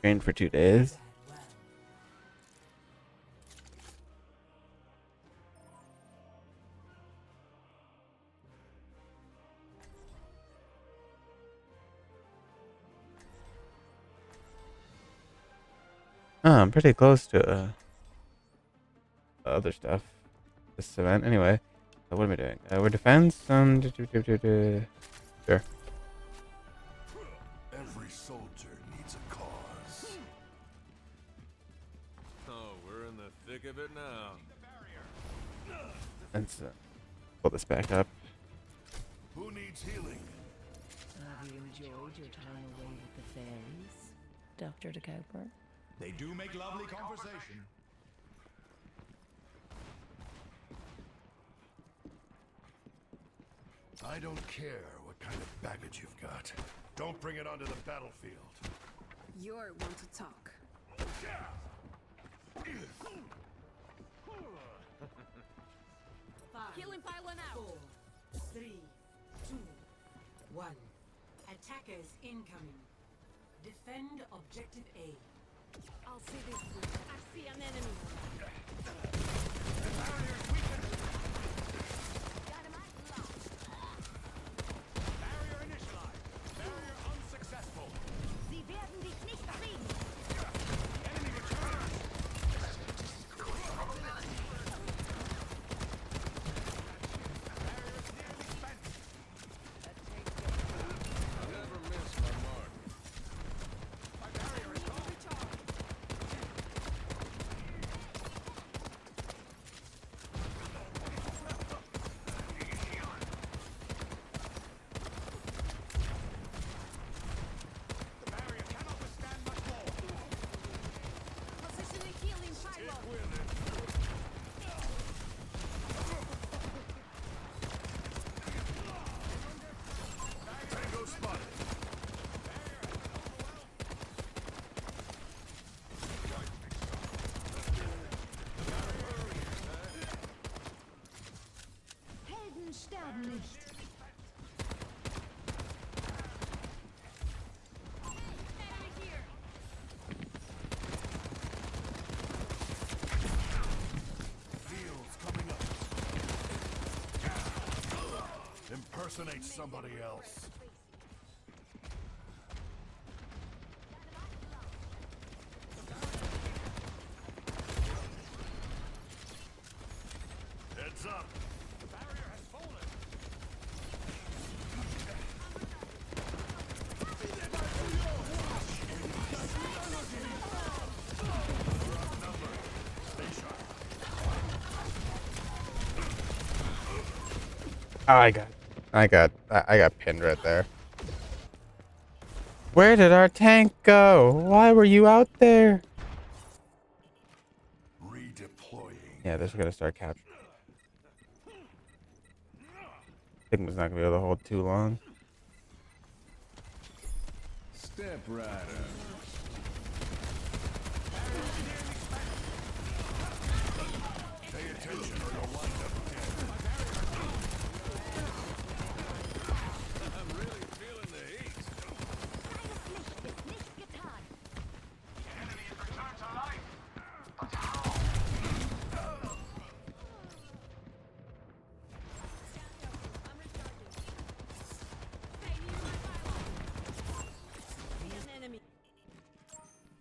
Trained for 2 days. Oh, I'm pretty close to other stuff. This event, anyway. What am I doing? We're defense. Sure. Every soldier needs a cause. Oh, we're in the thick of it now. Let's pull this back up. Who needs healing? Have you enjoyed your time away with the fairies, Dr. DeCoper? They do make lovely conversation. I don't care what kind of baggage you've got. Don't bring it onto the battlefield. You're one to talk. Killing pylon out. 4, 3, 2, 1. Attackers incoming. Defend objective A. I'll see this through. I see an enemy. Barrier initialized. Barrier unsuccessful. Sie werden dich nicht kriegen. Enemy returns. Fields coming up. Impersonate somebody else. Heads up. The barrier has fallen. Oh, I got pinned right there. Where did our tank go? Why were you out there? Redeploying. Yeah, this is gonna start capturing. Sigma's not gonna be able to hold too long. Step rider. Pay attention or you'll wind up dead. I'm really feeling the heat.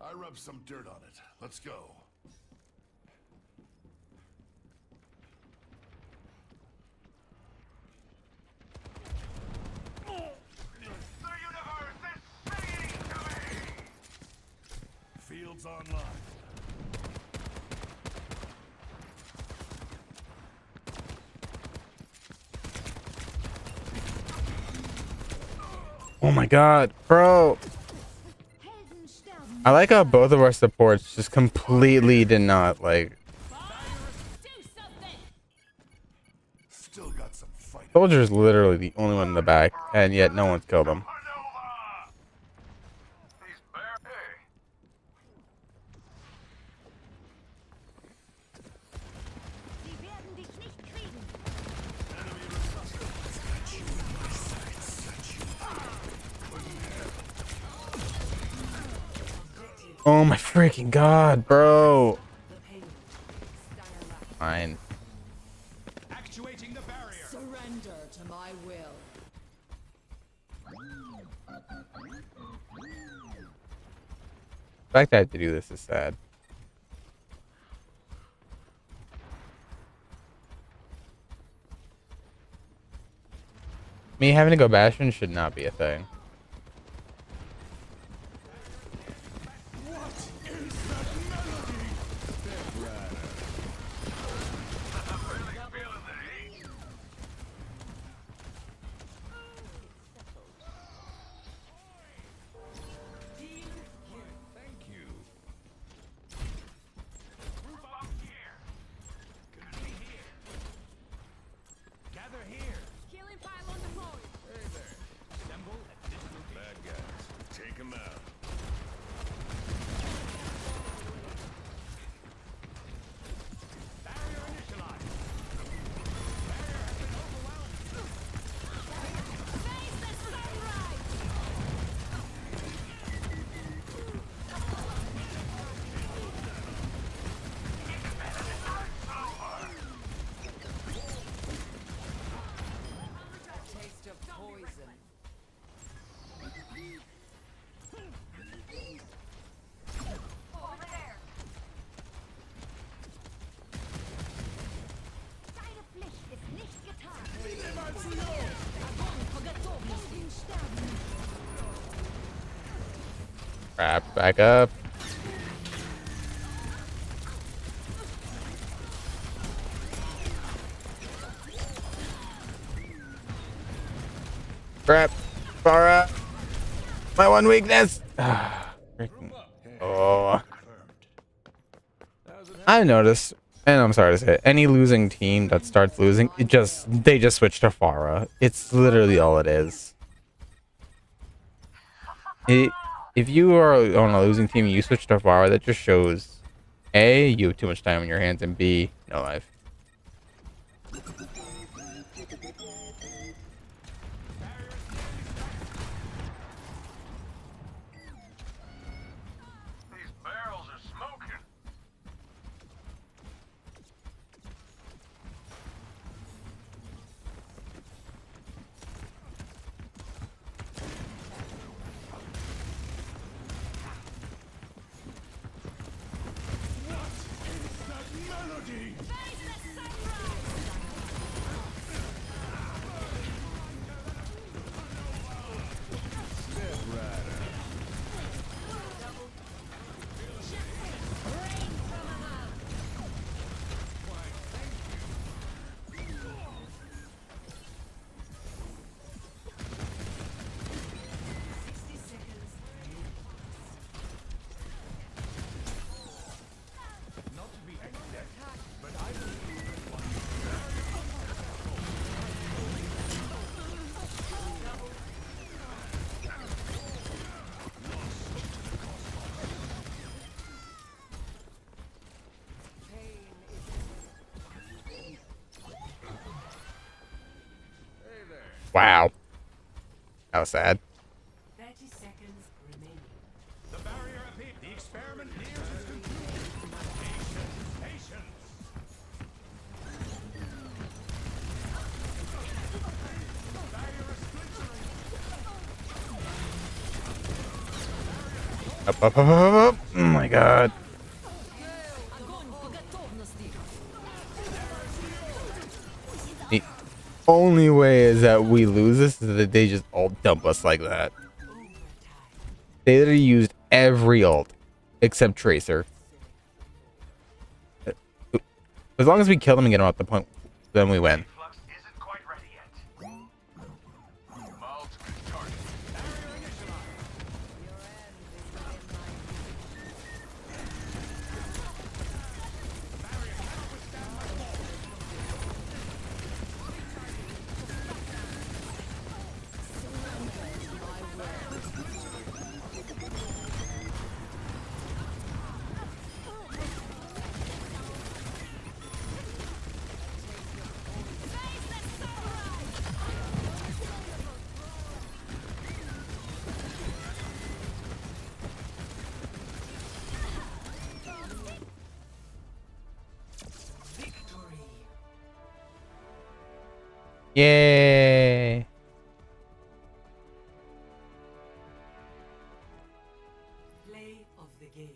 I rubbed some dirt on it. Let's go. Fields online. Oh my god, bro. I like how both of our supports just completely did not like. Still got some fight. Soldier's literally the only one in the back, and yet no one's killed him. Oh my freaking god, bro. Fine. Actuating the barrier. Surrender to my will. The fact that I have to do this is sad. Me having to go Bastion should not be a thing. Crap, back up. Crap. Far up. My one weakness. Freaking. Oh. I noticed, and I'm sorry to say it, any losing team that starts losing, they just switch to Pharah. It's literally all it is. If you are on a losing team and you switch to Pharah, that just shows A, you have too much time on your hands, and B, no life. Wow. That was sad. 30 seconds remaining. The barrier appears. The experiment nears its conclusion. Patience. Up, up, up, up, up. Oh my god. The only way is that we lose this is that they just all dump us like that. They literally used every ult except Tracer. As long as we kill them and get them off the point, then we win. Yay! Play of the game.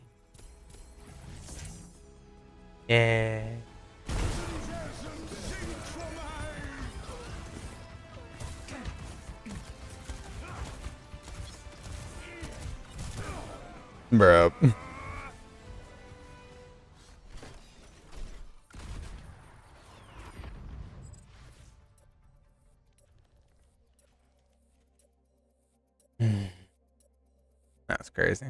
Yeah. Bro. That's crazy.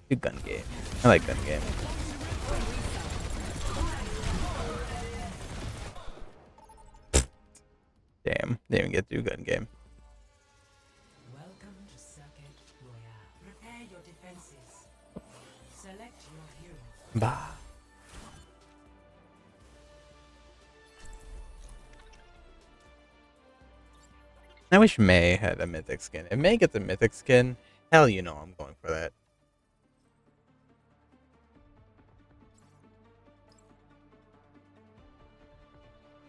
Good gun game. I like gun game. Damn, didn't even get through gun game. Welcome to Circuit Royale. Prepare your defenses. Select your hero. Bah. I wish May had a mythic skin. If May gets a mythic skin, hell you know I'm going for that.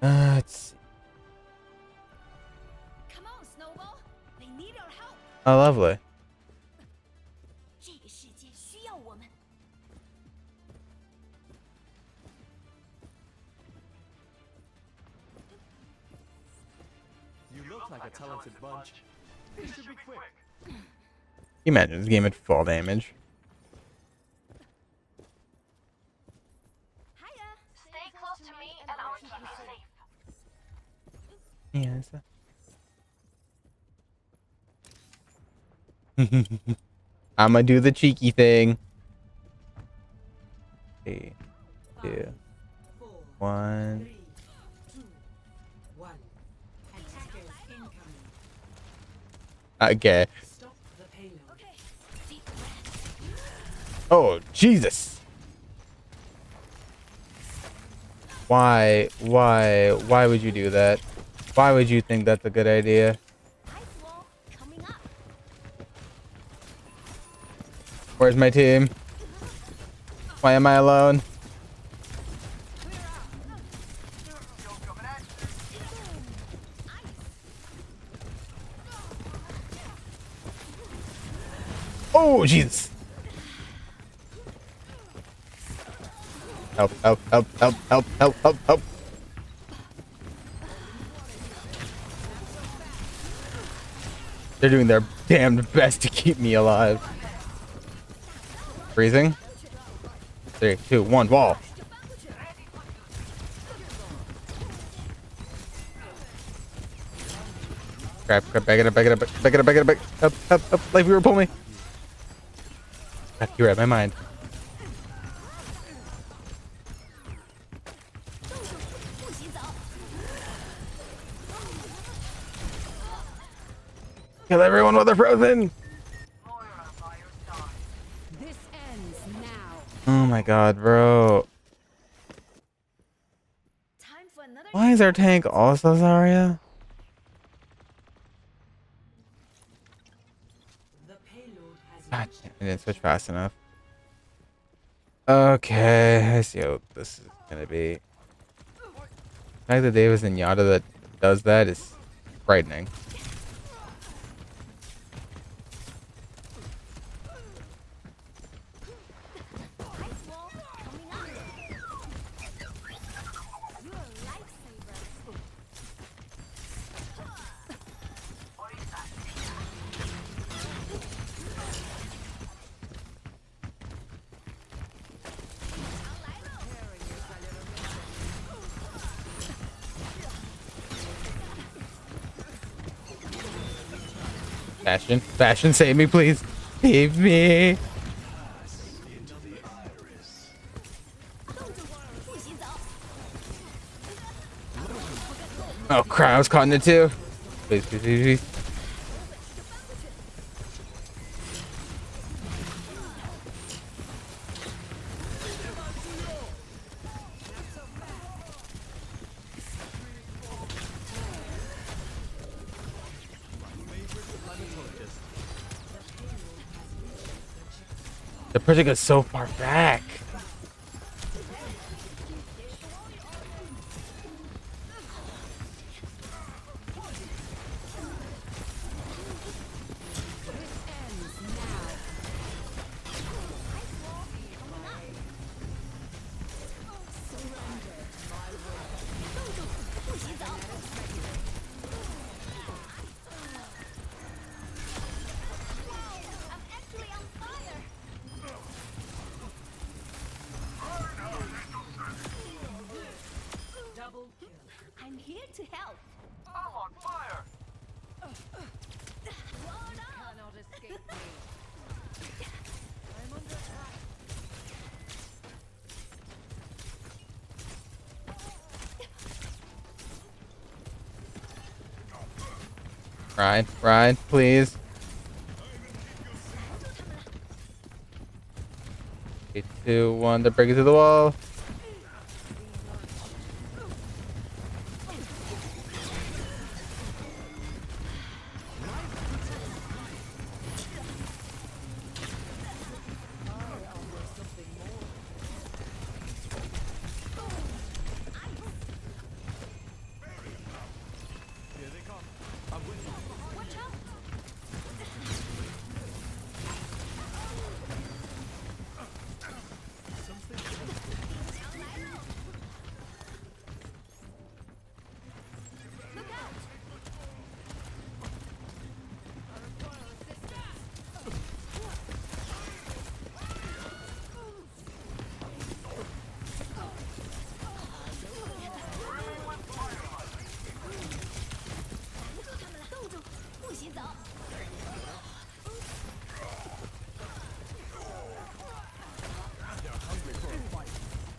Let's see. Come on, Snowball. They need our help. Oh, lovely. 这个世界需要我们。You look like a talented bunch. You should be quick. Can you imagine this game at full damage? Hiya. Stay close to me and I'll keep you safe. Yes. I'ma do the cheeky thing. 3, 2, 1. Okay. Oh, Jesus. Why would you do that? Why would you think that's a good idea? Where's my team? Why am I alone? Oh, Jesus. Help, help, help, help, help, help, help, help. They're doing their damned best to keep me alive. Freezing. 3, 2, 1, wall. Crap, crap, back it up, back it up, back it up, back it up, back. Up, up, up, like we were pulling me. God, you read my mind. Kill everyone while they're frozen. This ends now. my god, bro. Why is our tank also Zarya? God damn, I didn't switch fast enough. Okay, I see what this is gonna be. The fact that Davis and Yada that does that is frightening. Fashion, save me, please. Save me. Oh crap, I was caught in it too. Please, please, please, please. The project is so far back. I'm here to help. I'm on fire. Cannot escape me. I'm under attack. Ryan, please. 3, 2, 1, to break it to the wall.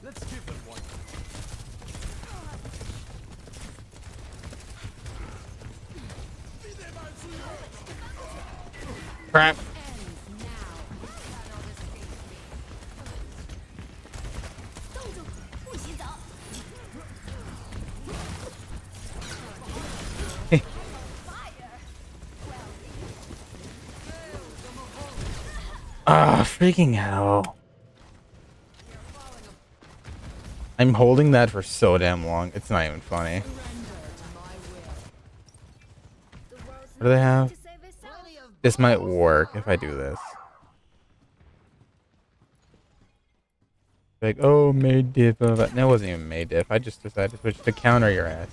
Let's give them one. Crap. Ah, freaking hell. I'm holding that for so damn long. It's not even funny. What do they have? This might work if I do this. Like, oh, made diff. That wasn't even made diff. I just decided to switch to counter your ass.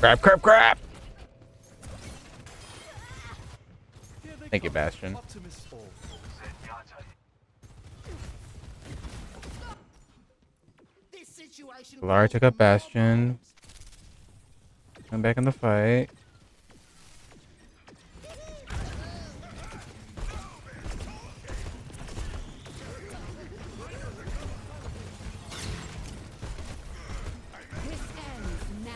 Crap, crap, crap! Thank you, Bastion. Lara took up Bastion. I'm back in the fight. This ends now.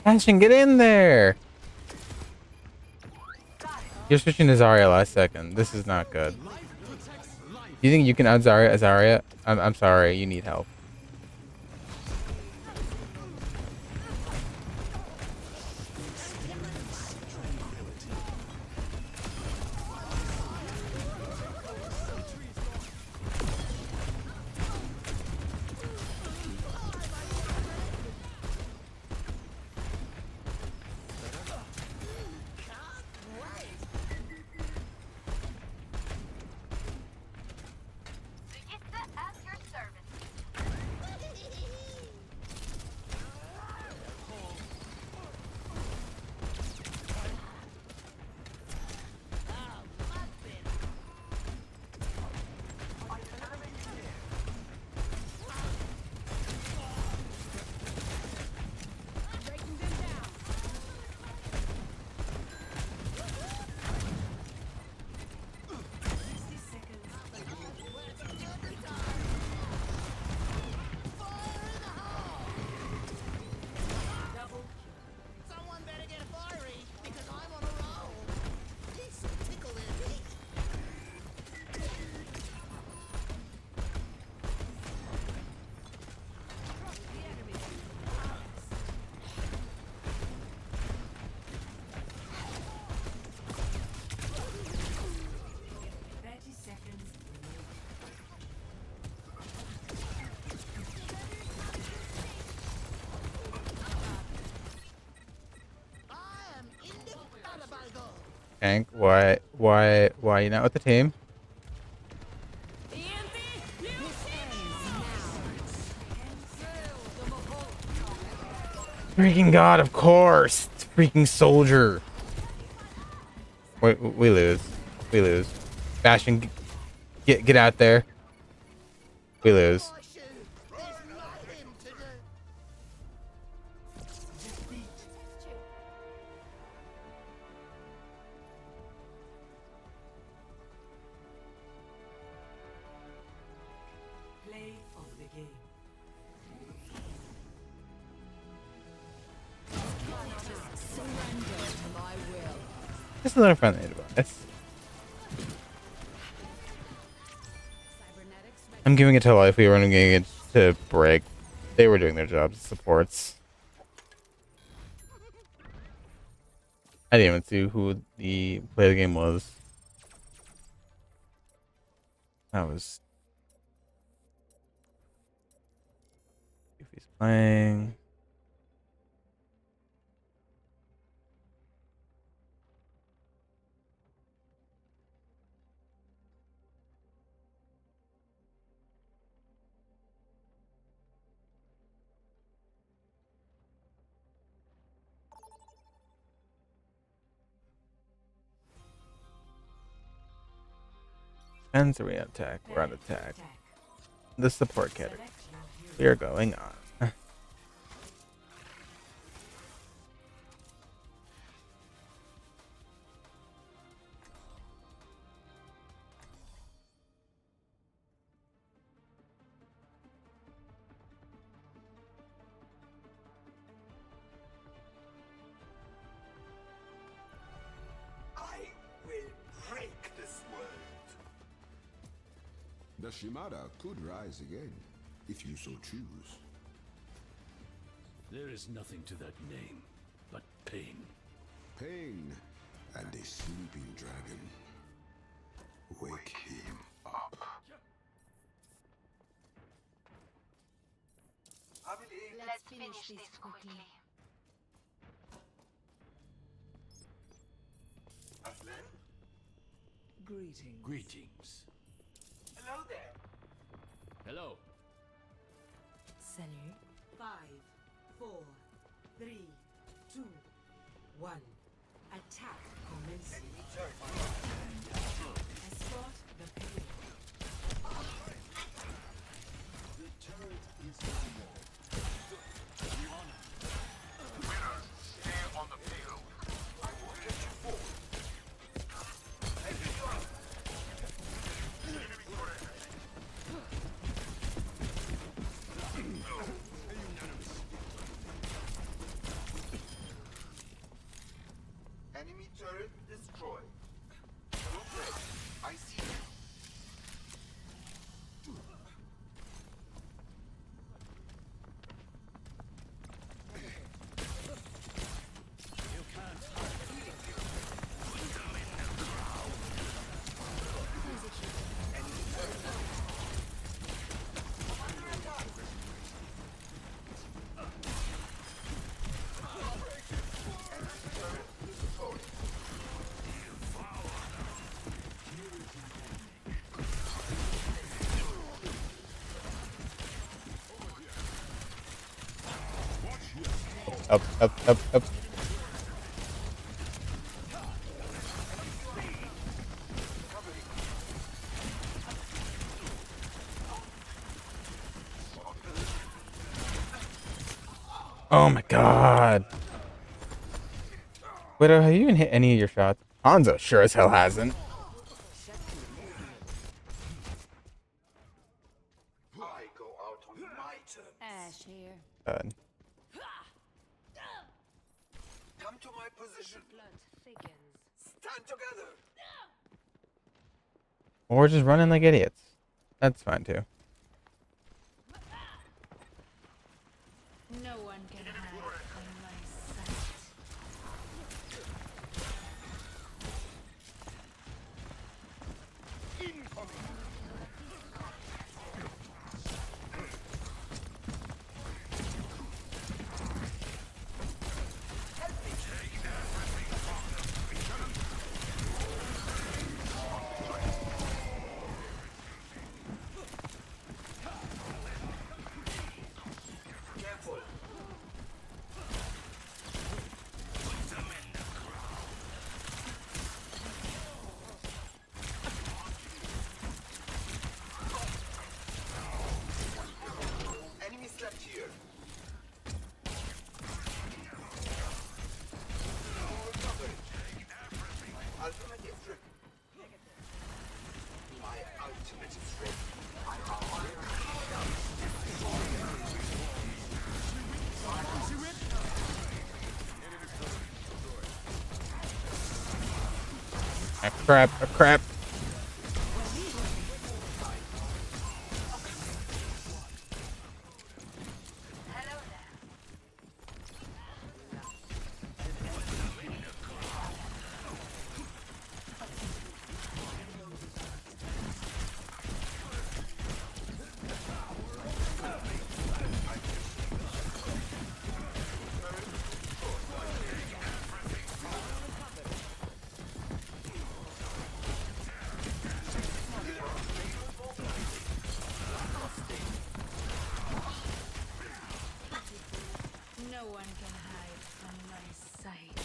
Bastion, get in there! You're switching to Zarya last second. This is not good. You think you can out Zarya? I'm sorry, you need help. Hank, why are you not with the team? Freaking God, of course! It's freaking soldier. Wait, we lose. We lose. Bastion, get out there. We lose. Just a little friendly advice. I'm giving it to life. We were giving it to break. They were doing their jobs as supports. I didn't even see who the player of the game was. That was if he's playing. Ends arena attack. We're on attack. The support category. We are going on. The Shimada could rise again, if you so choose. There is nothing to that name but pain. Pain and a sleeping dragon. Wake him up. Let's finish this quickly. Greetings. Greetings. Hello there. Hello. Salut. 5, 4, 3, 2, 1. Attack commencing. Escort the payload. The turret is on the wall. Winners, stay on the field. I will get you forward. Enemy turret destroyed. Okay, I see you. You can't hide. Put them in the ground. Enemy turret. Under attack. Enemy turret destroyed. Up, up, up, up. Oh my god. Widow, have you even hit any of your shots? Hanzo sure as hell hasn't. I go out on my terms. Ash here. God. Come to my position. Blood thickens. Stand together. Or just running like idiots. That's fine too. No one can hide from my sight. Careful. Enemy slept here. Full coverage. Alternative trip. My ultimate is ready. Ah, crap, ah, crap. No one can hide from my sight.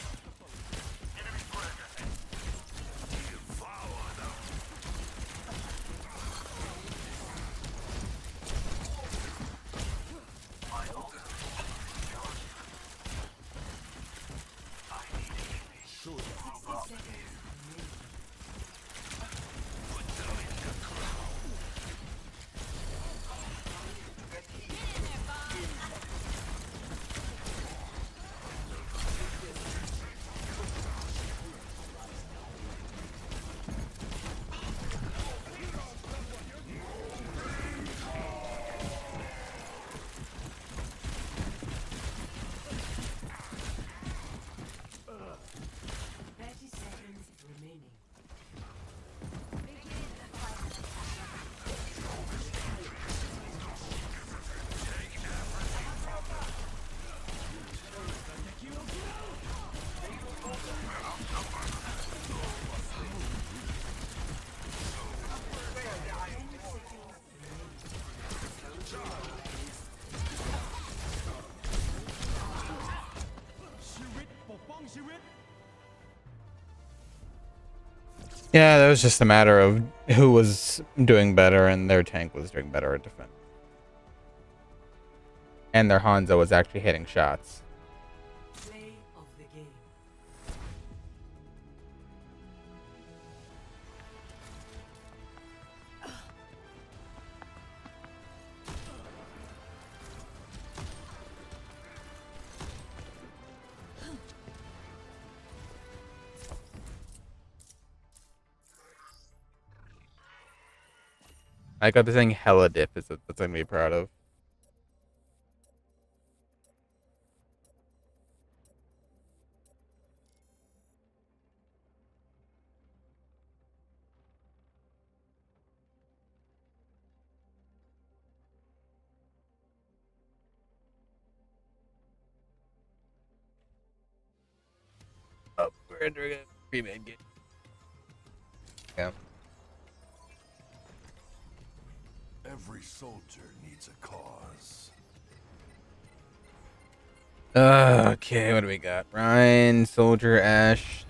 Yeah, that was just a matter of who was doing better, and their tank was doing better at defense. And their Hanzo was actually hitting shots. Play of the game. I got this thing hella diff is that's something to be proud of. Oh, we're entering a pre-made game. Yeah. Every soldier needs a cause. Okay, what do we got? Ryan, Soldier, Ash.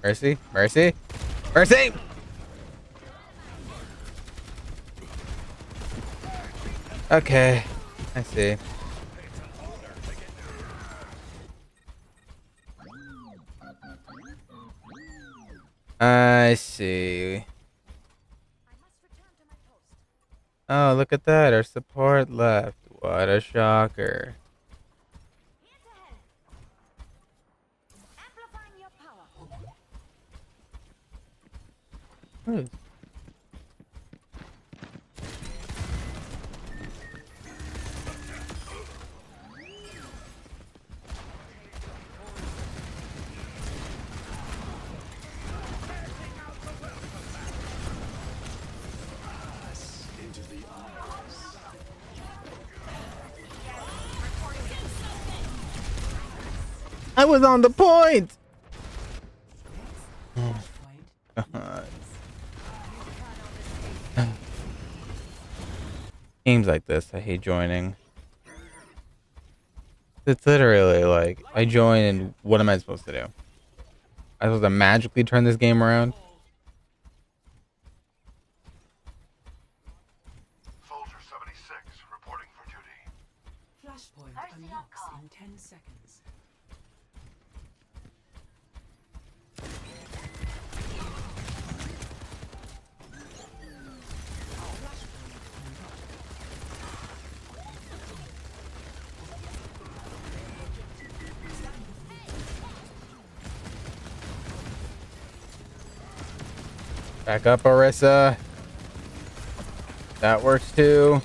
Mercy, Mercy, Mercy! Okay, I see. I see. Oh, look at that. Our support left. What a shocker. Hmm. I was on the point! Oh, God. Games like this, I hate joining. It's literally like, I join and what am I supposed to do? I'm supposed to magically turn this game around? Soldier 76 reporting for duty. Flashpoint unlocks in 10 seconds. Back up, Orisa. That works too.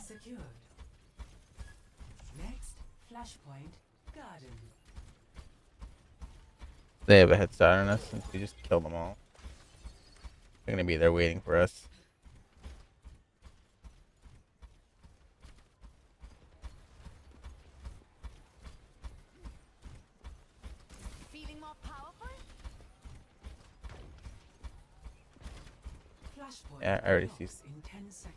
Secured. Next, flashpoint garden. They have a head start on us since we just killed them all. They're gonna be there waiting for us. Flashpoint Yeah, I already see. unlocks in 10 seconds.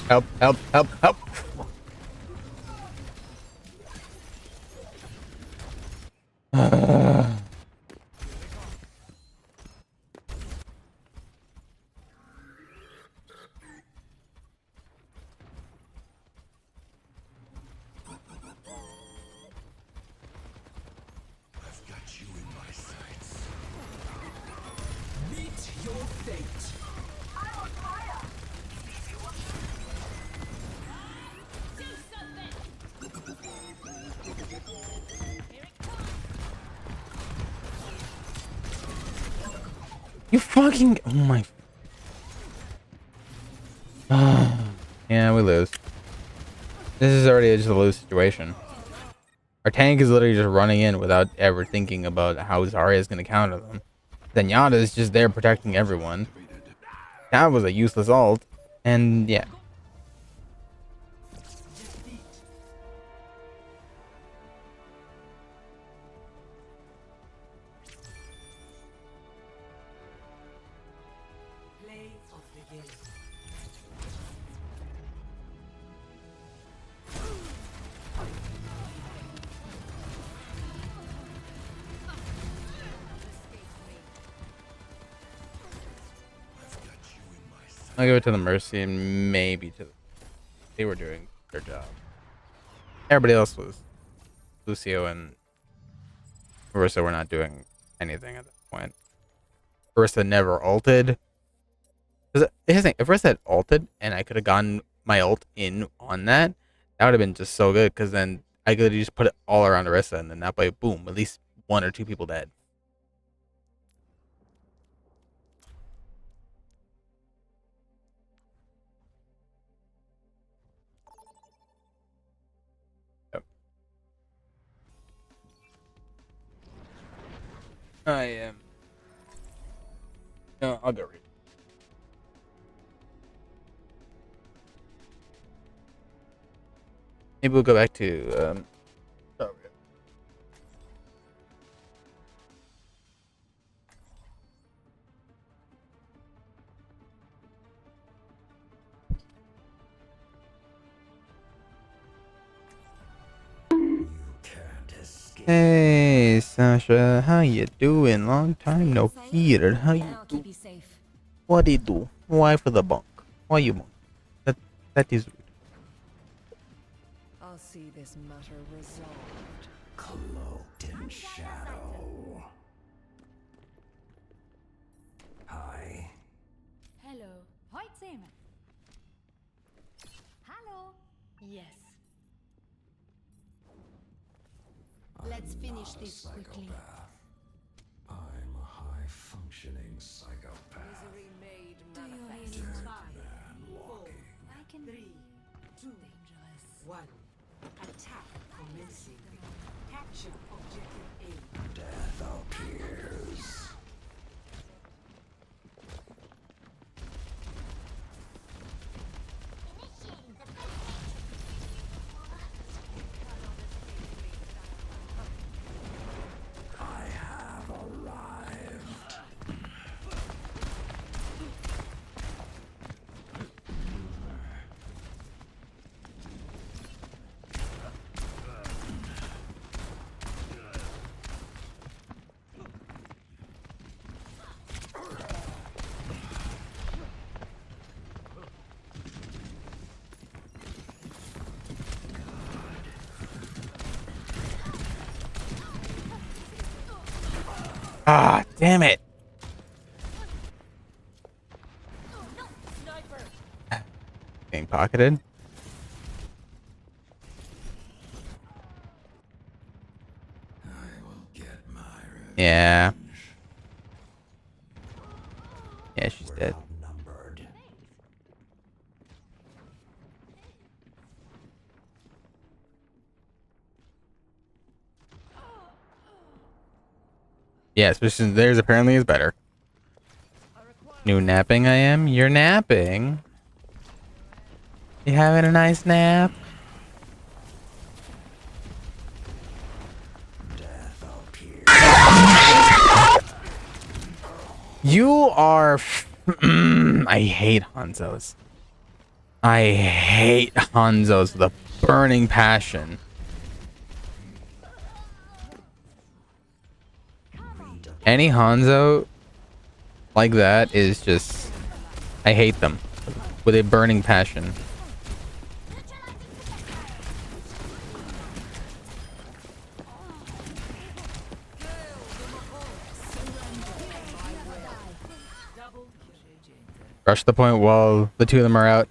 Help, help, help, help. I've got you in my sights. Meet your fate. I'm on fire! You fucking. Oh my. Yeah, we lose. This is already just a lose situation. Our tank is literally just running in without ever thinking about how Zarya is going to counter them. Zenyatta is just there protecting everyone. That was a useless ult. And yeah. Play of the game. I'll give it to the Mercy and maybe to the... They were doing their job. Everybody else was... Lucio and Orisa were not doing anything at that point. Orisa never ulted. Here's the thing, if Orisa had ulted and I could have gotten my ult in on that, that would have been just so good, because then I could just put it all around Orisa, and then that way, boom, at least 1 or 2 people dead. Yep. I am... No, I'll go read. Maybe we'll go back to Hey Sasha, how you doing? Long time no hear. How you do? What do you do? Why for the bunk? Why you monk? That is rude. I'll see this matter resolved. Cloaked in shadow. Hi. Hello. Heute Zähne. Hallo. Yes. Let's finish this quickly. I'm a high-functioning psychopath. Misery made Do you manifest. really Dead try? man walking. I can 3, be 2, dangerous. 1. Attack commencing. Capture objective A. Death appears. I have arrived. Ah, damn it. Being pocketed. Yeah. Yeah, she's dead. Outnumbered. Yes, theirs apparently is better. New napping I am? You're napping? You having a nice nap? You are... I hate Hanzos. I hate Hanzos with a burning passion. Any Hanzo like that is just... I hate them with a burning passion. Rush the point while the two of them are out.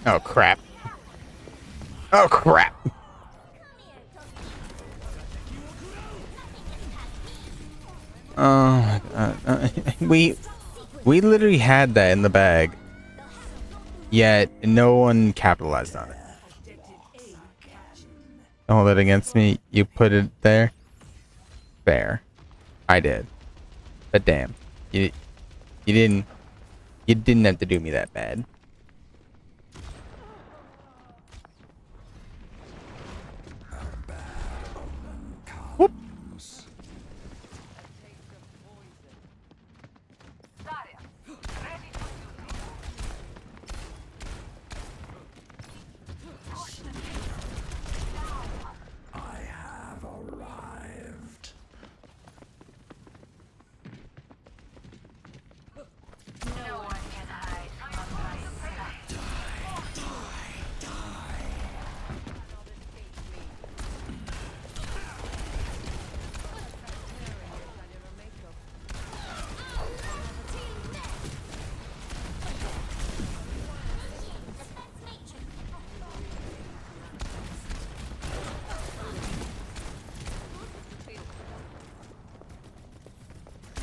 Oh crap. Oh crap. Oh my god. We literally had that in the bag. Yet no one capitalized on it. Don't hold it against me. You put it there. Fair. I did. But damn. You didn't have to do me that bad. Whoop.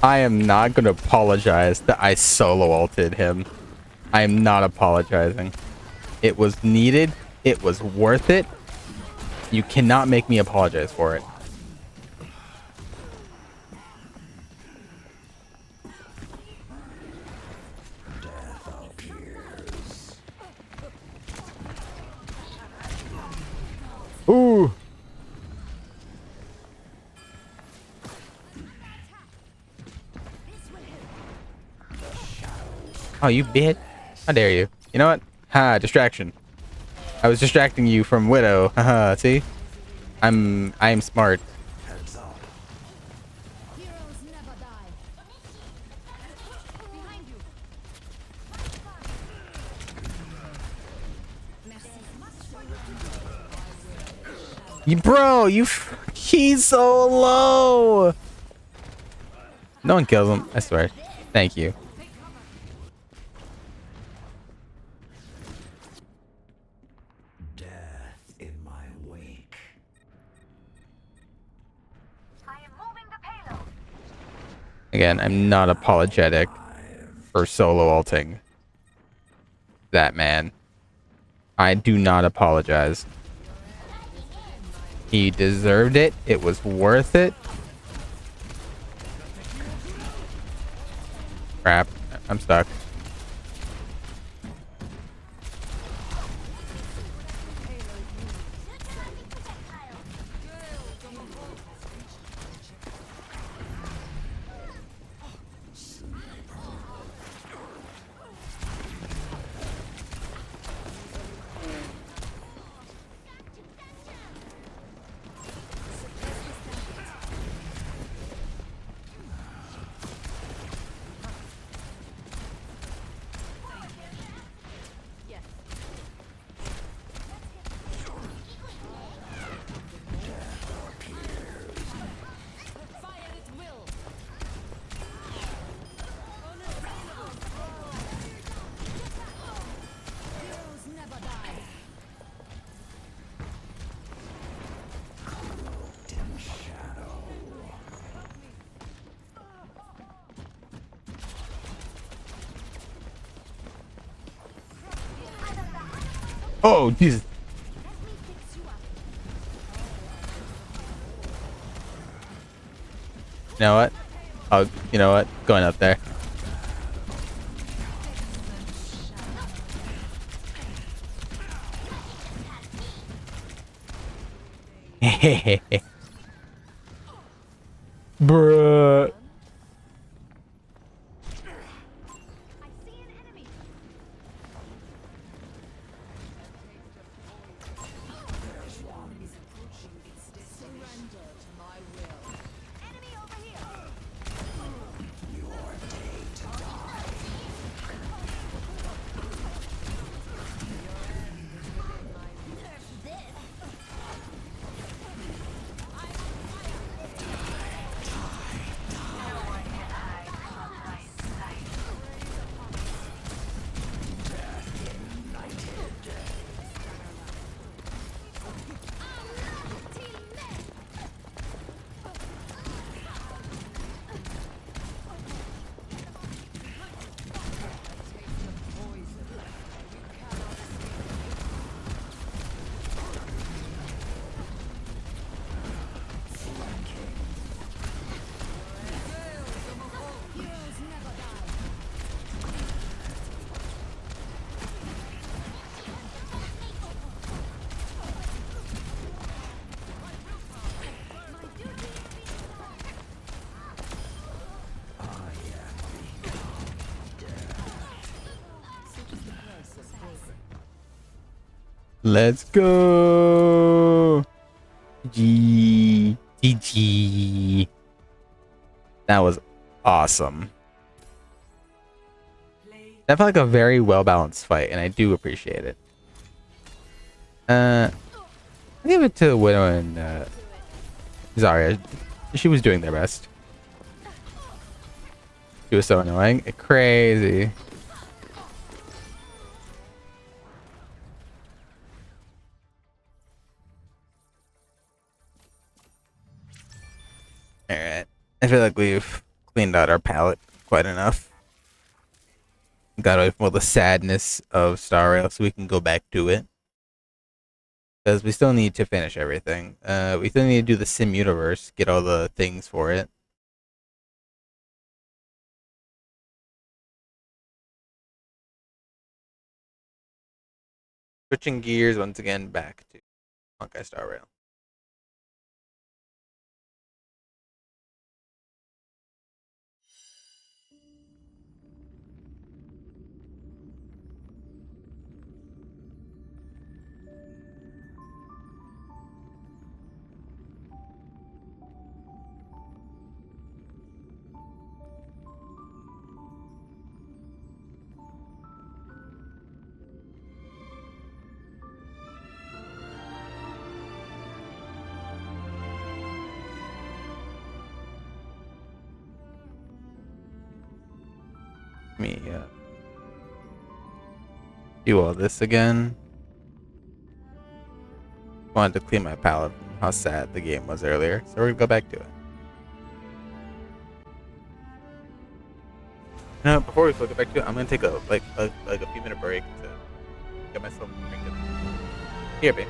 I am not going to apologize that I solo ulted him. I am not apologizing. It was needed. It was worth it. You cannot make me apologize for it. Ooh. Oh, you bitch. How dare you? You know what? Ha, distraction. I was distracting you from Widow. Haha, see? I am smart. Bro, he's so low. No one kills him, I swear. Thank you. Death in my wake. Again, I'm not apologetic for solo ulting that man. I do not apologize. He deserved it. It was worth it. Crap. I'm stuck. Oh, Jesus. You know what? Oh, you know what? Going up there. Bruh. Let's go. GG. That was awesome. That felt like a very well balanced fight, and I do appreciate it. I'll give it to Widow and Zarya. She was doing their best. She was so annoying. Crazy. Alright. I feel like we've cleaned out our palette quite enough. Got away from all the sadness of Star Rail so we can go back to it. Because we still need to finish everything. We still need to do the Sim Universe, get all the things for it. Switching gears once again back to Honkai Star Rail. Let me do all this again. Wanted to clean my palette from how sad the game was earlier, so we're gonna go back to it. No, before we go back to it, I'm gonna take a few minute break to get myself a drink. Here, babe.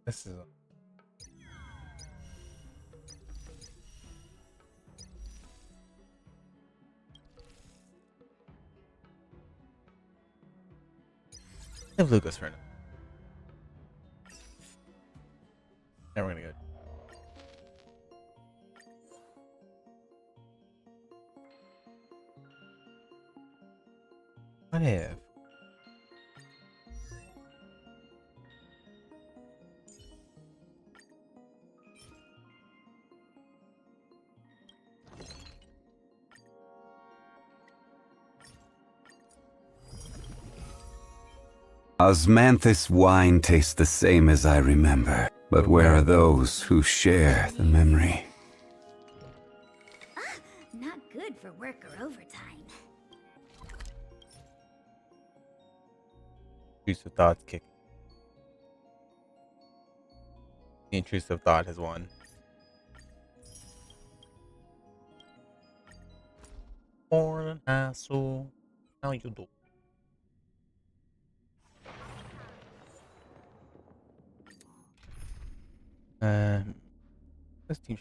This is. Have Lucas for now. Now we're gonna go. What if? Osmanthus wine tastes the same as I remember, but where are those who share the memory? Not good for work or overtime. Intrusive thoughts kick. The intrusive thought has won. Born an asshole. How you do? This team.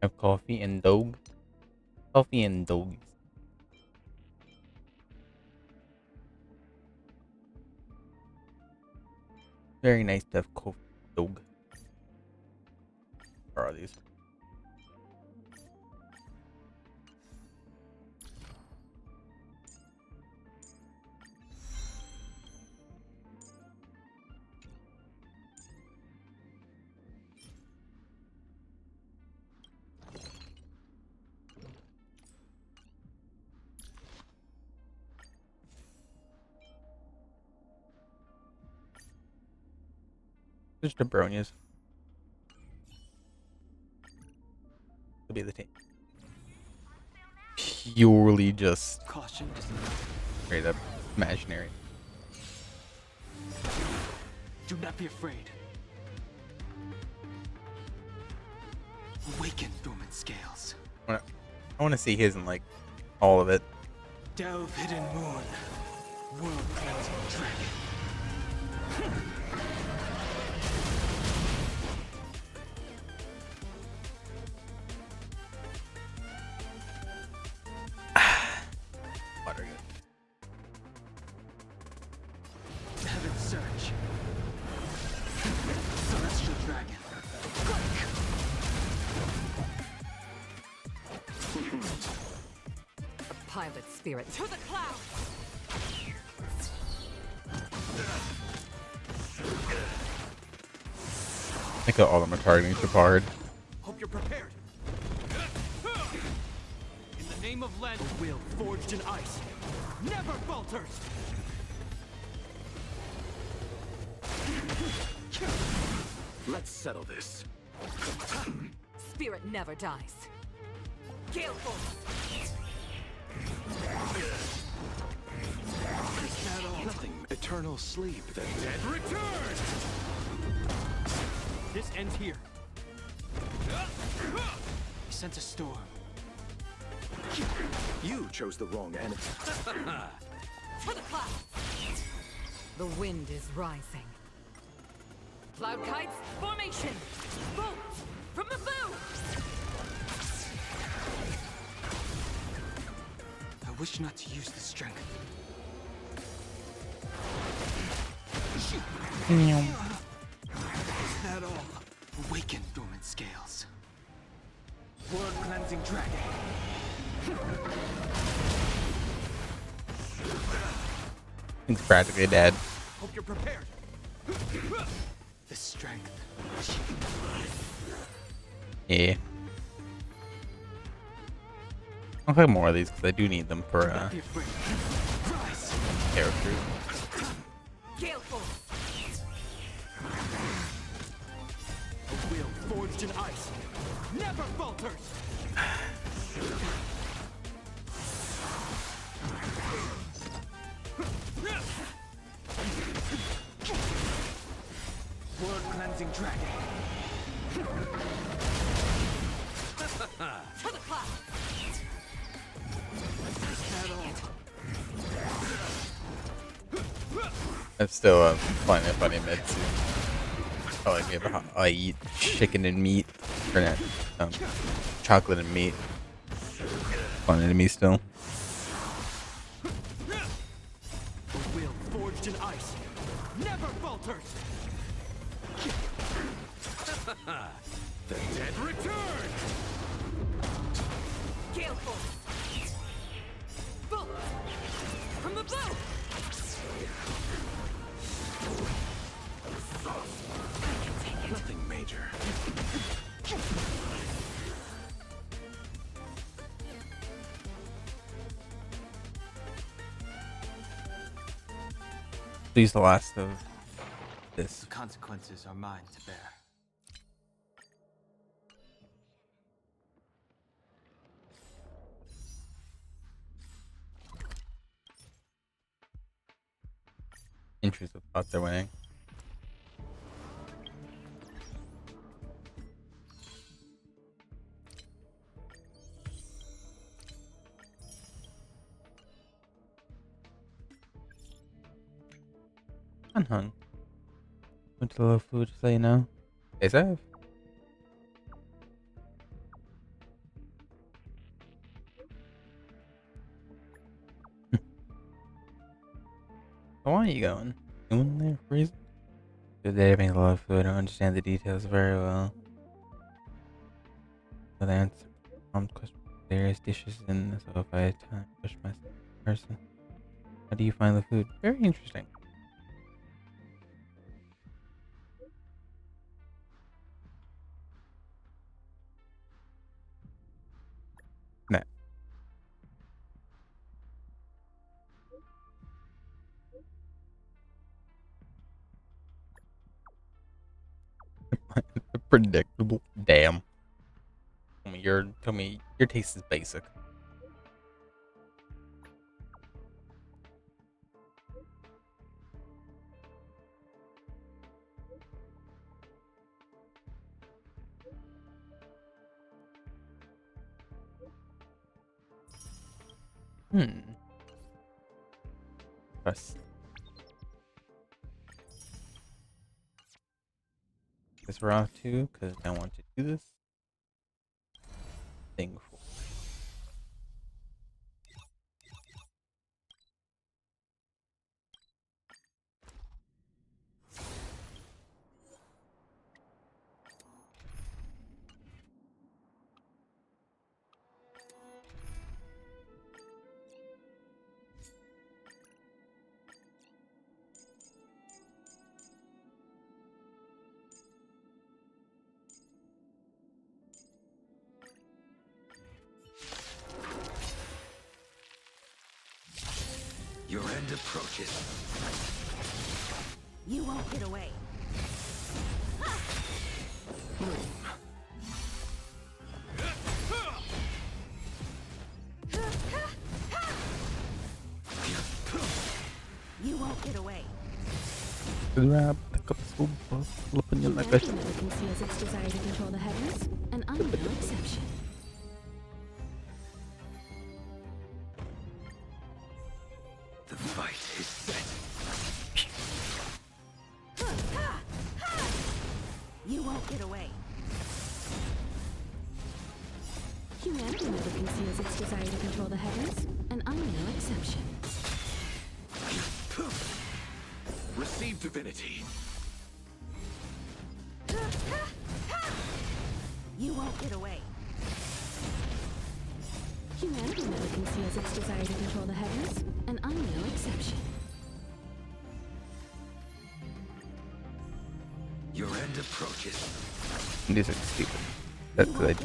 Have coffee and dog. Coffee and dogs. Very nice to have coffee dog. Where are these? Just jabronis. Could be the team. Purely just caution. Straight up imaginary. Do not be afraid. Awaken, dormant scales. I want to see his and like all of it. Delve hidden moon. World cleansing dragon. Water good. Heaven search. Celestial dragon. A pilot spirit to the clouds. I think all of them are targeting Shepard. Hope you're prepared. In the name of Len, a will forged in ice never falters. Let's settle this. Spirit never dies. Gale Force. Nothing. Eternal sleep. The dead return. This ends here. He sent a storm. You chose the wrong enemy. To the clouds. The wind is rising. Cloud kites, formation. Bolt from the bow. I wish not to use the strength. Is that all? Awaken, dormant scales. World cleansing dragon. He's practically dead. Hope you're prepared. The strength. Yeah. I'll play more of these because I do need them for characters. Gale Force. A will forged in ice never falters. blazing dragon. To the cloud. That's still a funny mid too. Probably me about how I eat chicken and meat, or not, chocolate and meat. Funny to me still. The will forged in ice never falters. The dead return! Gale force. Bolt. From the bow. Nothing major. Please, the last of this. The consequences are mine to bear. Intrusive thoughts are winning. Unhung. Went to the low food, just so you know. Stay safe. Why are you going? You in there freezing? Good day, having a lot of food. I don't understand the details very well. So the answer mom's question various dishes in, so if I had time to push myself in person. How do you find the food? Very interesting. Nah. Predictable. Damn. Tell me your taste is basic. Press. This raw too, because I want to do this thing for. Your end approaches. You won't get away. You won't get away. Grab the cup so flipping you like a Humanity never conceals its desire to control the heavens, and I'm no exception. The fight is set. You won't get away. Humanity never conceals its desire to control the heavens, and I'm no exception. Receive divinity. You won't get away. Humanity never conceals its desire to control the heavens, and I'm no exception. Your end approaches. These are stupid. That's what I do.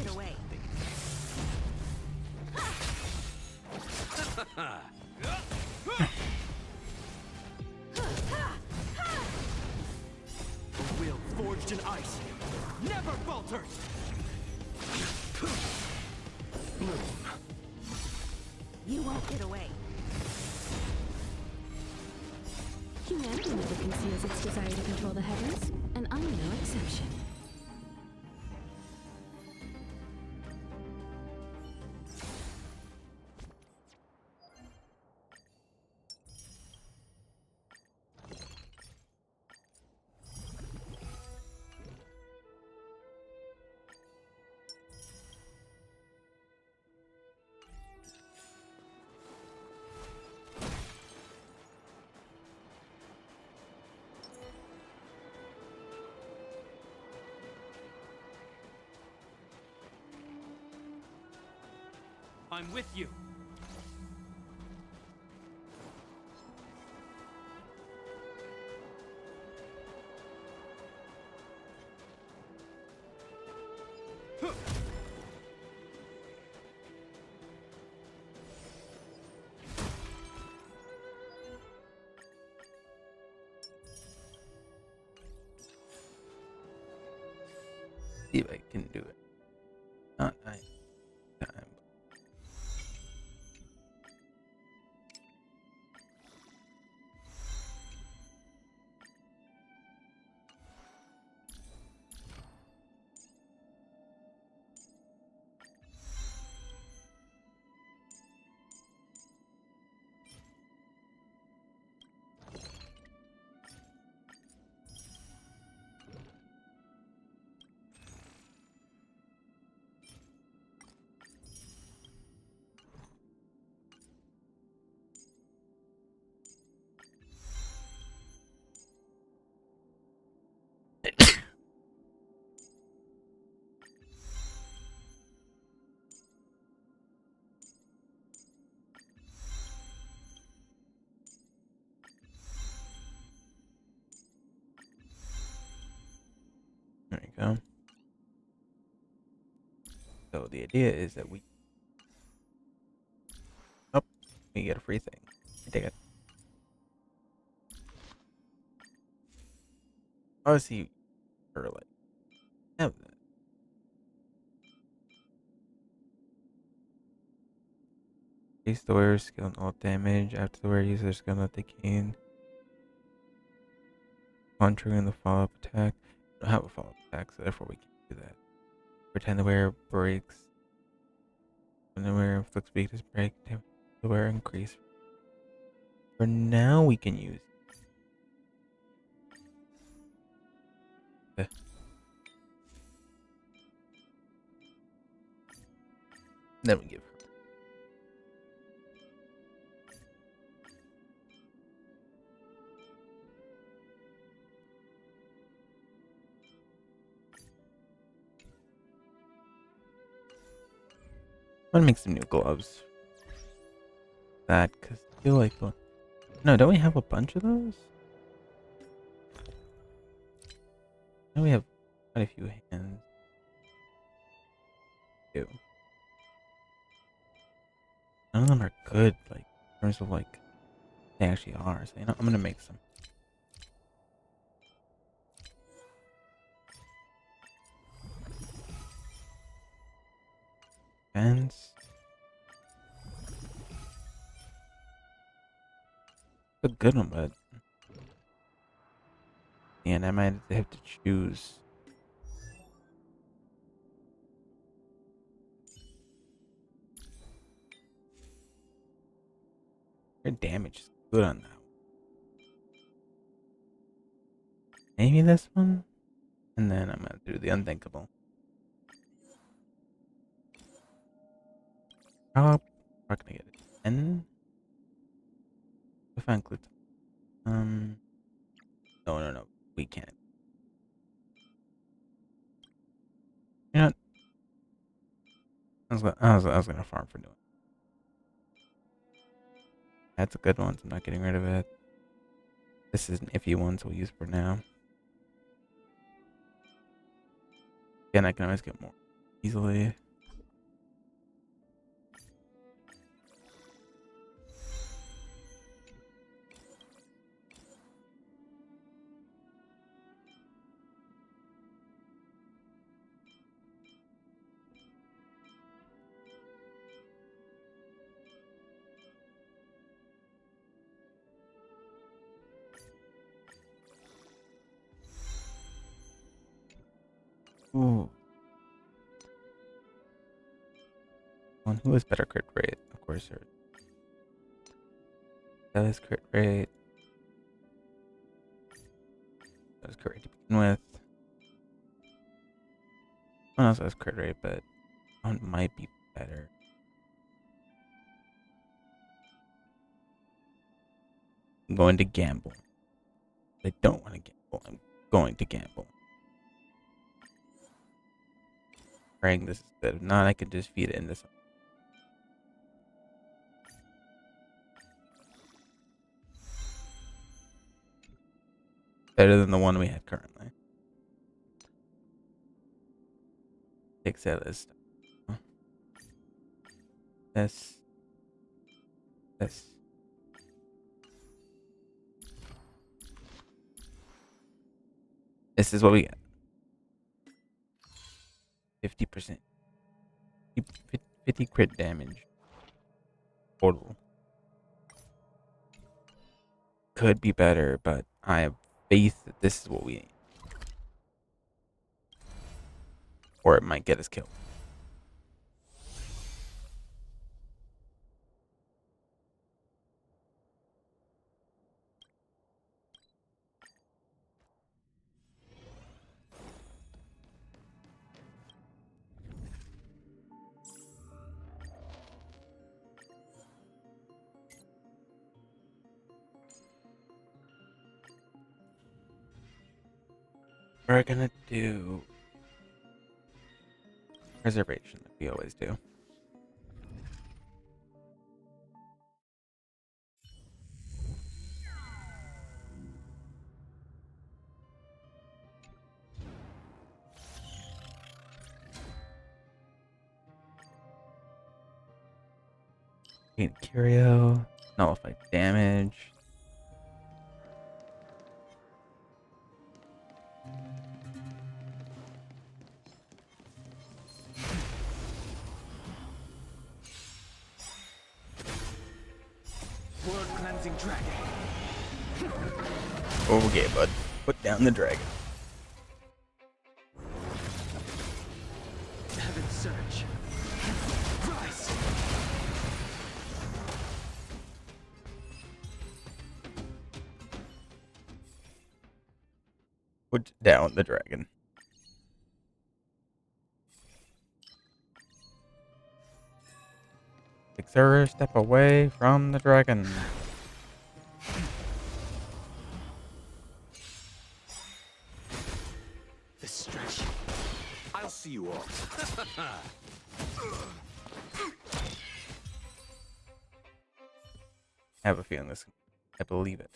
The will forged in ice never falters. You won't get away. Humanity never conceals its desire to control the heavens, and I'm no exception. I'm with you. See if I can do it. Not I. Time. There you go. So the idea is that we get a free thing. I take it. Obviously, or like have that. Increase the wearer's skill and all damage after the wearer uses their skill that they gain. On triggering the follow-up attack. We don't have a follow-up attack, so therefore we can't do that. Pretend the wearer breaks. When the wearer inflicts weakness break, damage the wearer increase. For now, we can use. Then we give her. I'm gonna make some new gloves. That, cause I feel like no, don't we have a bunch of those? No, we have quite a few hands. Too. None of them are good, like in terms of like they actually are. So you know, I'm gonna make some. Fence. A good one, but and I might have to choose. Your damage is good on that one. Maybe this one, and then I'm gonna do the unthinkable. Oh, we're gonna get it. 10. If I include, no, we can't. You know what? I was gonna farm for doing. That's a good one, so I'm not getting rid of it. This is an iffy one, so we'll use for now. Again, I can always get more easily. Ooh. On who has better crit rate? Of course, her. That is crit rate. That was crit rate to begin with. One else has crit rate, but one might be better. I'm going to gamble. I don't want to gamble. I'm going to gamble. Praying this is good. If not, I could just feed it in this. Better than the one we had currently. Takes out this stuff. This. This. This is what we get. 50%. 50 crit damage. Total. Could be better, but I have faith that this is what we need. Or it might get us killed. We're gonna do preservation like we always do. Gain curio, nullify damage. Word cleansing dragon. Okay, bud. Put down the dragon. Heaven surge. Rise. Put down the dragon. Sir, step away from the dragon. This stretch. I'll see you all. I have a feeling this. I believe it.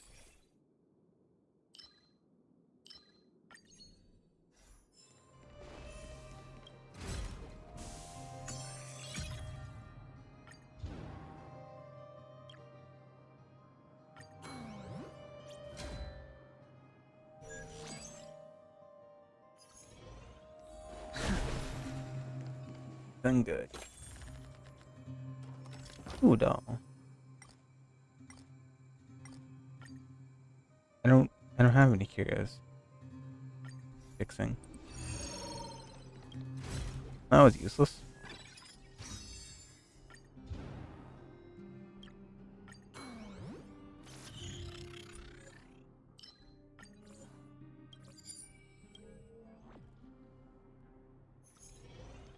Done good. Ooh, doll. I don't have any curios. Fixing. That was useless.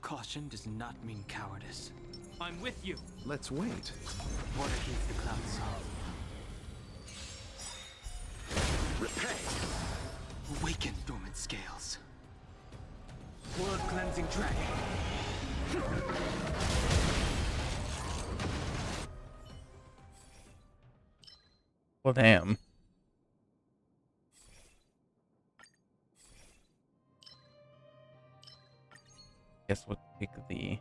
Caution does not mean cowardice. I'm with you. Let's wait. Water heats the clouds soft. Repay. Awaken dormant scales. Word cleansing dragon. Well, damn. Guess we'll pick the.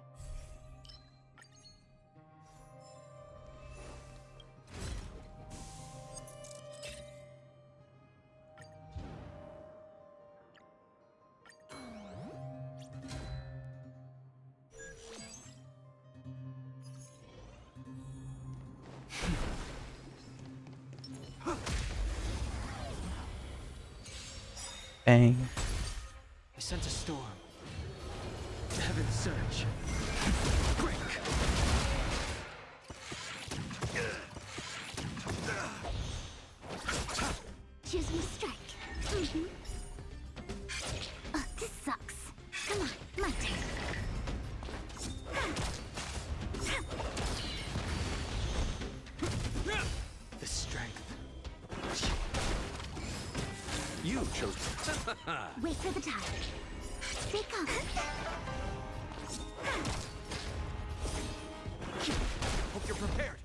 Bang. I sent a storm. Heaven surge. Break. Choose me strike. Oh, this sucks. Come on, my turn. The strength. You chose. Wait for the time. Stay calm. Hope you're prepared.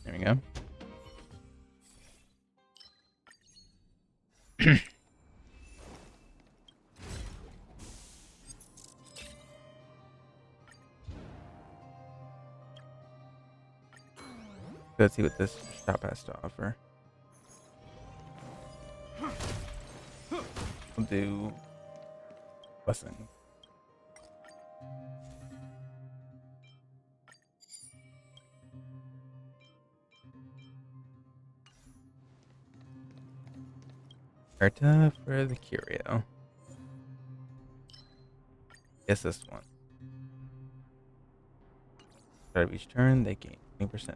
There we go. Let's see what this shop has to offer. We'll do busing. Carta for the curio. Guess this one. Start of each turn, they gain 20%.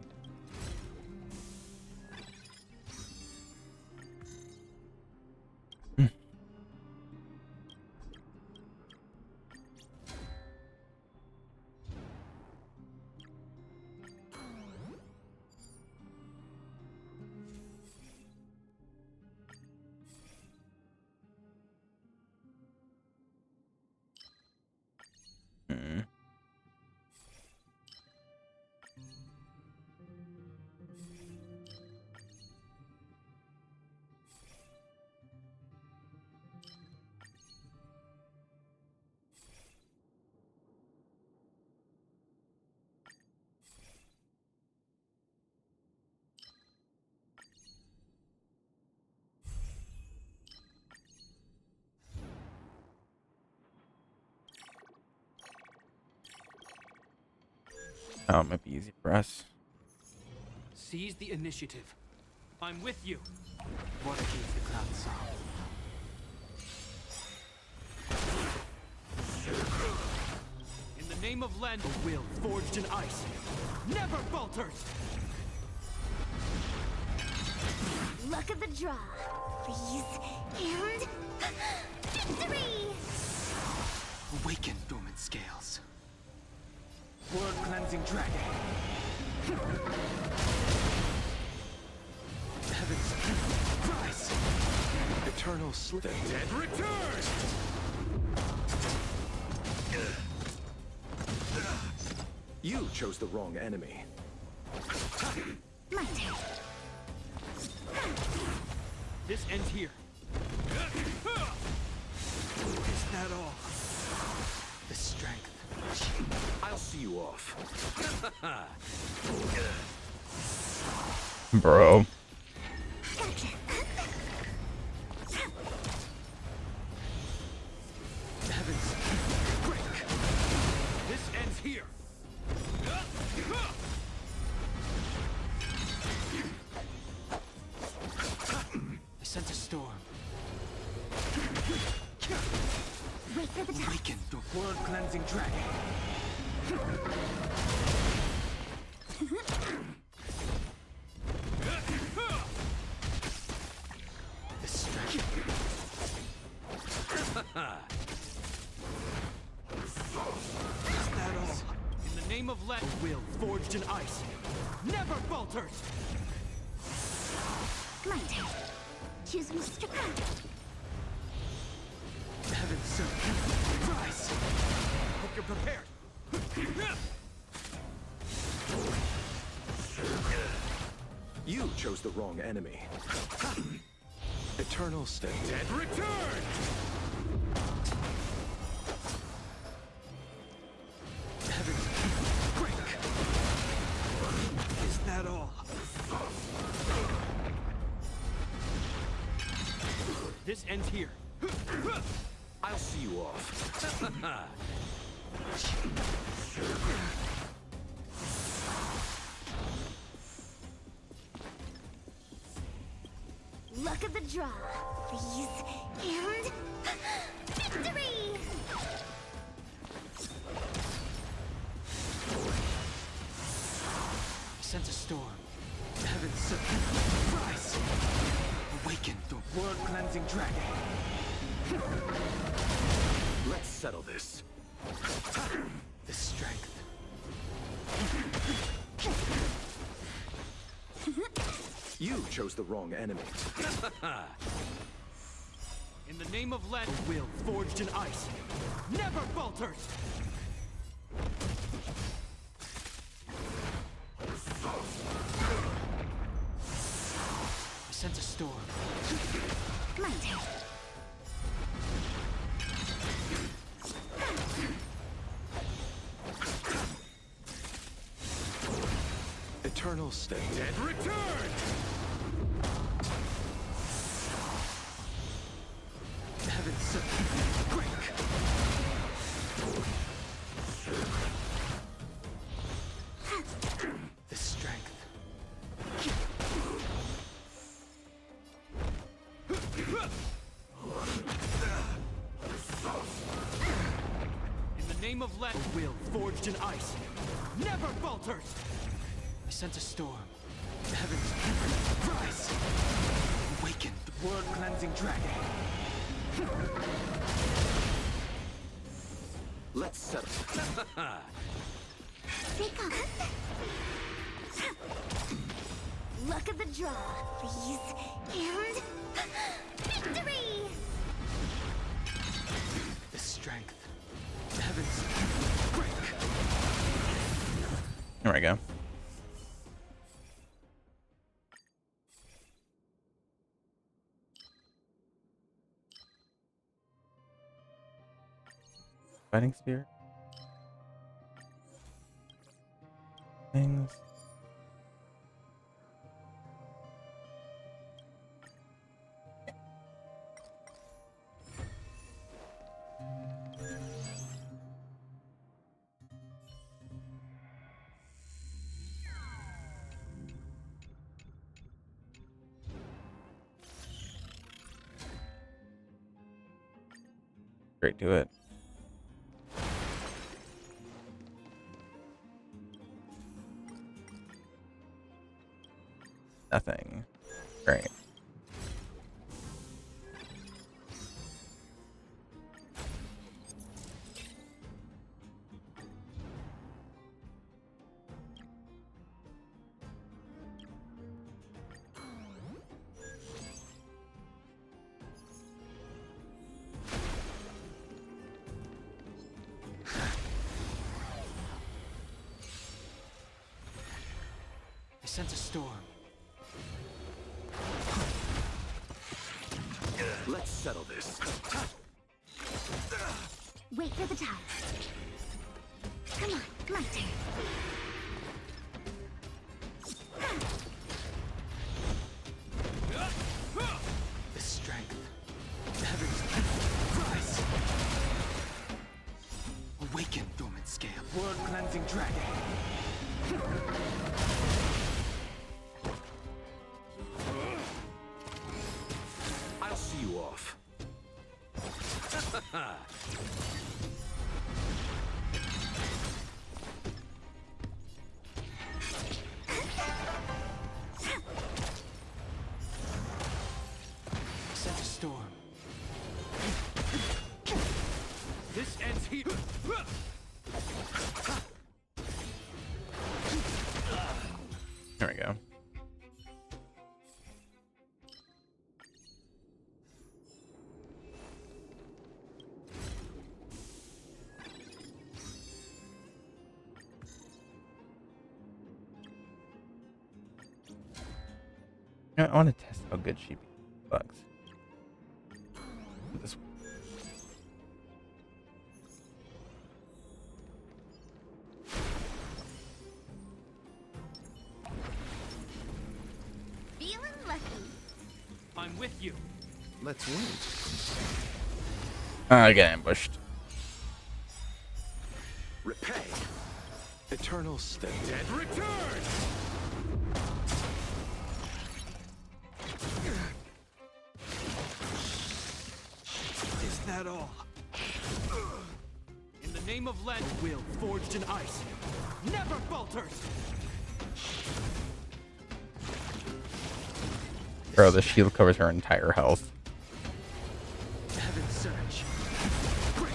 Oh, it might be easy for us. Seize the initiative. I'm with you. What against the cloud song? In the name of Len, a will forged in ice never falters. Luck of the draw. Please. And... victory! Awaken dormant scales. World cleansing dragon. Heavens rise. Eternal slip. The dead return. You chose the wrong enemy. My turn. This ends here. Is that all? The strength. I'll see you off. Bro. Gotcha. Heavens break. This ends here. I sense a storm. Wait for the time. Awaken the world cleansing dragon. The strength. Is that all? In the name of Let, a will forged in ice never falters. My turn. Choose me strike. Heaven surge. Rise. Hope you're prepared. You chose the wrong enemy. Eternal state. Dead return. Heavens break. Is that all? This ends here. I'll see you off. draw, please, and victory! Sense a storm. Heaven's rise. Awaken the world-cleansing dragon. Let's settle this. The strength. You chose the wrong enemy. In the name of lead, will forged in ice never falters. I sense a storm. My turn. Eternal state. And return! Heaven's break. The strength. In the name of lead, will forged in ice never falters. I sense a storm. Heavens rise. Awaken the world-cleansing dragon. Let's settle. Take off. Luck of the draw, please, and victory! The strength. Heavens break. There we go. Fighting spear. Things. Straight to it. Nothing. Great. I sense a storm. Let's settle this. Wait for the time. Come on, my turn. The strength. Heavens rise. Awaken, dormant scale. World-cleansing dragon. I'll see you off. Sense a storm. This ends here. There we go. I want to test how good she beats bugs. This one. Feeling lucky. I'm with you. Let's wait. I get ambushed. Repay. Eternal state. And return! that all? In the name of Len, a will forged in ice never falters! Bro, the shield covers her entire health. Heaven surge. Break.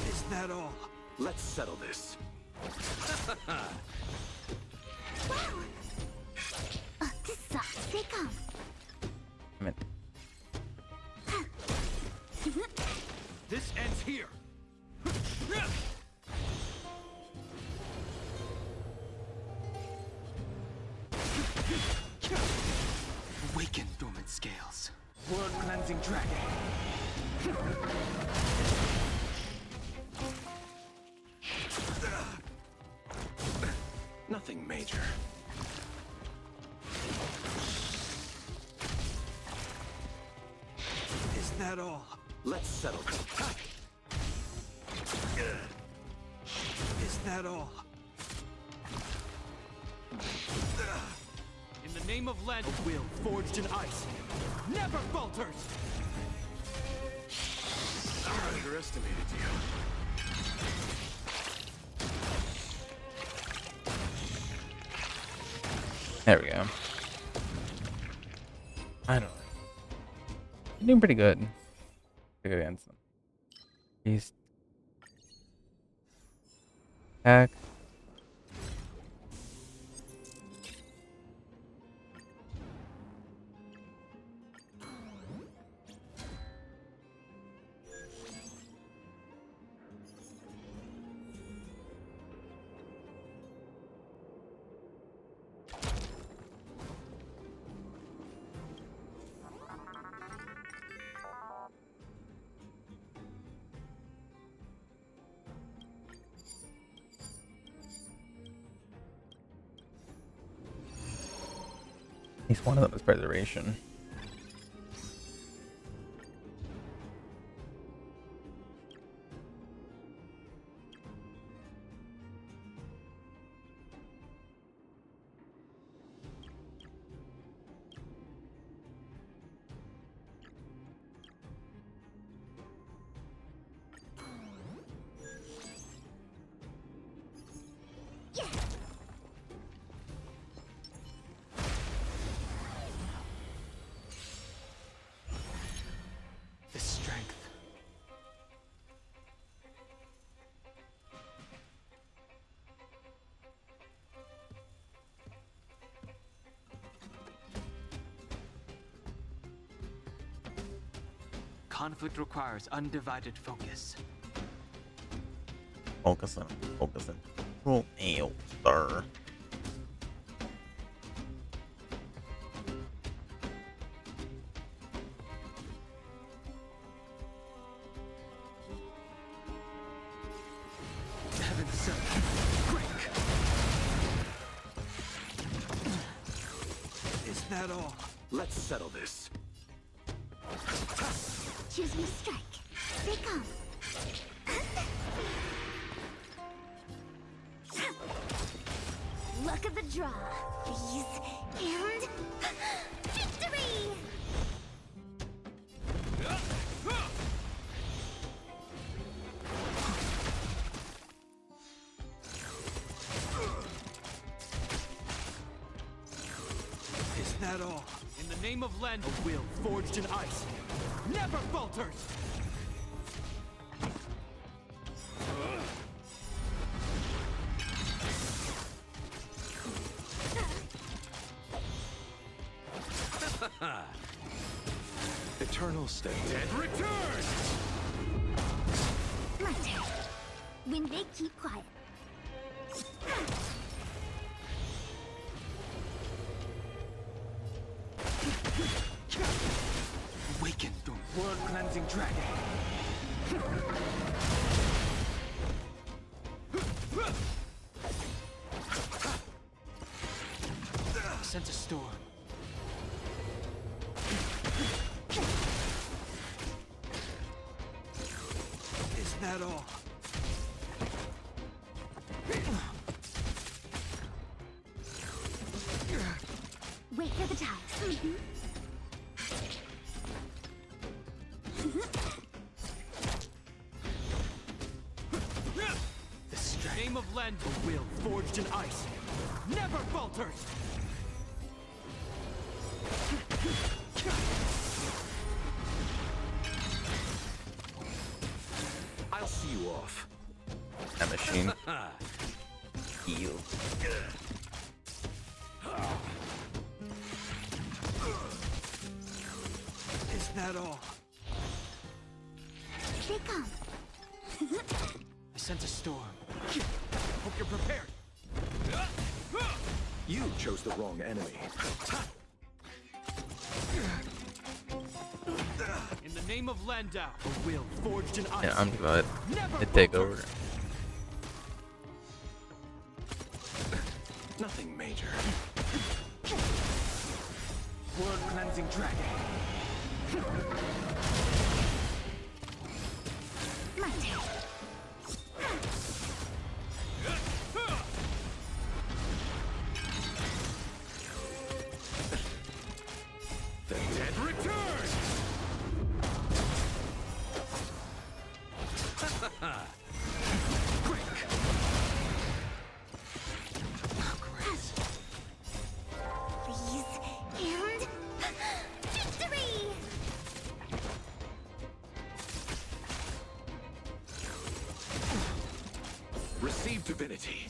Is that all? Let's settle this. I mean, This ends here. Awaken dormant scales. World cleansing dragon. Nothing major. Is that all? Let's settle this. Is that all? In the name of Len, a will forged in ice never falters! I underestimated you. there we go. I don't know. You're doing pretty good. Pretty good against them. Beast. Attack. At least one of them is preservation. The strength. Conflict requires undivided focus. Focusing. Focusing. Cool. Nail, sir. Heaven surge. Break. Is that all? Let's settle this. Choose me strike. They come. Luck of the draw. Freeze and victory! Is that all? In the name of Len, a will forged in ice never falters! Eternal state. And return! My turn. When they keep quiet. Awaken the world cleansing dragon. Sense a storm. Is that all? Wait for the tides. The strength. Name of Lend, a will forged in ice, never falters. I'll see you off. That machine. Heal. Is that all? Here they come. I sense a storm. Hope you're prepared. You chose the wrong enemy. In the name of Landau, a will forged in ice. Yeah, I'm glad never it take falters. over. Nothing major. Word cleansing dragon. My turn. The dead return! Please, and victory! Receive divinity.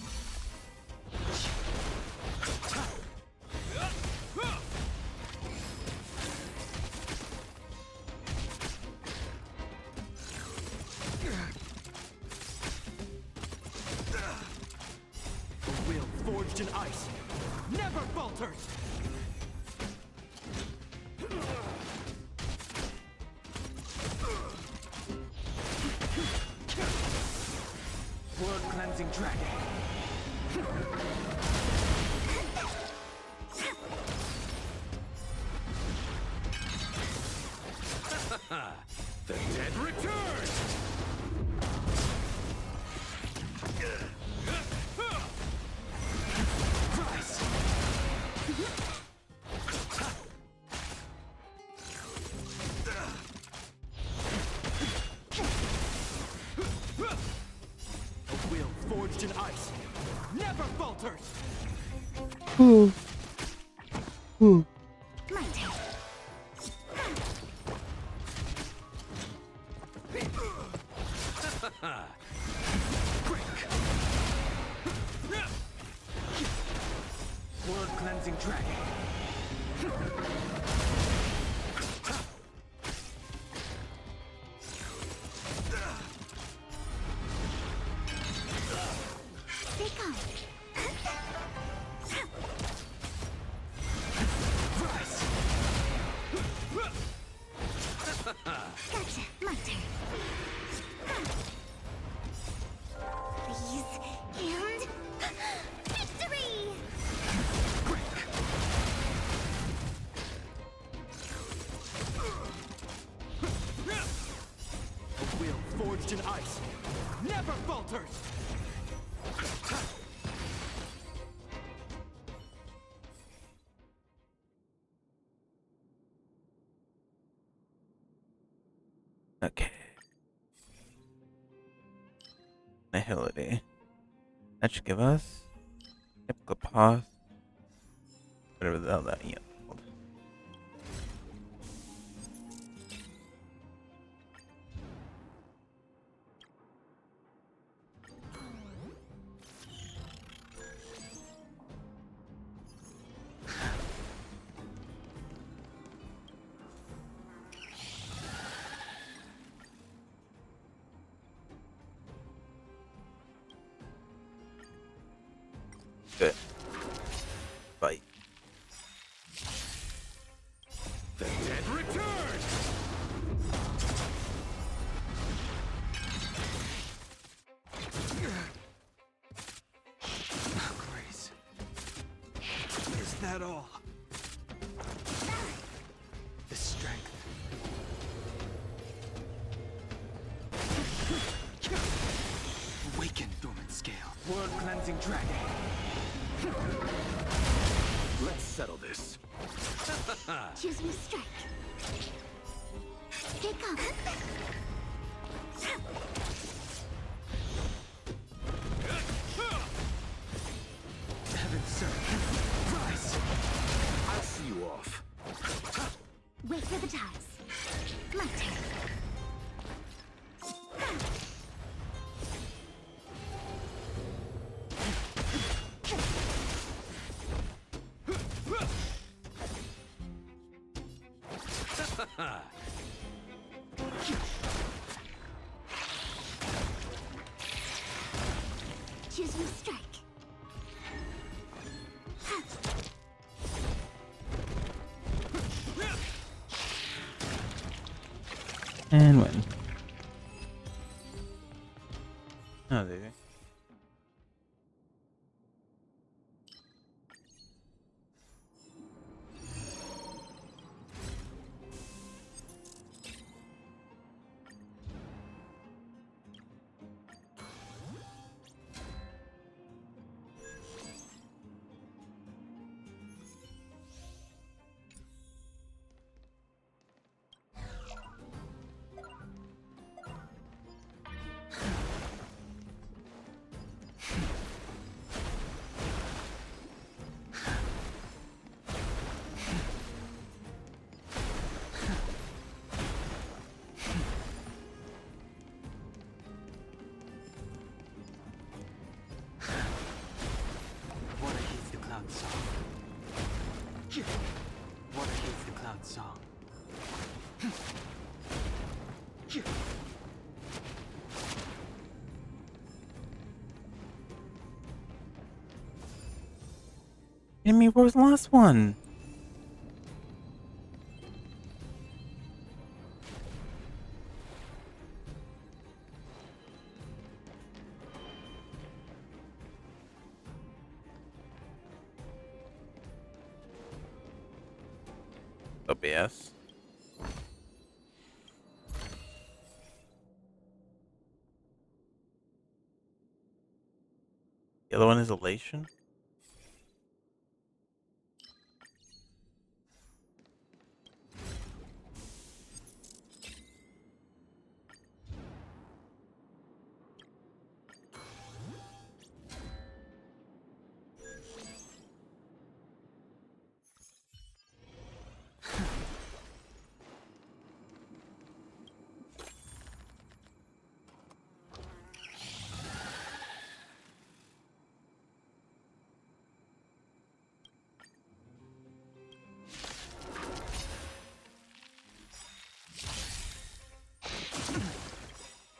A will forged in ice, never falters. Word cleansing dragon. The dead return! Rise. A will forged in ice, never falters. My turn. Word cleansing dragon. They come. Rise. Gotcha. My turn. Please, and victory! A will forged in ice, never falters. Okay. Nihility. That should give us typical pause. Whatever the hell that is called. Good. Bye. The dead return! Grace. Is that all? The strength. Awaken, dormant scale. Word cleansing dragon. Let's settle this. Choose your strike. Pick up. Heaven, sir. Rise! I'll see you off. Wait for the ties. My turn. Choose your strike. And win. Oh, there. Water heeds the cloud song. Water heeds the cloud song. Enemy, where was the last one? OBS. The other one is Elation.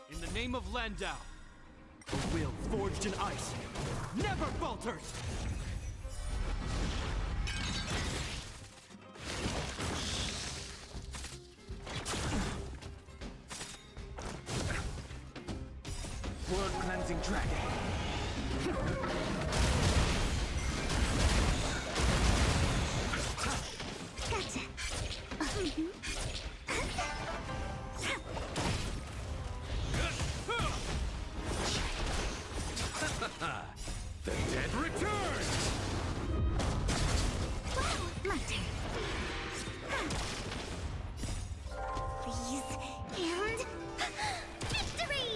In the name of Landau, the will forged in ice never falters! World cleansing dragon. Gotcha. The dead returns! My turn. Please, and victory!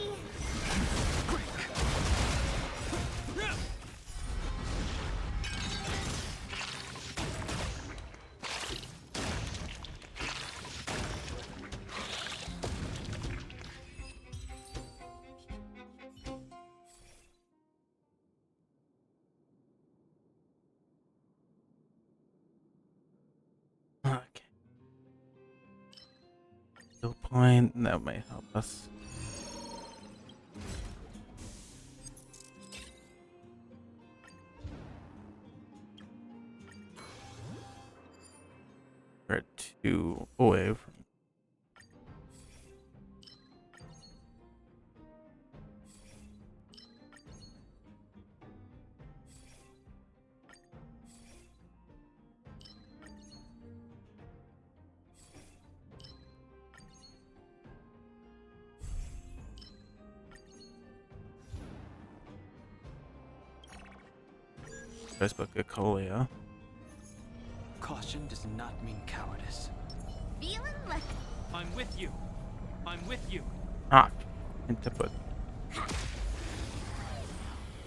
Okay. Still point. That might help us. We're 2 away from. Facebook Colia. Caught Caution does not mean cowardice. Feeling lucky. I'm with you. I'm with you. Ah, I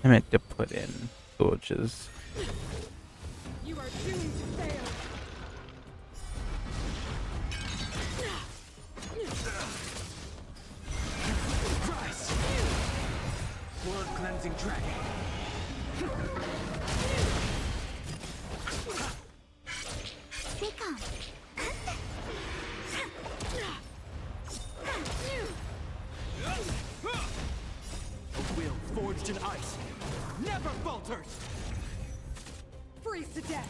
meant to put in torches. You are doomed to fail. Rise! Blood cleansing dragon. Stay calm. A will forged in ice never falters. Freeze to death.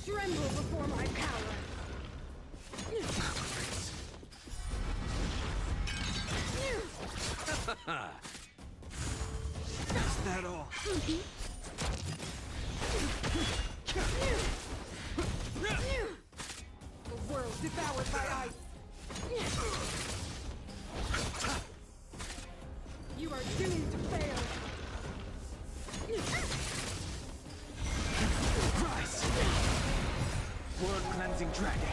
Tremble before my power. Is that all? The world devoured by ice. You are doomed to fail. Rise! Blood cleansing dragon.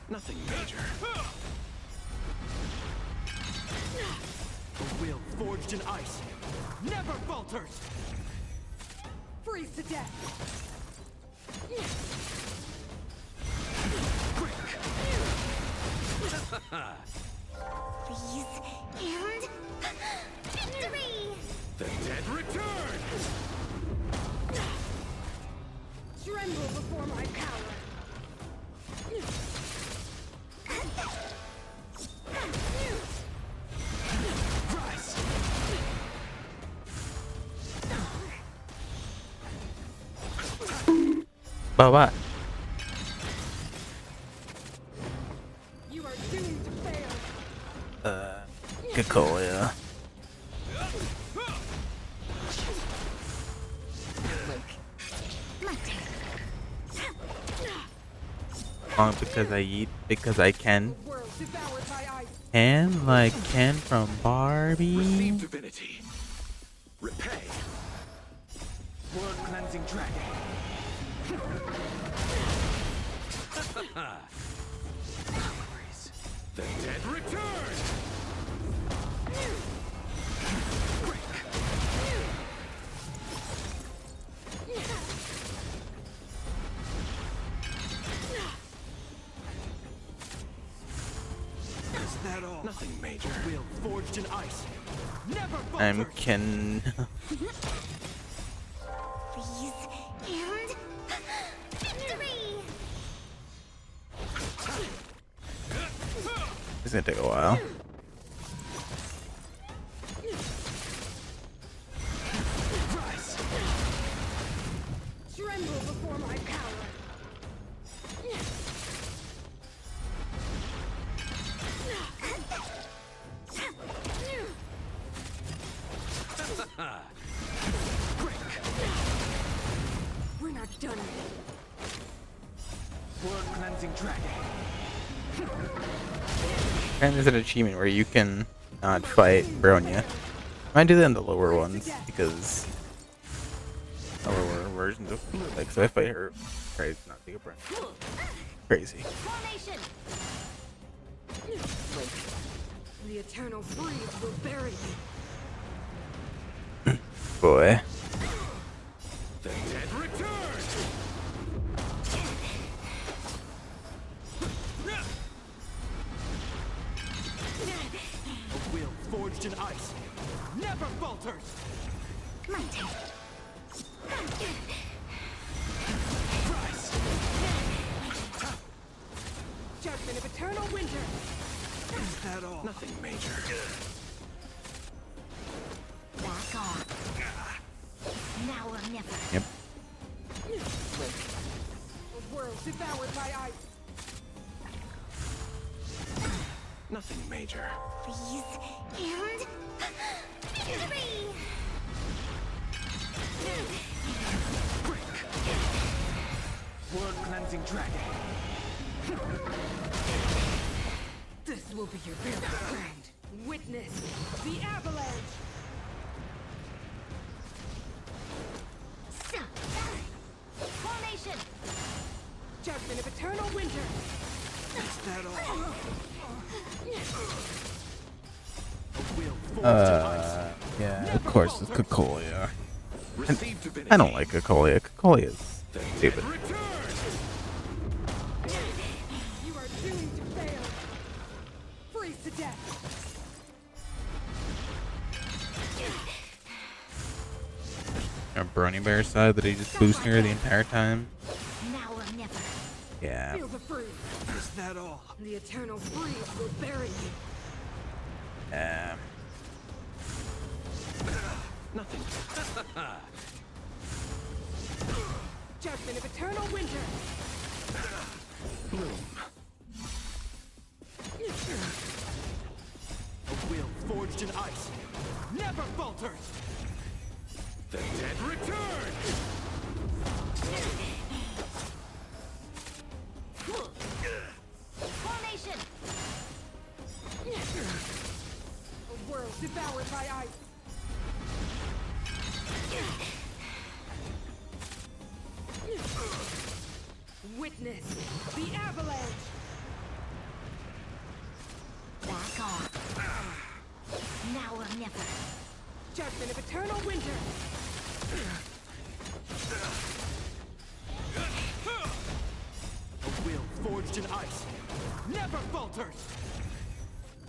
Nothing major. A will forged in ice never falters. Freeze to death. Please, and victory! The dead return! Tremble before my power. Rise! But what? You are doomed to fail. Good call, yeah. Long because I eat, because I can. World devoured by ice. And like Ken from Barbie. Receive divinity. Repay. Blood cleansing dragon. The dead return! Is that all? Nothing major. Will forged in ice never falters. I'm Ken. Please, and victory! It's gonna take a while. Rise! Tremble before my power. We're not done yet. Blood cleansing dragon. And there's an achievement where you can not fight Bronya. I might do that in the lower ones because the lower versions of like so I fight her. Try to not take a breath. Crazy. Formation! The eternal freeze will bury me. Boy. The dead return! A will forged in ice never falters. My turn. Rise! Judgment of eternal winter. Is that all? Nothing major. Back off. Now or never. Yep. The world devoured by ice. Nothing major. Please, and victory! Blood cleansing dragon. This will be your burial ground. Witness the avalanche. Formation! Judgment of eternal winter. Is that all? Yeah, of course it's Cocolia. I don't like Cocolia. Cocolia is stupid. You are doomed to fail. Freeze to death. A Brony Bear side that he just boosting her the entire time. Now or never. Yeah. Feel the freeze. Is that all? The eternal freeze will bury you. Nothing. Judgment of eternal winter. A will forged in ice never falters. The dead return! Formation! A world devoured by ice. Witness the avalanche. Back off. Now or never. Judgment of eternal winter. A will forged in ice never falters.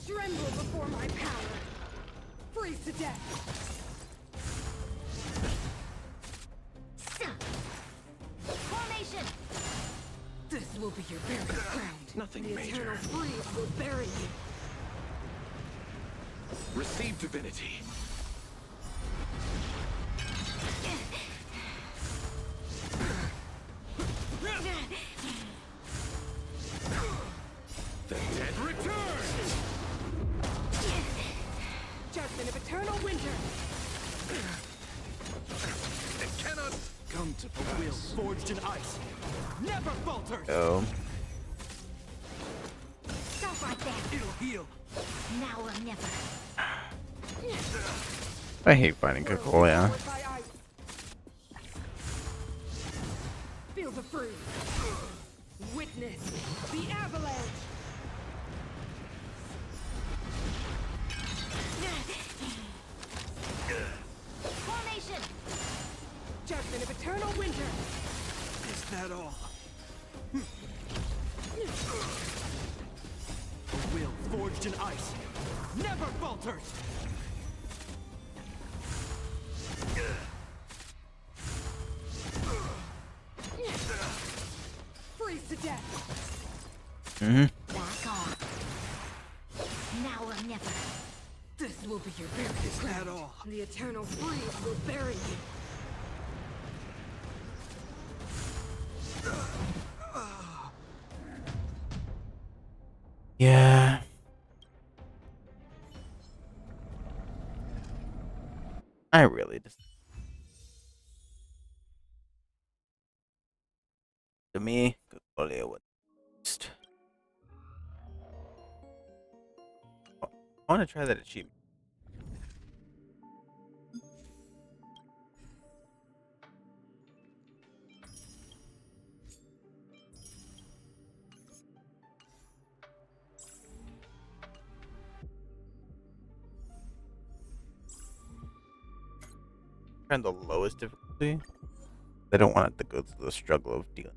Tremble before my power. Freeze to death. Formation! This will be your burial ground. Nothing the major. eternal freeze will bury you. Receive divinity. The dead return! Judgment of eternal winter. It cannot come to pass. A will forged in ice never falters. Oh. Stop right there. It'll heal. Now or never. I hate fighting Cocolia. Feel the freeze. Witness the avalanche. Formation! Judgment of eternal winter. Is that all? A will forged in ice never falters. Freeze to death. Back off. Now or never. This will be your burial Is that ground. all? The eternal freeze will bury you. Yeah. I really just. To me, Cocolia would. I want to try that achievement. Trying the lowest difficulty. They don't want it to go through the struggle of dealing.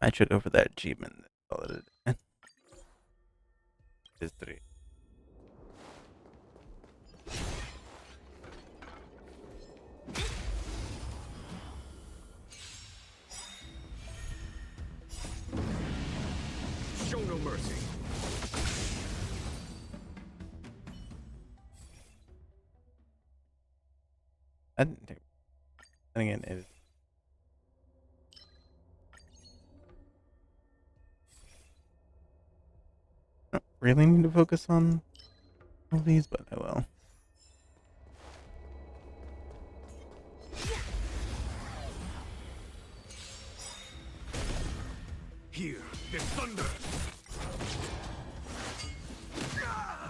I should go for that achievement. Call it a history. Show no mercy. I didn't take. And again, it is. I don't really need to focus on all these, but I will. Here, the thunder.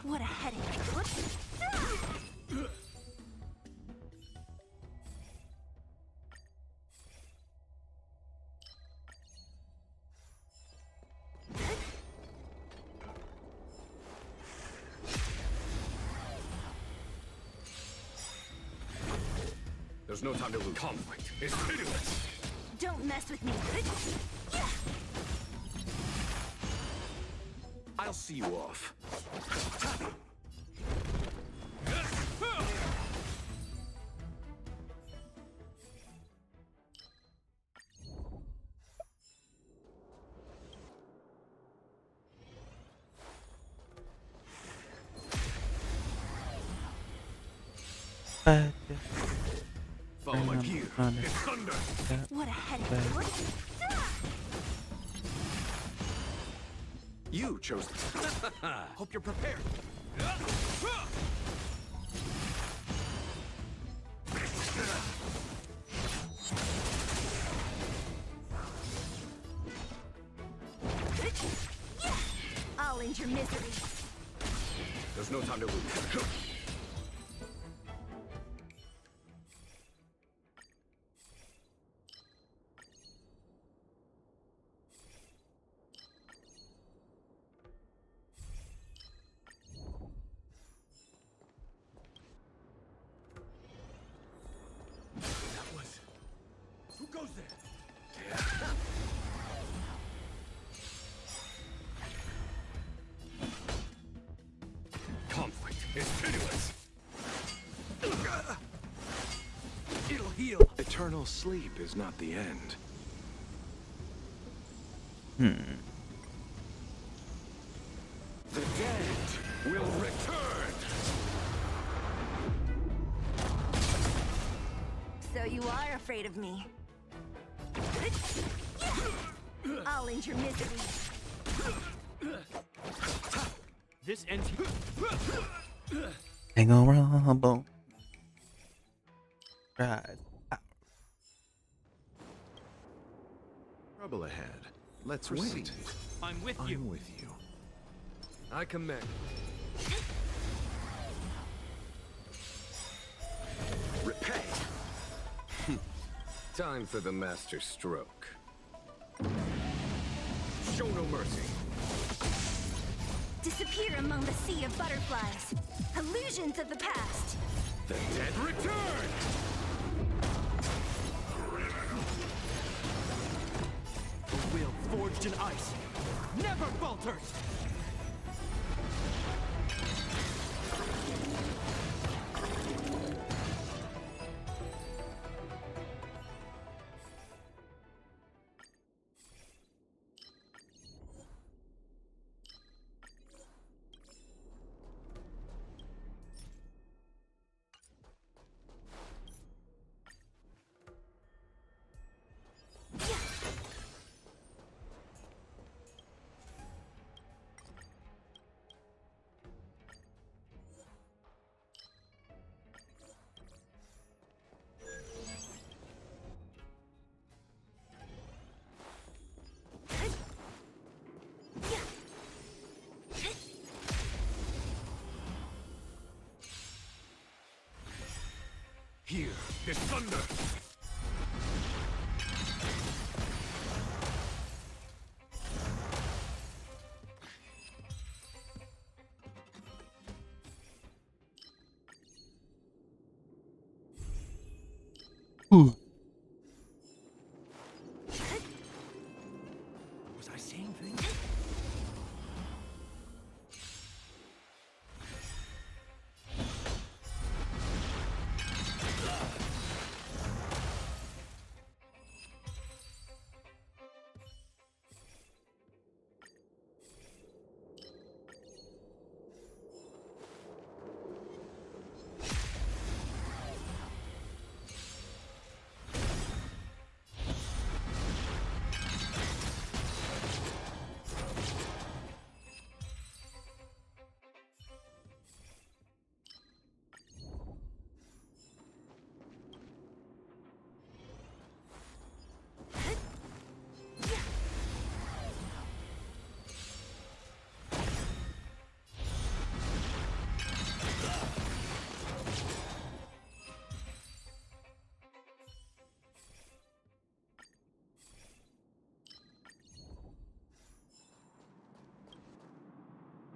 What a headache. Whoops. There's no time to lose. Conflict is pitiless. Don't mess with me. I'll see you off. Follow my gear. It's thunder. What a headache. Whoops. You chose. Hope you're prepared. I'll end your misery. There's no time to lose. Who goes there? Conflict is pitiless. It'll heal. Eternal sleep is not the end. The dead will return. So you are afraid of me. I'll end your misery. This ends. Hang on, rumble. Rise. Trouble ahead. Let's Proceed. wait. I'm with you. I'm with you. I command. Repay. Time for the master stroke. Show no mercy. Disappear among the sea of butterflies. Illusions of the past. The dead return! The will forged in ice never falters. Here, is thunder.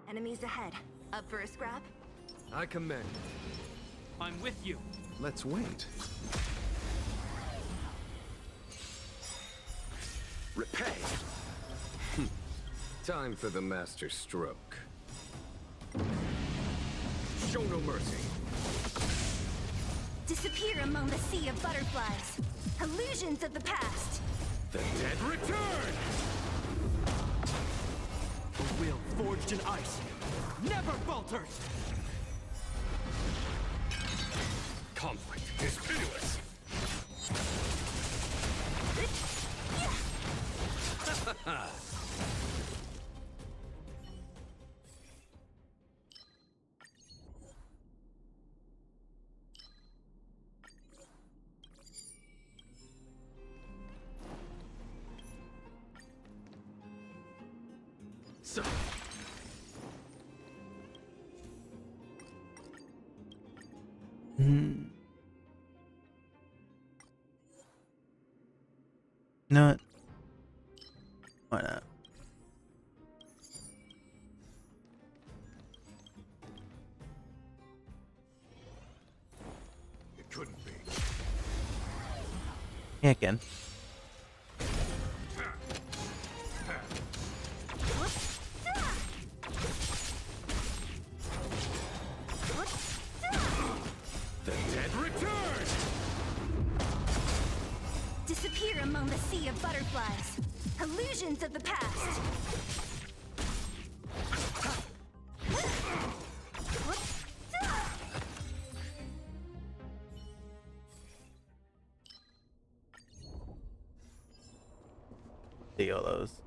Enemies ahead. Up for a scrap? I commend. I'm with you. Let's wait. Repay. Time for the master stroke. Show no mercy. Disappear among the sea of butterflies. Illusions of the past. The dead return! A will forged in ice never falters! Conflict is pitiless! So. No. Why not? It couldn't be. Yeah, again. The dead return! Disappear among the sea of butterflies. Illusions of the past. See all those.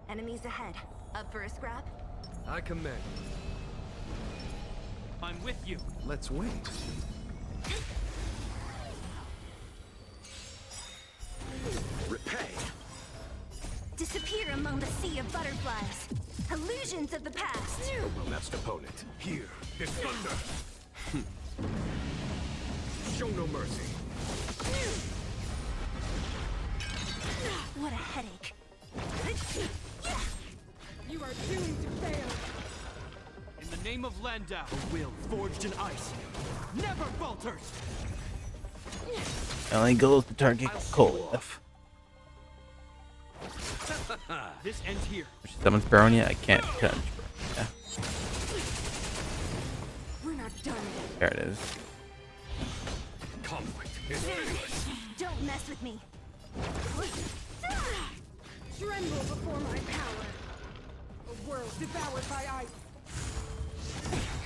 Enemies ahead. Up for a scrap? I commend. I'm with you. Let's wait. Repay. Disappear among the sea of butterflies. Illusions of the past. A well-matched opponent. Here, this thunder. Show no mercy. What a headache. You are doomed to fail. In the name of Landau, a will forged in ice never falters! Only goes to target cold. This ends here. Someone's burning it. I can't touch. Yeah. We're not done yet. There it is. Conflict is pitiless. Don't mess with me. Tremble before my power. A world devoured by ice.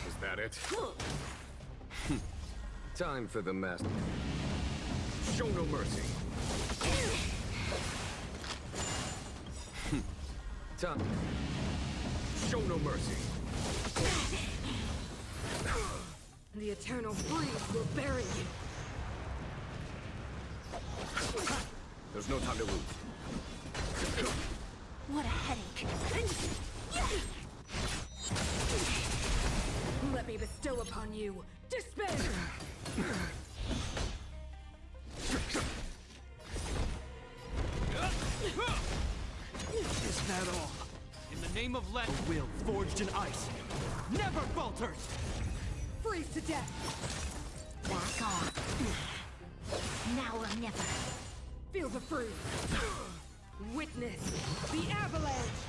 Is that it? Time for the master. Show no mercy. Time. Show no mercy. The eternal breeze will bury you. There's no time to lose. What a headache. Let me bestow upon you despair. Is that all? In the name of Let will forged in ice never falters! Freeze to death. Back off. Now or never. Feel the freeze. Witness the avalanche.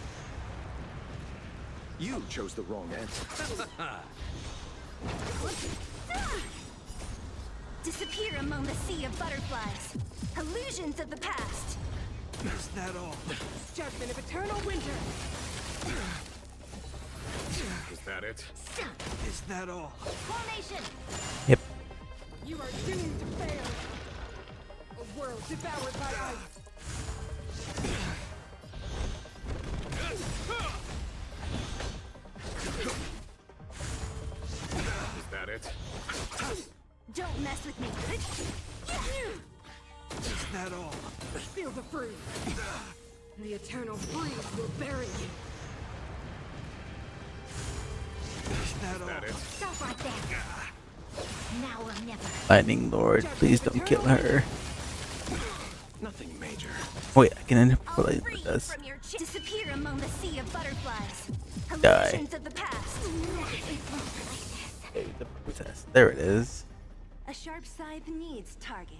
You chose the wrong answer. Disappear among the sea of butterflies. Illusions of the past. Is that all? Judgment of eternal winter. Is that it? Is that all? Formation! Yep. You are doomed to fail. A world devoured by ice. Is that it? Don't mess with me. Is that all? Feel the freeze. The eternal freeze will bury you. Is that all? it? Stop right there. Now or never. Lightning Lord, please don't kill her. Nothing major. Wait, I can I'll manipulate free with you this. from your disappear among the sea of butterflies. Die. Illusions of the past. Okay, the princess. There it is. A sharp scythe needs targets.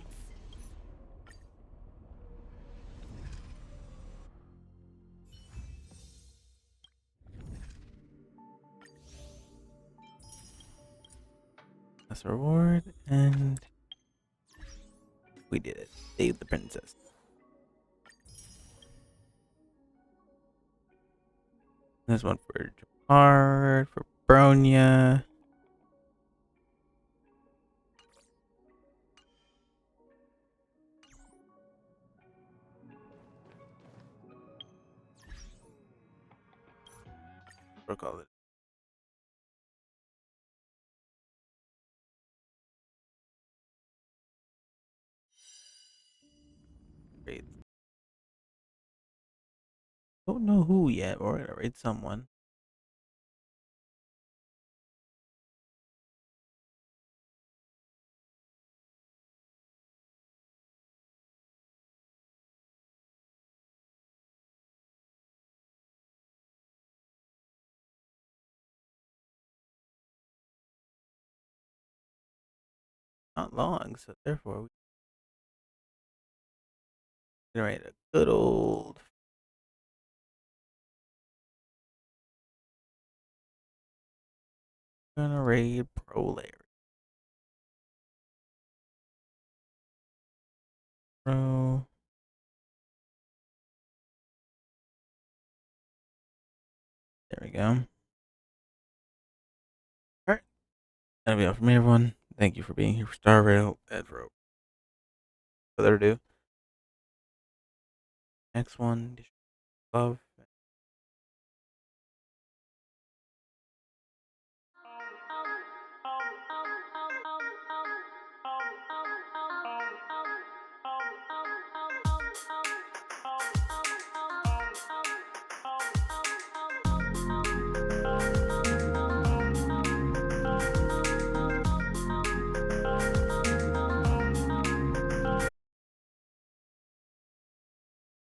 That's a reward, and we did it. Save the princess. There's one for Japard, for Bronya. We'll call it. Great. Don't know who yet. We're gonna raid someone. Not long, so therefore we can raid a good old. Gonna raid Pro Larry. Pro. There we go. Alright. That'll be all from me, everyone. Thank you for being here for Star Rail and for further ado. Next one. Love.